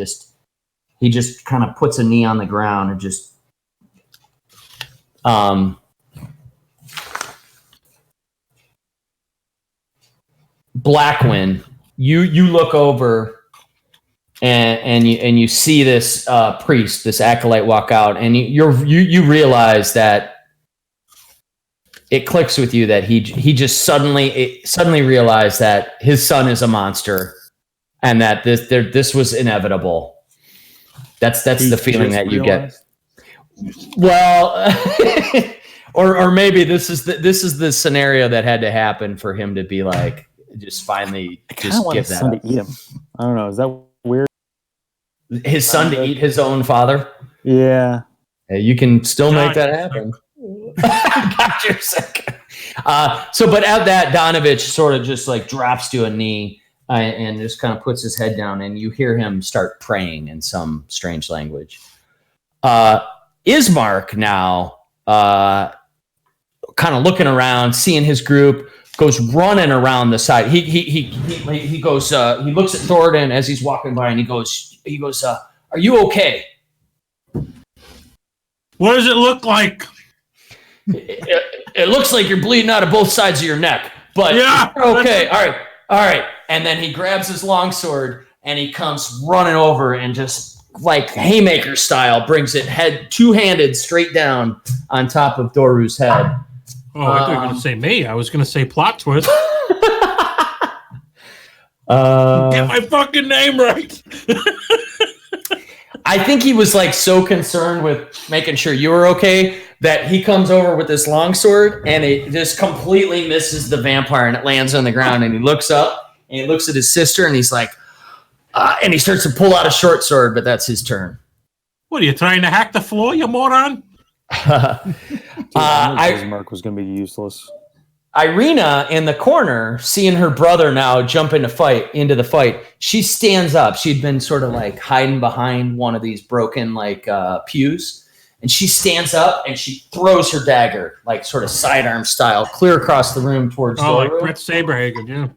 just kind of puts a knee on the ground and just Blackwin, you look over and you see this priest, this acolyte walk out, and you realize that it clicks with you that he just suddenly realized that his son is a monster and that this was inevitable. That's the feeling that you get. Well, or maybe this is the scenario that had to happen for him to be like, just finally just give that up. To eat him. I don't know. Is that weird? His son to eat his own father? Yeah. You can still make that happen. Got your second. But at that, Donovich sort of just like drops to a knee and just kind of puts his head down, and you hear him start praying in some strange language. Ismark now, kind of looking around, seeing his group, goes running around the side. He goes. He looks at Thornton as he's walking by, and he goes. Are you okay? What does it look like? It looks like you're bleeding out of both sides of your neck, but yeah, you're okay. All right. And then he grabs his longsword and he comes running over and just like haymaker style brings it two-handed straight down on top of Doru's head. Oh, I thought you were going to say me. I was going to say plot twist. Get my fucking name right. I think he was like so concerned with making sure you were okay that he comes over with this longsword and it just completely misses the vampire and it lands on the ground, and he looks up and he looks at his sister and he's like, and he starts to pull out a short sword, but that's his turn. What, are you trying to hack the floor, you moron? Mark was going to be useless. Irina in the corner, seeing her brother now jump into the fight, she stands up. She'd been sort of like hiding behind one of these broken like pews, and she stands up and she throws her dagger like sort of sidearm style clear across the room towards like Doru. Brett Saberhagen, yeah.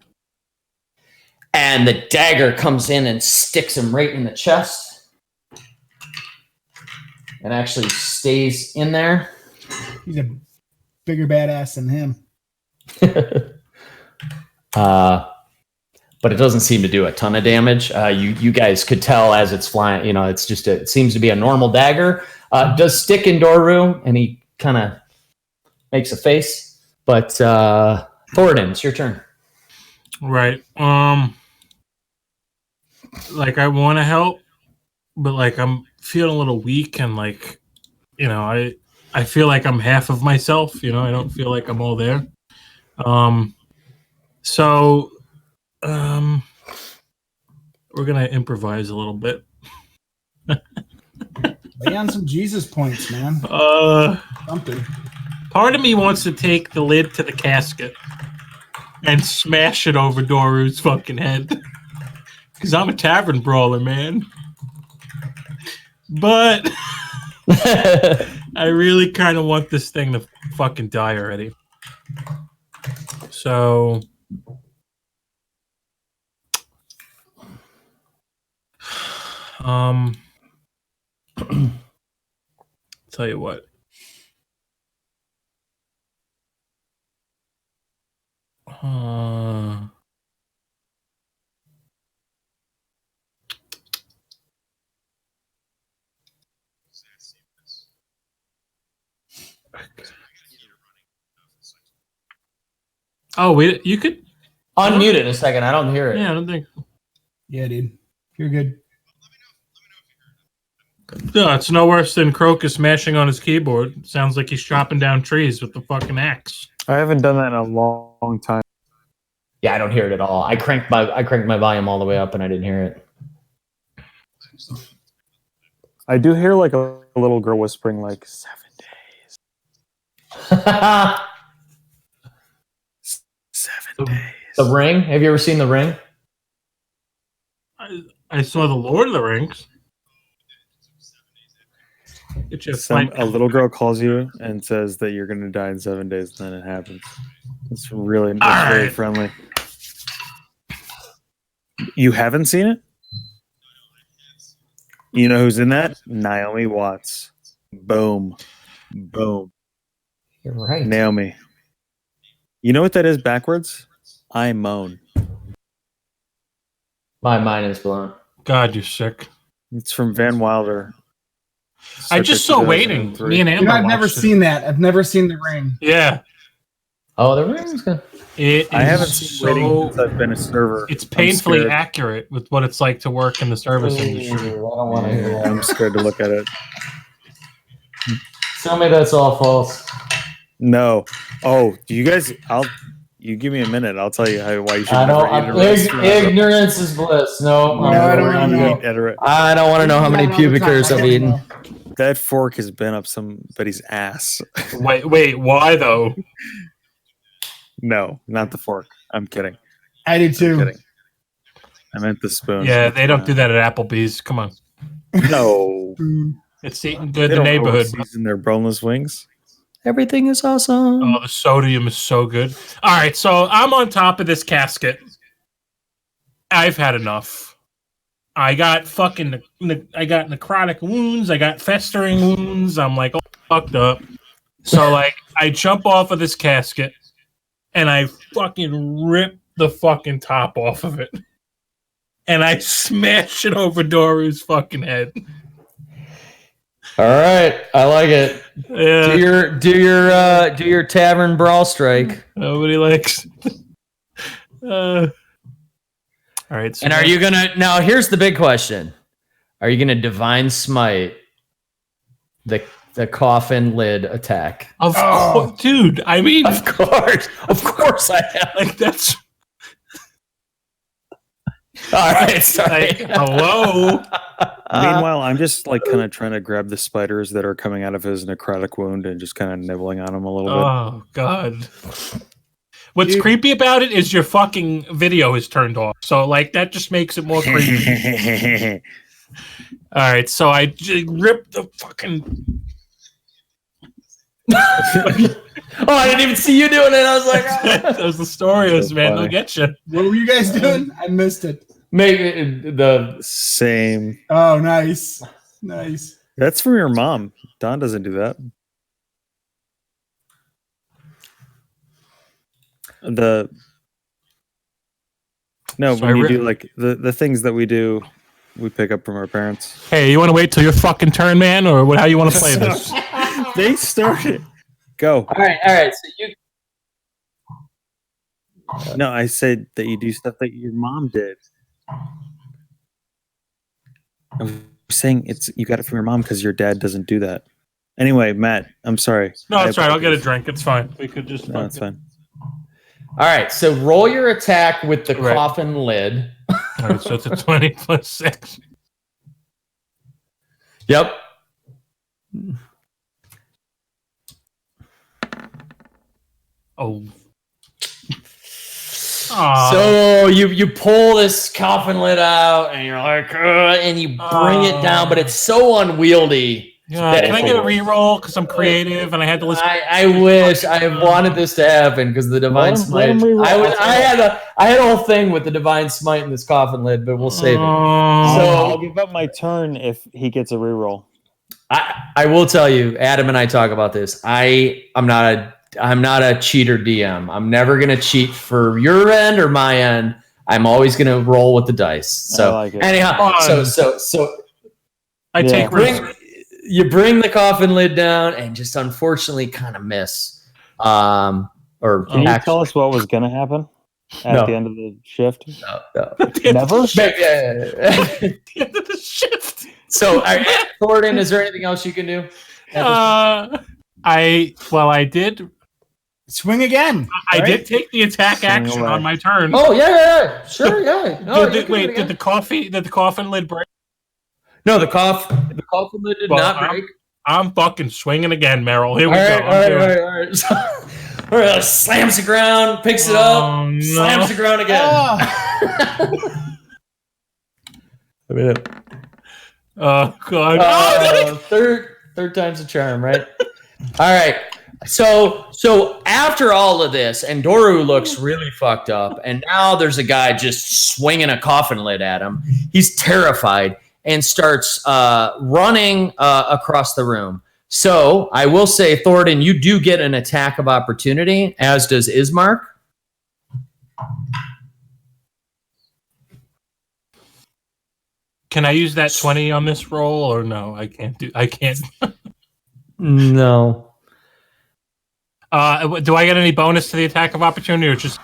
And the dagger comes in and sticks him right in the chest, and actually stays in there. He's a bigger badass than him. But it doesn't seem to do a ton of damage. You guys could tell as it's flying. You know, it seems to be a normal dagger. Does stick in Doru, and he kind of makes a face. But Thoradin, it's your turn. Right. Like I want to help, but like I'm feeling a little weak, and like, you know, I feel like I'm half of myself. You know, I don't feel like I'm all there. So we're gonna improvise a little bit. Lay on some Jesus points, man. Something. Part of me wants to take the lid to the casket and smash it over Doru's fucking head. Because I'm a tavern brawler, man. But I really kind of want this thing to fucking die already. So tell you what. Oh, wait, you could Unmute it in a second. I don't hear it. Yeah, I don't think. Yeah, dude. You're good. No, it's no worse than Crocus mashing on his keyboard. Sounds like he's chopping down trees with the fucking axe. I haven't done that in a long time. Yeah, I don't hear it at all. I cranked my volume all the way up and I didn't hear it. I do hear like a little girl whispering like 7 days. 7 days. The Ring? Have you ever seen The Ring? I saw the Lord of the Rings. Get you A little girl calls you and says that you're going to die in 7 days, and then it happens. It's very right. friendly. You haven't seen it? You know who's in that? Naomi Watts. Boom. Boom. You're right. Naomi. You know what that is backwards? I moan. My mind is blown. God, you're sick. It's from Van Wilder. I just saw Waiting. Me and Amber I've never watched it. seen that. I've never seen The Ring. Yeah. Oh, The Ring's good. I haven't seen Waiting since I've been a server. It's painfully accurate with what it's like to work in the service industry. I don't want to hear that. I'm scared to look at it. Tell me that's all false. No. Oh, you guys, you give me a minute. I'll tell you why you should I never don't. eat a restaurant. Ignorance is bliss. No, I don't wanna know. I don't want to know how many pubic hairs I've eaten. That fork has been up somebody's ass. Wait, why though? No, not the fork. I'm kidding. I did I'm too. kidding. I meant the spoon. Yeah, they don't do that at Applebee's. Come on. No. It's eating good They in the don't neighborhood. season their boneless wings. Everything is awesome. Oh, the sodium is so good. All right, so I'm on top of this casket. I've had enough. I got necrotic wounds. I got festering wounds. I'm like all fucked up. So like, I jump off of this casket, and I fucking rip the fucking top off of it, and I smash it over Doru's fucking head. All right, I like it. Yeah. Do your tavern brawl strike. Nobody likes. All right. So And are you gonna now? Here's the big question: are you gonna divine smite the coffin lid attack? Of course, dude. I mean, Of course, I am. like that's All right, sorry. like hello. Meanwhile, I'm just like kind of trying to grab the spiders that are coming out of his necrotic wound and just kind of nibbling on him a little bit. Oh God. What's creepy about it is your fucking video is turned off. So like that just makes it more creepy. All right, so I ripped the fucking. Oh, I didn't even see you doing it. I was like, That was the story, So man. funny. They'll get you. What were you guys doing? I missed it. maybe the Same. Oh, nice. Nice. That's from your mom. Don doesn't do that. So when you do like the things that we do, we pick up from our parents. Hey, you want to wait till your fucking turn, man, or how you want to play this? They started. Go. all right. So you No, I said that you do stuff that your mom did. I'm saying you got it from your mom because your dad doesn't do that. Anyway, Matt, I'm sorry. No, that's right. I'll get a drink. It's fine. We could just. No, it's fine. all right. So roll your attack with the Right. coffin lid. All right, so it's a 20 plus 6. Yep. Oh. Aw. So you pull this coffin lid out and you're like, and you bring it down, but it's so unwieldy. Yeah, can I get a reroll? Because I'm creative and I had to listen. I wish I wanted this to happen because the divine Let smite. him reroll. I had a whole thing with the divine smite in this coffin lid, but we'll save it. I'll So give up my turn if he gets a reroll. I will tell you, Adam and I talk about this. I'm not a cheater DM. I'm never gonna cheat for your end or my end. I'm always gonna roll with the dice. So I like it. anyhow, Fun. so I take risks. you bring the coffin lid down and just unfortunately kind of miss. or Can you action. tell us what was going to happen at No. the end of the shift? No. Never? Yeah. The end of the shift. So, Thornton, is there anything else you can do? I did. Swing again. I right? did take the attack Swing action away. on my turn. Oh yeah, sure, yeah. No, you can do it Wait, again. did the coffin lid break? No, the coffin lid did Well, not break. I'm fucking swinging again, Merrill. Here we All go. right, all right. So, all right, slams the ground, picks it up, No. slams the ground again. I mean, Oh god. third time's a charm, right? All right. So after all of this, and Doru looks really fucked up, and now there's a guy just swinging a coffin lid at him. He's terrified and starts running across the room. So I will say, Thornton, you do get an attack of opportunity, as does Ismark. Can I use that 20 on this roll or no? I can't. No. Do I get any bonus to the attack of opportunity or just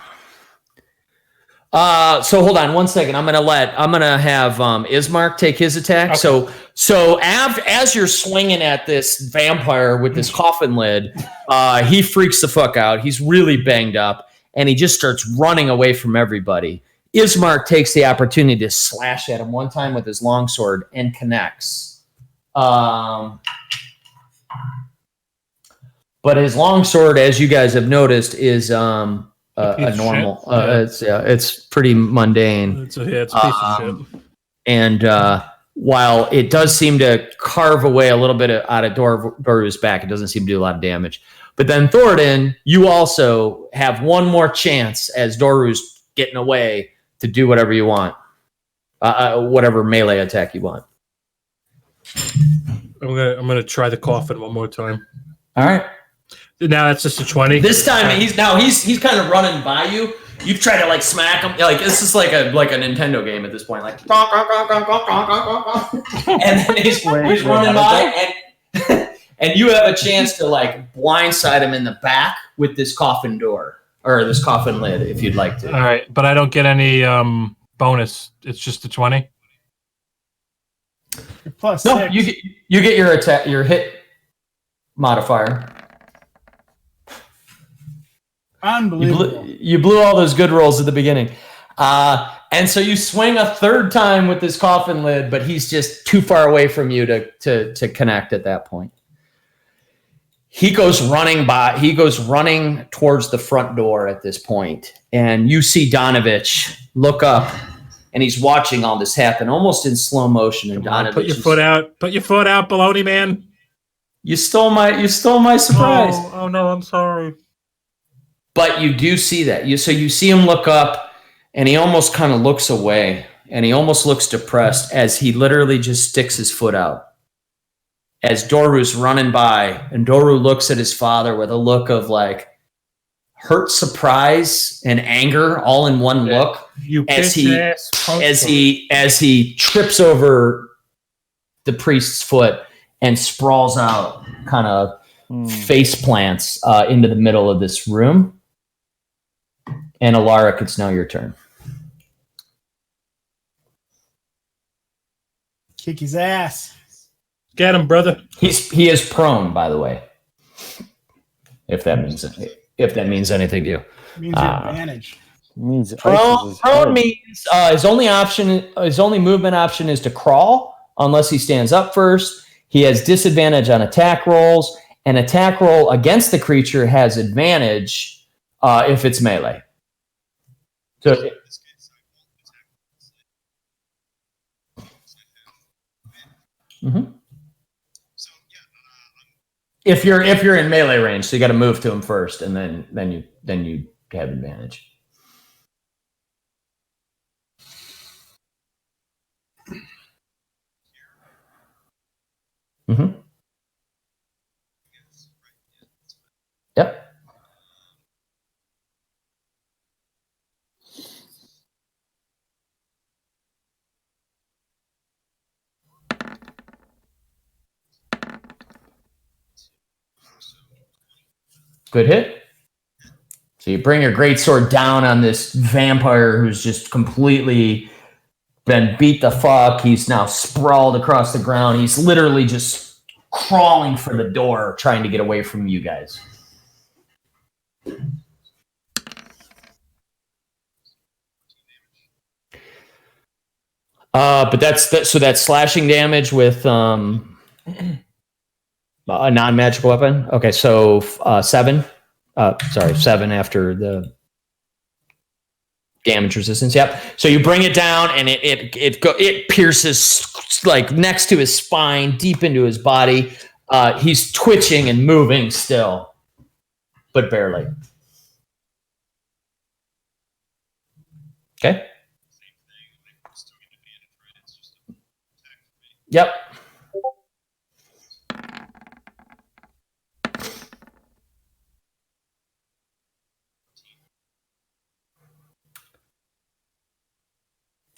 So hold on one second. I'm gonna have Ismark take his attack. Okay. So as you're swinging at this vampire with this coffin lid, he freaks the fuck out. He's really banged up, and he just starts running away from everybody. Ismark takes the opportunity to slash at him one time with his longsword and connects. But his longsword, as you guys have noticed, is a normal. It's pretty mundane. it's a piece of shit. And while it does seem to carve away a little bit out of Doru's back, it doesn't seem to do a lot of damage. But then Thornton, you also have one more chance as Doru's getting away to do whatever you want, whatever melee attack you want. I'm gonna try the coffin one more time. All right. Now that's just a 20. This time he's kind of running by you. You've tried to like smack him. Like this is like a Nintendo game at this point. Like and then he's running by and you have a chance to like blindside him in the back with this coffin door or this coffin lid if you'd like to. All right, but I don't get any bonus. It's just a 20. Plus No, 6. you get your attack, your hit modifier. Unbelievable. You blew all those good rolls at the beginning. And so you swing a third time with this coffin lid, but he's just too far away from you to connect at that point. He goes running towards the front door at this point, and you see Donovich look up, and he's watching all this happen almost in slow motion. And Donovich, Put your foot out. Put your foot out, baloney man. You stole my surprise. Oh no, I'm sorry. But you do see that. You see him look up, and he almost kind of looks away, and he almost looks depressed as he literally just sticks his foot out. As Doru's running by, and Doru looks at his father with a look of like hurt surprise and anger all in one look. You as bitch as he trips over the priest's foot and sprawls out, kind of face plants into the middle of this room. And Alaric, it's now your turn. Kick his ass. Get him, brother. He is prone, by the way. If that means anything to you. Means your advantage. Means Prone means his only movement option is to crawl unless he stands up first. He has disadvantage on attack rolls. An attack roll against the creature has advantage if it's melee. So if you're in melee range, so you got to move to him first, and then you have advantage. Mm-hmm. Yep. Good hit. So you bring your greatsword down on this vampire who's just completely been beat the fuck. He's now sprawled across the ground. He's literally just crawling for the door, trying to get away from you guys. But so that's slashing damage with a non-magical weapon. Okay, so 7. 7 after the damage resistance. Yep. So you bring it down, and it pierces like next to his spine, deep into his body. He's twitching and moving still, but barely. Okay. Yep.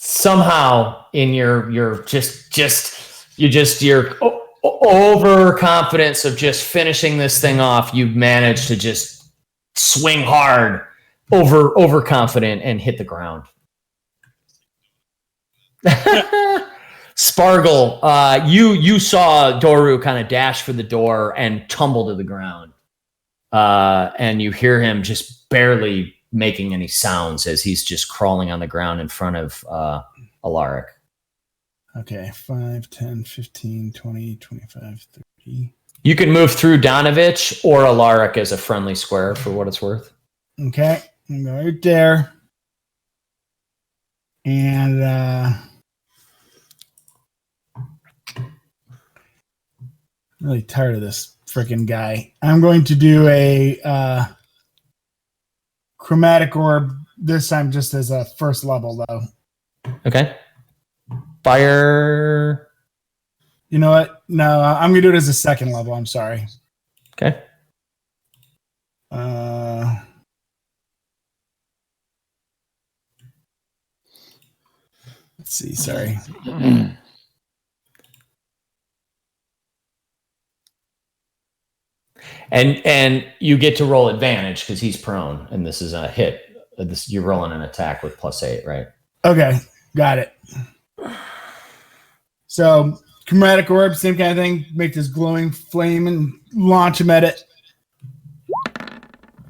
Somehow in your overconfidence of just finishing this thing off, you managed to just swing hard, overconfident, and hit the ground. Spargle, you saw Doru kind of dash for the door and tumble to the ground. And you hear him just barely making any sounds as he's just crawling on the ground in front of Alaric. Okay, 5, 10, 15, 20, 25, 30. You can move through Donovich or Alaric as a friendly square for what it's worth. Okay, I'm going right there. And really tired of this freaking guy. I'm going to do a chromatic orb this time just as a first level, though. Okay. Fire. You know what? No, I'm going to do it as a second level. I'm sorry. Okay. Let's see. Sorry. And you get to roll advantage because he's prone, and this is a hit. You're rolling an attack with +8, right? Okay, got it. So, chromatic orb, same kind of thing. Make this glowing flame and launch him at it.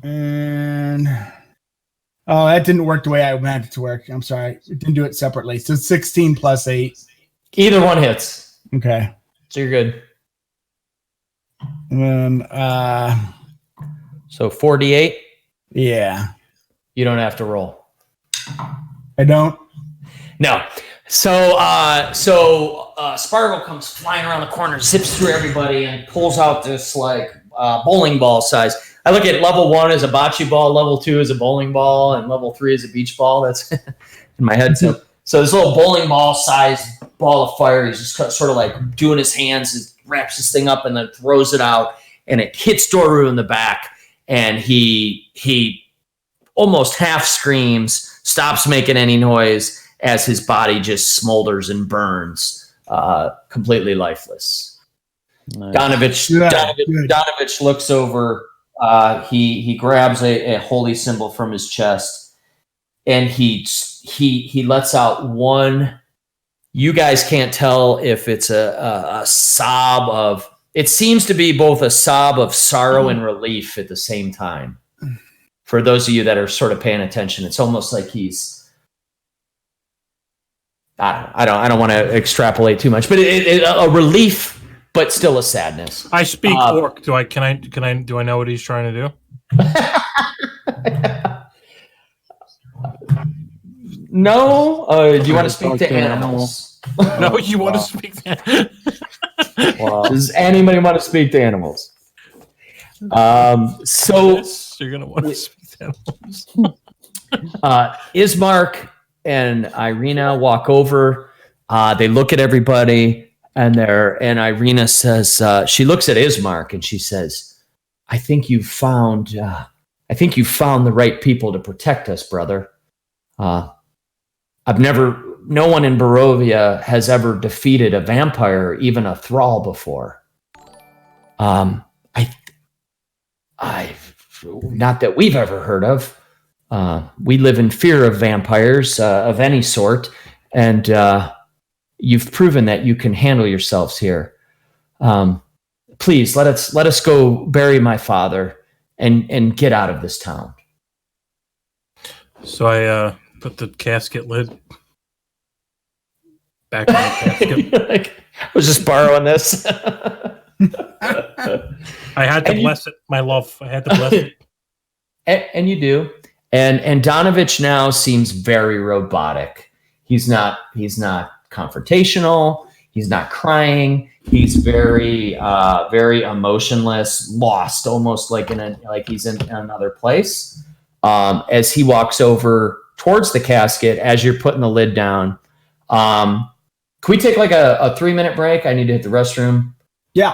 And that didn't work the way I meant it to work. I'm sorry, it didn't do it separately. So 16 + 8. Either one hits. Okay. So you're good. And then, So 48. yeah, You don't have to roll. I don't. No. So Sparkle comes flying around the corner, zips through everybody, and pulls out this like bowling ball size. I look at level 1 as a bocce ball, level 2 as a bowling ball, and level 3 as a beach ball. That's in my head. So this little bowling ball sized ball of fire, he's just sort of like doing his hands, wraps this thing up, and then throws it out, and it hits Doru in the back, and he almost half screams, stops making any noise as his body just smolders and burns, completely lifeless. Nice. Donovich looks over. He grabs a holy symbol from his chest, and he lets out one. You guys can't tell if it's a sob of. It seems to be both a sob of sorrow and relief at the same time. For those of you that are sort of paying attention, it's almost like he's. I don't want to extrapolate too much, but a relief, but still a sadness. I speak orc. Do I know what he's trying to do? No. Do you want to speak to animals? No, you want to speak to Does anybody want to speak to animals? So you're gonna want to speak to animals. Ismark and Irina walk over. They look at everybody, and Irina says, she looks at Ismark and she says, I think you found the right people to protect us, brother. No one in Barovia has ever defeated a vampire, even a thrall before. I not that we've ever heard of. We live in fear of vampires of any sort, and you've proven that you can handle yourselves here. Please let us go bury my father and get out of this town. So I put the casket lid back in the casket. Like, I was just borrowing this. I had to bless it, my love. I had to bless it. And you do. And Donovich now seems very robotic. He's not confrontational. He's not crying. He's very emotionless, lost, almost like he's in another place. As he walks over towards the casket, as you're putting the lid down, can we take like a 3-minute break? I need to hit the restroom. Yeah.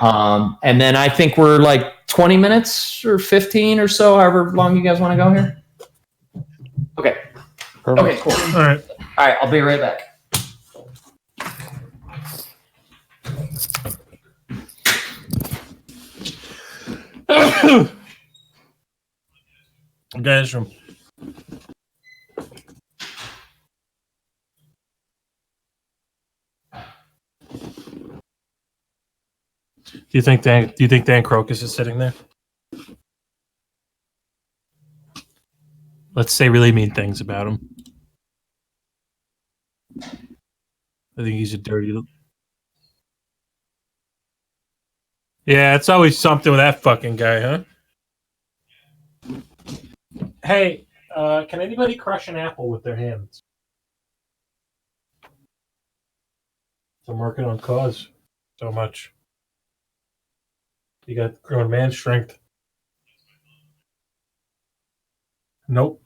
And then I think we're like 20 minutes or 15 or so, however long you guys want to go here. Okay. Perfect. Okay, cool. All right. All right, I'll be right back. Guys, room. Do you think Dan Crocus is sitting there? Let's say really mean things about him. I think he's a dirty. Yeah, it's always something with that fucking guy, huh? Hey, can anybody crush an apple with their hands? I'm working on cause so much. You got grown man strength. Nope.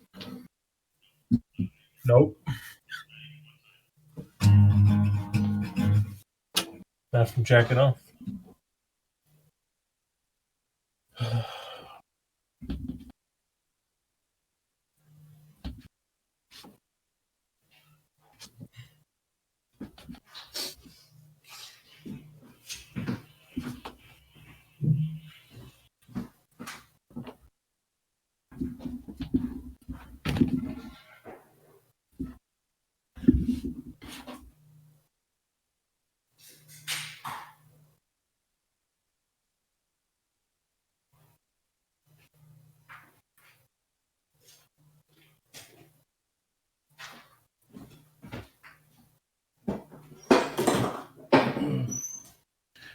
Not from jacking off.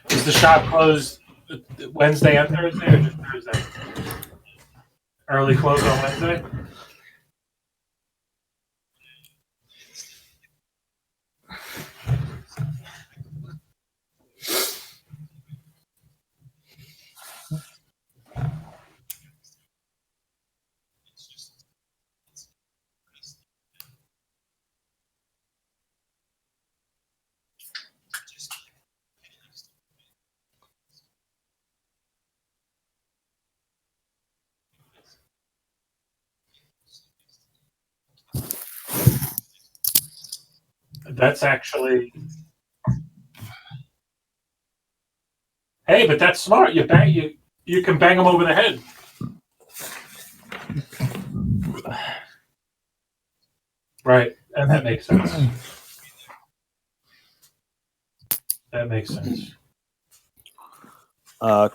Is the shop closed Wednesday and Thursday, or just Thursday? Early close on Wednesday? That's actually. Hey, but that's smart. You can bang them over the head. Right, and that makes sense. That makes sense.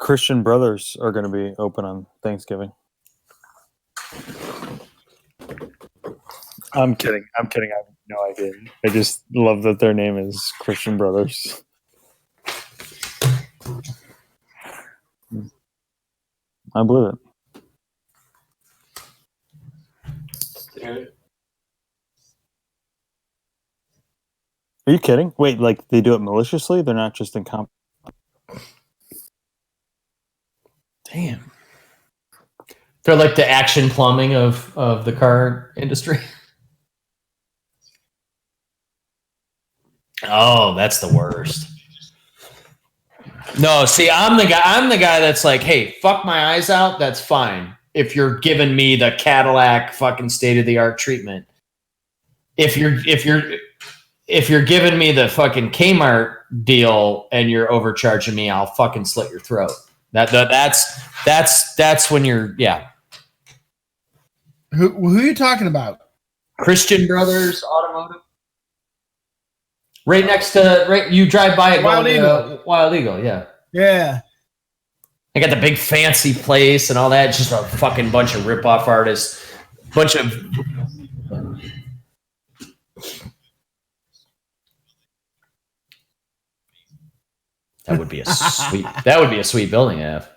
Christian Brothers are going to be open on Thanksgiving. I'm kidding. I have no idea. I just love that their name is Christian Brothers. I believe it. Are you kidding? Wait, like they do it maliciously? They're not just incompetent? Damn. They're like the Action Plumbing of the car industry. Oh, that's the worst. No, see, I'm the guy that's like, hey, fuck my eyes out, that's fine. If you're giving me the Cadillac fucking state-of-the-art treatment. If you're giving me the fucking Kmart deal and you're overcharging me, I'll fucking slit your throat. That's when you're, yeah. Who are you talking about? Christian Brothers Automotive. Right next to you drive by it. Wild going to, Eagle. Wild Eagle, yeah. Yeah. I got the big fancy place and all that. Just a fucking bunch of rip-off artists. Bunch of that would be a sweet building to have.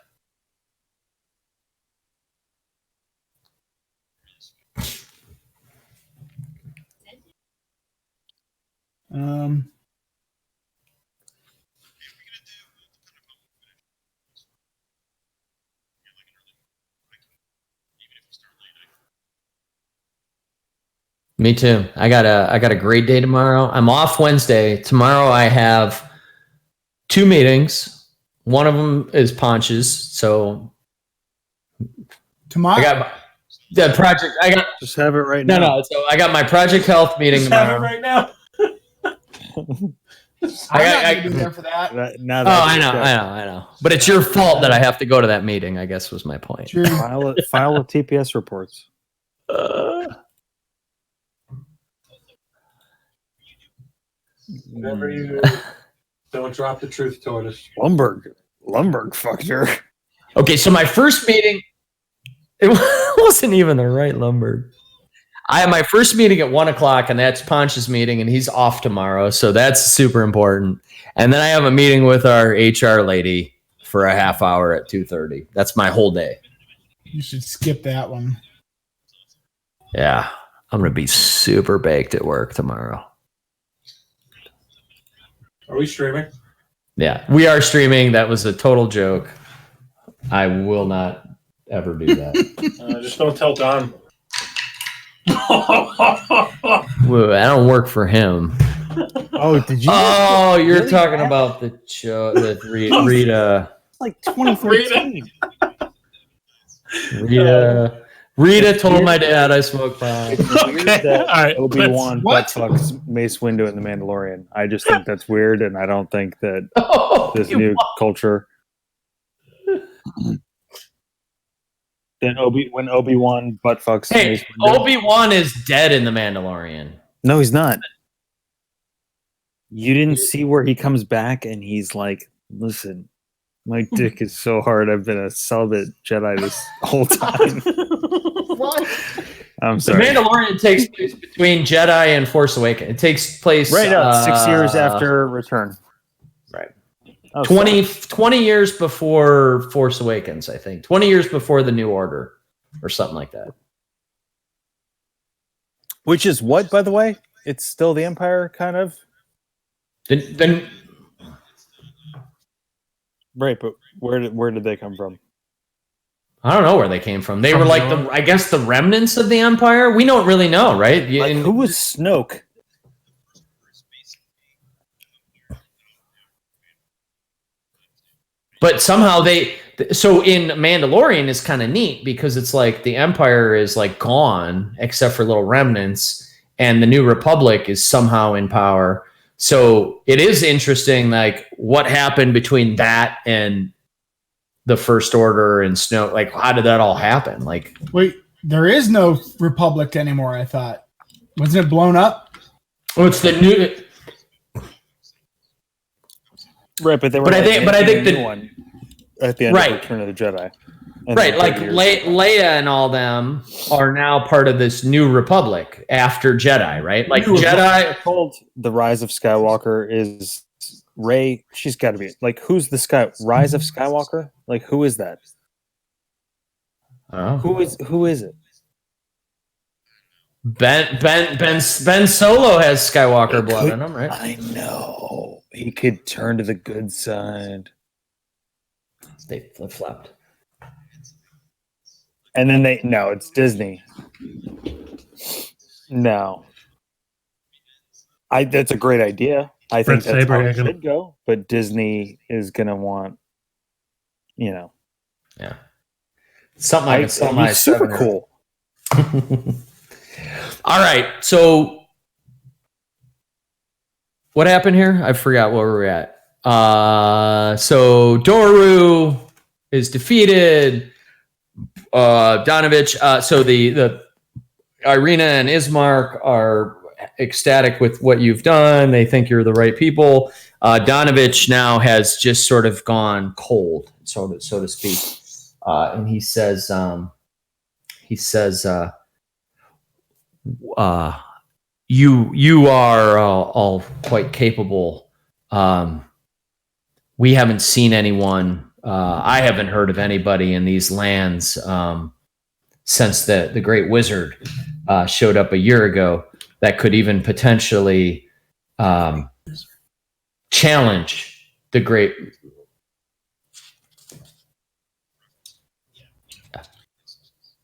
Me too. I got a great day tomorrow. I'm off Wednesday. Tomorrow I have 2 meetings. One of them is Ponch's. So Tomorrow. I got the project. Just have it right now. No. So I got my Project Health meeting Just have it tomorrow. right now. I'm not I- gonna be there for that. Now Oh, that I know. But it's your fault that I have to go to that meeting, I guess was my point. True. File with TPS reports. Whenever you don't drop the truth toward us. Lumberg fucked her. Okay, so my first meeting, it wasn't even the right lumber. I have my first meeting at 1:00, and that's Ponch's meeting, and he's off tomorrow, so that's super important. And then I have a meeting with our HR lady for a half hour at 2:30. That's my whole day. You should skip that one. Yeah, I'm gonna be super baked at work tomorrow. Are we streaming? Yeah, we are streaming. That was a total joke. I will not ever do that. Just don't tell Don. Whoa, I don't work for him. Oh, did you? Oh, you're Really? talking about the show that Rita. Like 2013. Rita told my dad I smoke pot. It's weird that All right, Obi-Wan What? buttfucks Mace Windu in The Mandalorian. I just think that's weird, and I don't think that Oh, this you new culture. Then when Obi-Wan buttfucks Hey, Mace Windu. Obi-Wan is dead in The Mandalorian. No, he's not. You didn't see where he comes back and he's like, listen, my dick is so hard. I've been a celibate Jedi this whole time. What? I'm The sorry. Mandalorian takes place between Jedi and Force Awakens. It takes place Right now, 6 years after Return. Right. Oh, 20 years before Force Awakens, I think. 20 years before the New Order or something like that. Which is what, by the way? It's still the Empire, kind of? Then Right, but where did they come from? I don't know where they came from. They were like I guess the remnants of the Empire. We don't really know, right? Like, who was Snoke? But somehow so in Mandalorian is kind of neat because it's like the Empire is like gone except for little remnants, and the New Republic is somehow in power. So it is interesting, like what happened between that and the First Order and Snoke. Like, how did that all happen? Like, Wait, there is no Republic anymore. I thought, wasn't it blown up? oh, it's the new. Right, but they were. But I think the the- new one at the end Right. of Return of the Jedi. And Right, then like 30 years ago. Leia and all them are now part of this New Republic after Jedi, right? Like Jedi. Told the Rise of Skywalker is Rey. She's got to be like, who's the Rise of Skywalker? Like, who is that? Oh. Who is it? Ben Solo has Skywalker blood in him, right? I know he could turn to the good side, They flip-flopped. and then it's Disney. No, that's a great idea. I think Prince that's how it Abraham. should go, but Disney is gonna want, Yeah. Something like a semi he's super cool. All right. So what happened here? I forgot where we're at. So Doru is defeated. Donovich. So the Irina and Ismark are ecstatic with what you've done. They think you're the right people. Donovich now has just sort of gone cold, so to speak, and he says, "You are all quite capable. We haven't seen anyone. I haven't heard of anybody in these lands since the Great Wizard showed up a year ago that could even potentially challenge the Great."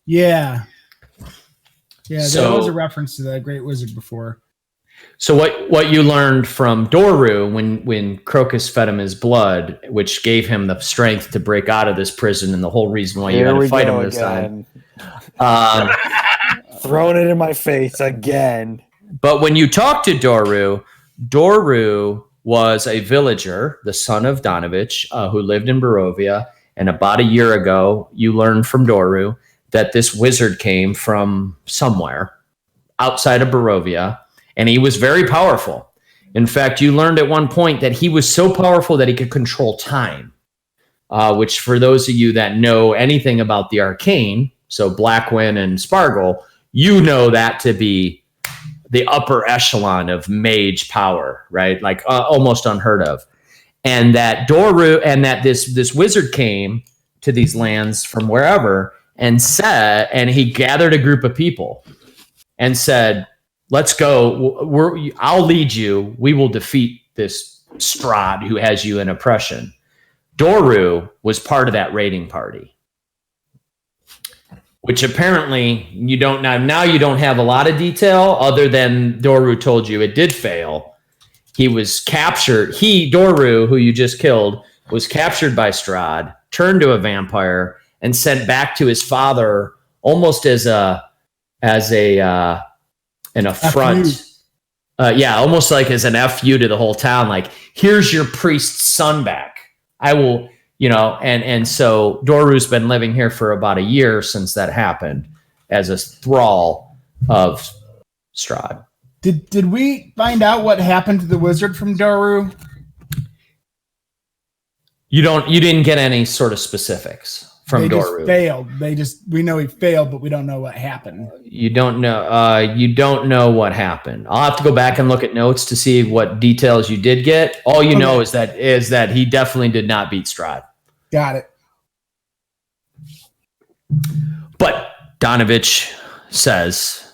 Yeah. Yeah, there So- was a reference to the Great Wizard before. So what you learned from Doru when Crocus fed him his blood, which gave him the strength to break out of this prison, and the whole reason why you Here had to we fight him go this time. again. Throwing it in my face again. But when you talk to Doru, Doru was a villager, the son of Donovich, who lived in Barovia. And about a year ago, you learned from Doru that this wizard came from somewhere outside of Barovia, and he was very powerful. In fact, you learned at one point that he was so powerful that he could control time, which for those of you that know anything about the arcane, so Blackwin and Spargle, you know that to be the upper echelon of mage power, right? Like almost unheard of. And that Doru and that this wizard came to these lands from wherever and said, and he gathered a group of people and said, "Let's go. I'll lead you. We will defeat this Strahd who has you in oppression." Doru was part of that raiding party, which apparently you don't now you don't have a lot of detail other than Doru told you it did fail. He was captured. Doru, who you just killed, was captured by Strahd, turned to a vampire, and sent back to his father almost as an affront. Almost like as an FU to the whole town. Like, here's your priest's son back. I will, and so Doru's been living here for about a year since that happened as a thrall of Strahd. Did we find out what happened to the wizard from Doru? You didn't get any sort of specifics from They Doru. just failed. We know he failed, but we don't know what happened. You don't know. You don't know what happened. I'll have to go back and look at notes to see what details you did get. All you know is that he definitely did not beat Strahd. Got it. But Donovich says,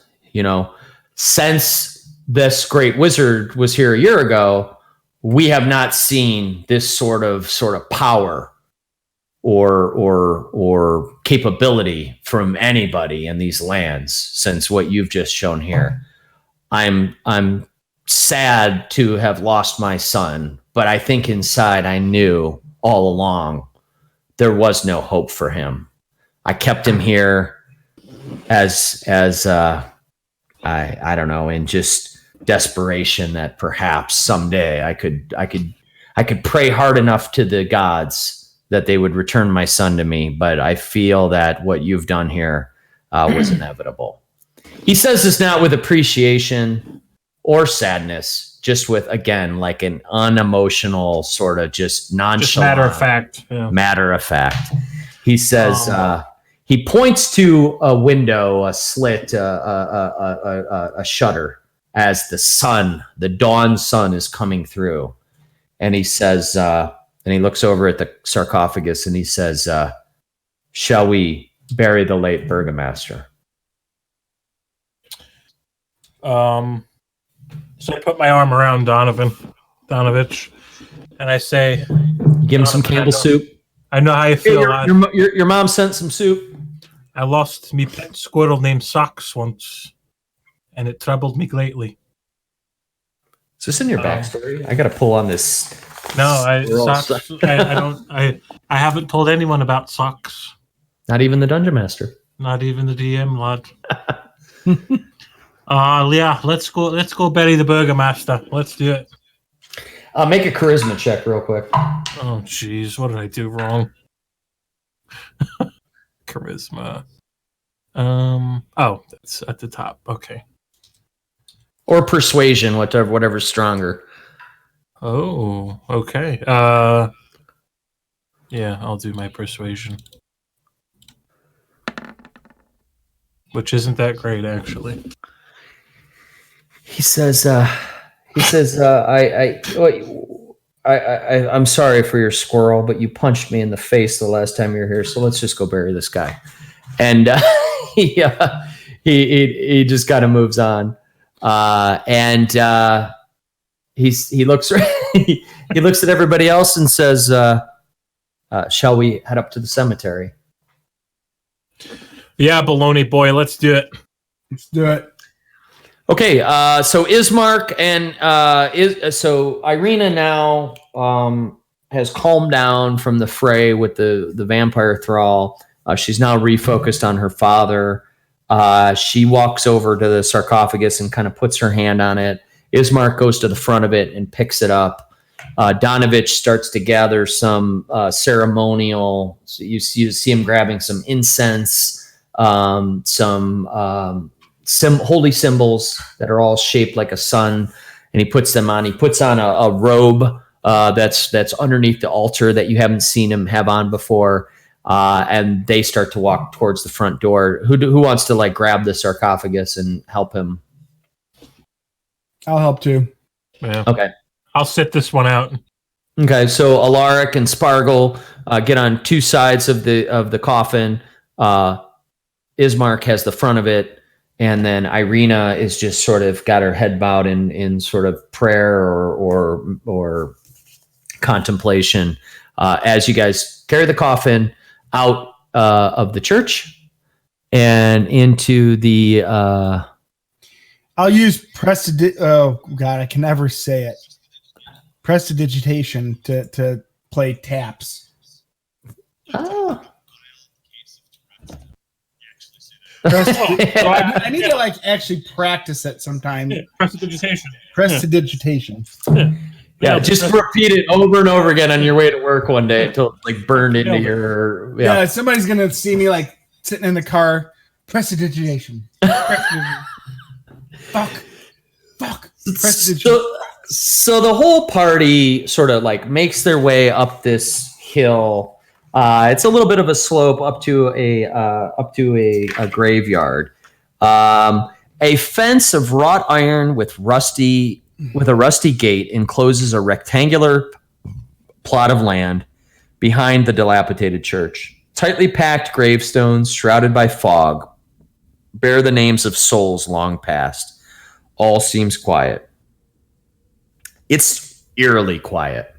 since this great wizard was here a year ago, we have not seen this sort of power or capability from anybody in these lands since what you've just shown here. I'm sad to have lost my son, but I think inside I knew all along there was no hope for him. I kept him here as I don't know, in just desperation that perhaps someday I could pray hard enough to the gods that they would return my son to me. But I feel that what you've done here was inevitable. He says this not with appreciation or sadness, just with, again, like an unemotional sort of just nonchalant. Just matter of fact. Yeah. Matter of fact. He says, he points to a window, a slit, a shutter as the dawn sun is coming through. And he says, and he looks over at the sarcophagus and he says, "Shall we bury the late Burgomaster?" So I put my arm around Donovich, and I say, Give him some Campbell soup. I know how you feel, lad. Your mom sent some soup. I lost me pet squirrel named Socks once, and it troubled me greatly. Is this in your backstory? I got to pull on this. No, Squirrel Socks. I don't. I haven't told anyone about Socks. Not even the Dungeon Master. Not even the DM, lad. Yeah, let's go bury the Burgomaster. Let's do it. Make a charisma check real quick. Oh, jeez, what did I do wrong? Charisma. Oh, that's at the top. Okay. Or persuasion, whatever's stronger. Oh, okay. Yeah, I'll do my persuasion. Which isn't that great, actually. He says, I'm sorry for your squirrel, but you punched me in the face the last time you were here, so let's just go bury this guy. And he just kind of moves on. He looks he looks at everybody else and says, shall we head up to the cemetery? Yeah, baloney boy, let's do it. Let's do it. Okay, so Ismark and so Irina now has calmed down from the fray with the vampire thrall. She's now refocused on her father. She walks over to the sarcophagus and kind of puts her hand on it. Ismark goes to the front of it and picks it up. Donovich starts to gather some ceremonial. So you see him grabbing some incense, some holy symbols that are all shaped like a sun, and he puts them on. He puts on a robe that's underneath the altar that you haven't seen him have on before. And they start to walk towards the front door. Who wants to like grab the sarcophagus and help him? I'll help too. Yeah. Okay. I'll sit this one out. Okay. So Alaric and Spargle get on two sides of the coffin. Ismark has the front of it, and then Irina is just sort of got her head bowed in sort of prayer or contemplation as you guys carry the coffin out of the church and into the I'll use oh god, I can never say it. Prestidigitation to play taps. oh. I need to like actually practice it sometime. Yeah, prestidigitation. Prestidigitation. Yeah, just repeat it over and over again on your way to work one day until it's like burned into your Yeah, somebody's gonna see me like sitting in the car. Prestidigitation. Fuck. Prestidigitation. So the whole party sort of like makes their way up this hill. It's a little bit of a slope up to a graveyard. A fence of wrought iron with a rusty gate encloses a rectangular plot of land behind the dilapidated church. Tightly packed gravestones shrouded by fog bear the names of souls long past. All seems quiet. It's eerily quiet.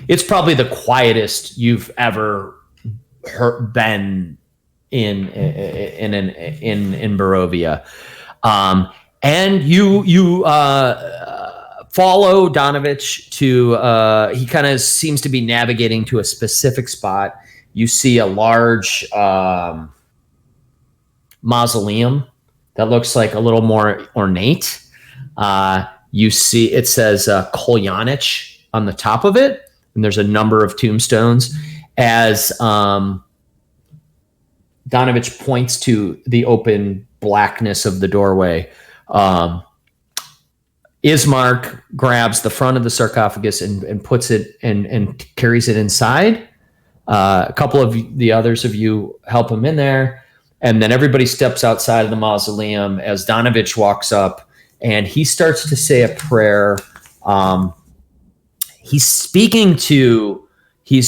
It's probably the quietest you've ever been in Barovia. And you follow Donovich to, he kind of seems to be navigating to a specific spot. You see a large mausoleum that looks like a little more ornate. You see, it says Kolyanich on the top of it, and there's a number of tombstones. As Donovich points to the open blackness of the doorway, Ismark grabs the front of the sarcophagus and puts it and carries it inside. A couple of the others of you help him in there, and then everybody steps outside of the mausoleum as Donovich walks up, and he starts to say a prayer. He's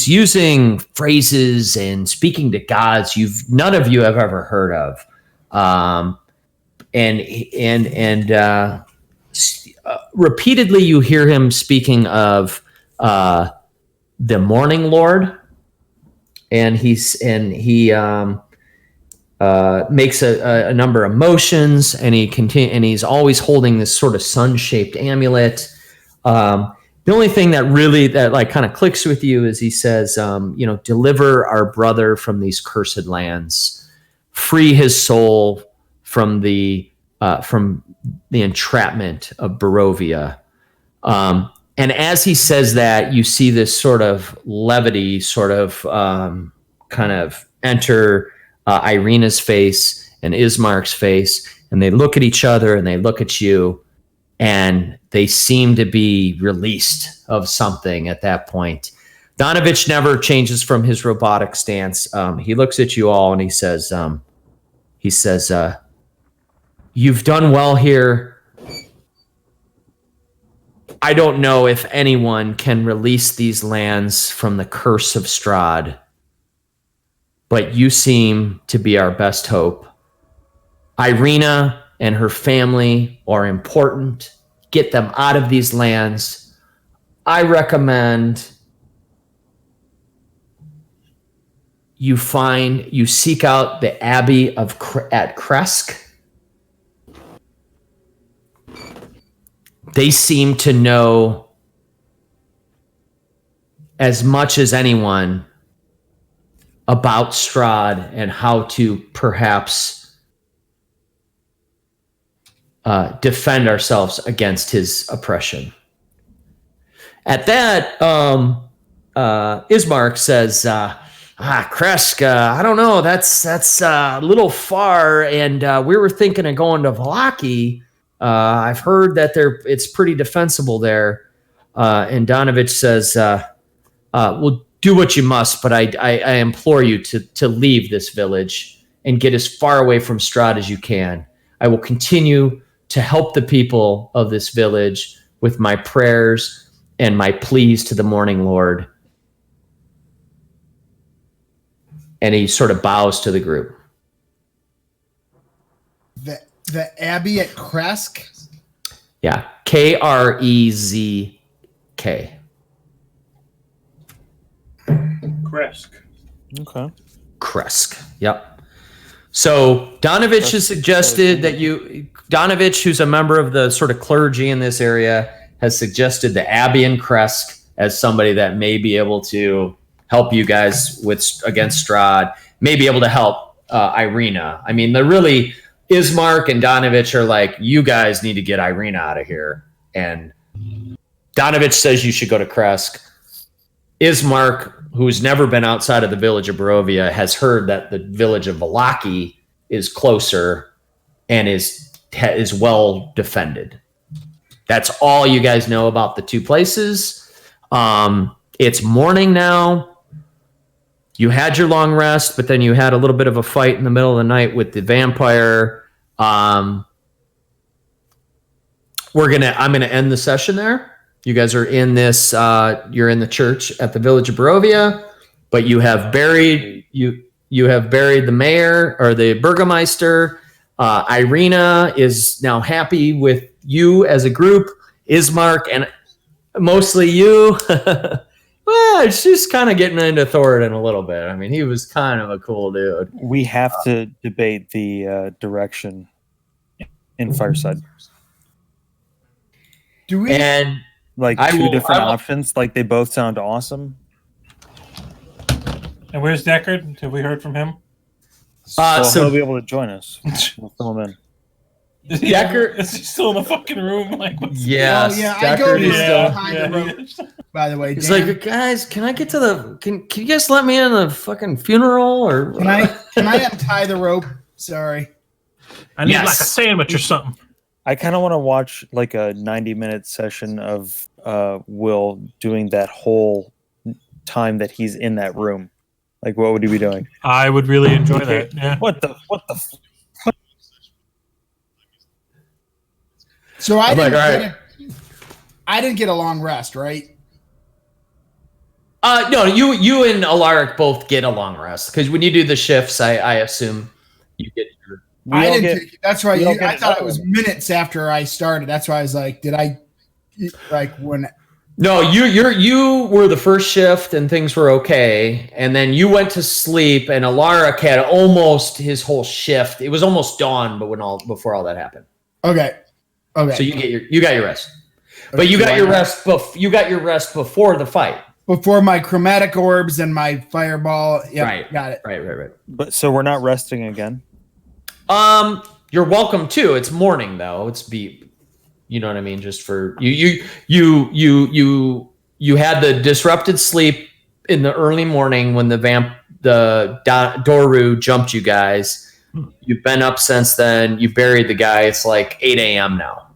using phrases and speaking to gods none of you have ever heard of, repeatedly you hear him speaking of the Morning Lord, and he makes a number of motions, and he's always holding this sort of sun-shaped amulet. The only thing that like kind of clicks with you is he says, deliver our brother from these cursed lands, free his soul from the entrapment of Barovia. And as he says that, you see this sort of levity kind of enter Irina's face, and Ismark's face, and they look at each other and they look at you, and they seem to be released of something at that point. Donovich never changes from his robotic stance. He looks at you all and he says, you've done well here. I don't know if anyone can release these lands from the curse of Strahd, but you seem to be our best hope. Irina and her family are important. Get them out of these lands. I recommend you seek out the Abbey at Kresk. They seem to know as much as anyone about Strahd and how to perhaps defend ourselves against his oppression. At that, Ismark says, Kresk, I don't know, that's a little far, and we were thinking of going to Vallaki. I've heard that it's pretty defensible there. And Donovich says, well, do what you must, but I implore you to leave this village and get as far away from Strahd as you can. I will continue to help the people of this village with my prayers and my pleas to the Morning Lord. And he sort of bows to the group. The Abbey at Kresk? Yeah. Krezk. Kresk. Okay. Kresk. Yep. So Donovich has suggested that Donovich, who's a member of the sort of clergy in this area, has suggested the Abbey in Kresk as somebody that may be able to help you guys against Strahd, may be able to help Irina. I mean, they're really... Ismark and Donovich are like, you guys need to get Irina out of here. And Donovich says you should go to Kresk. Ismark, who's never been outside of the village of Barovia, has heard that the village of Vallaki is closer and is well defended. That's all you guys know about the two places. It's morning now. You had your long rest, but then you had a little bit of a fight in the middle of the night with the vampire. I'm gonna end the session there. You guys are in this. You're in the church at the village of Barovia, but you have buried the mayor or the burgomaster. Irina is now happy with you as a group. Ismark and mostly you. Well, she's kind of getting into Thoradin a little bit. I mean, he was kind of a cool dude. We have to debate the direction in Fireside. Do we? And Like two different options. Like they both sound awesome. And where's Deckard? Have we heard from him? So so- he'll be able to join us. We'll fill him in. Is Deckard- is he still in the fucking room? Like, what's yes, Oh, yeah, I go Deckard to is still. behind the rope. By the way, He's Dan, like, guys, can I get to the? Can you guys let me in the fucking funeral or? can I untie the rope? Sorry. I need Yes. like a sandwich or something. I kind of want to watch like a 90-minute session of Will doing that whole time that he's in that room. Like, what would he be doing? I would really enjoy that. Yeah. What the? So I'm like, all right. I didn't get a long rest, right? No, you and Alaric both get a long rest because when you do the shifts, I assume you get your. I didn't. That's why we all get I thought it another was one. minutes after I started. That's why I was like, did I like when? No, you were the first shift and things were okay, and then you went to sleep, and Alaric had almost his whole shift. It was almost dawn, but before all that happened. Okay. So you got your rest, but you got your rest. You got your rest before the fight. Before my chromatic orbs and my fireball. Yep, Right. got it. Right. But so we're not resting again. You're welcome to. It's morning though. It's you know what I mean? Just for you had the disrupted sleep in the early morning when the Doru jumped you guys. You've been up since then. You buried the guy. It's like 8 a.m. now.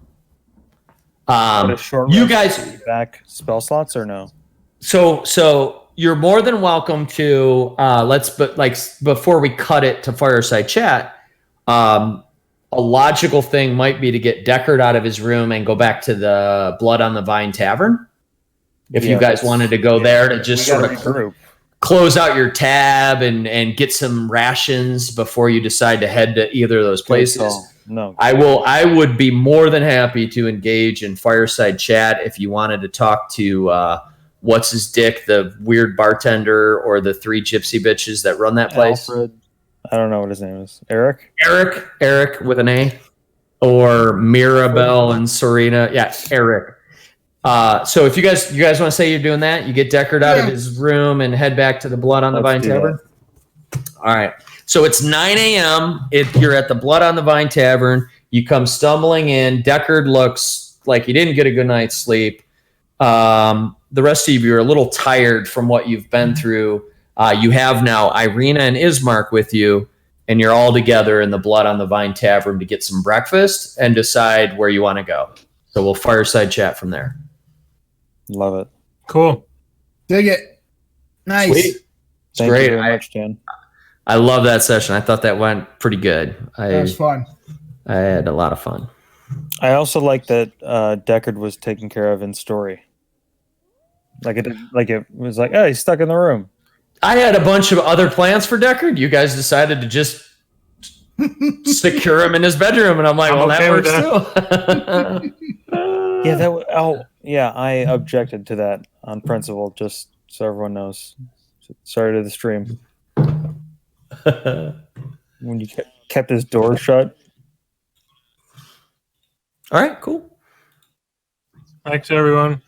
But a short You rest guys, to get back spell slots or no? so you're more than welcome to before we cut it to fireside chat. A logical thing might be to get Deckard out of his room and go back to the Blood on the Vine Tavern. If you guys wanted to go there to just sort of regroup. close out your tab and get some rations before you decide to head to either of those places. No, I would be more than happy to engage in fireside chat if you wanted to talk to what's his dick, the weird bartender, or the 3 gypsy bitches that run that place. Alfred. I don't know what his name is. Eric Eric with an A, or Mirabelle and Serena. Yeah, Eric. So if you guys want to say you're doing that, you get Deckard out of his room and head back to the Blood on the Vine Tavern. All right. So it's 9 a.m. You're at the Blood on the Vine Tavern. You come stumbling in. Deckard looks like he didn't get a good night's sleep. The rest of you are a little tired from what you've been through. You have now Irina and Ismark with you, and you're all together in the Blood on the Vine Tavern to get some breakfast and decide where you want to go. So we'll fireside chat from there. Love it. Cool. Dig it. Nice. Sweet. It's Thank great. you very much, Dan. I love that session. I thought that went pretty good. That was fun. I had a lot of fun. I also like that Deckard was taken care of in story. It was like, oh, he's stuck in the room. I had a bunch of other plans for Deckard. You guys decided to just secure him in his bedroom, and I'm like, well, okay that works too. Yeah, I objected to that on principle, just so everyone knows. Sorry to the stream. When you kept his door shut. All right, cool. Thanks, everyone.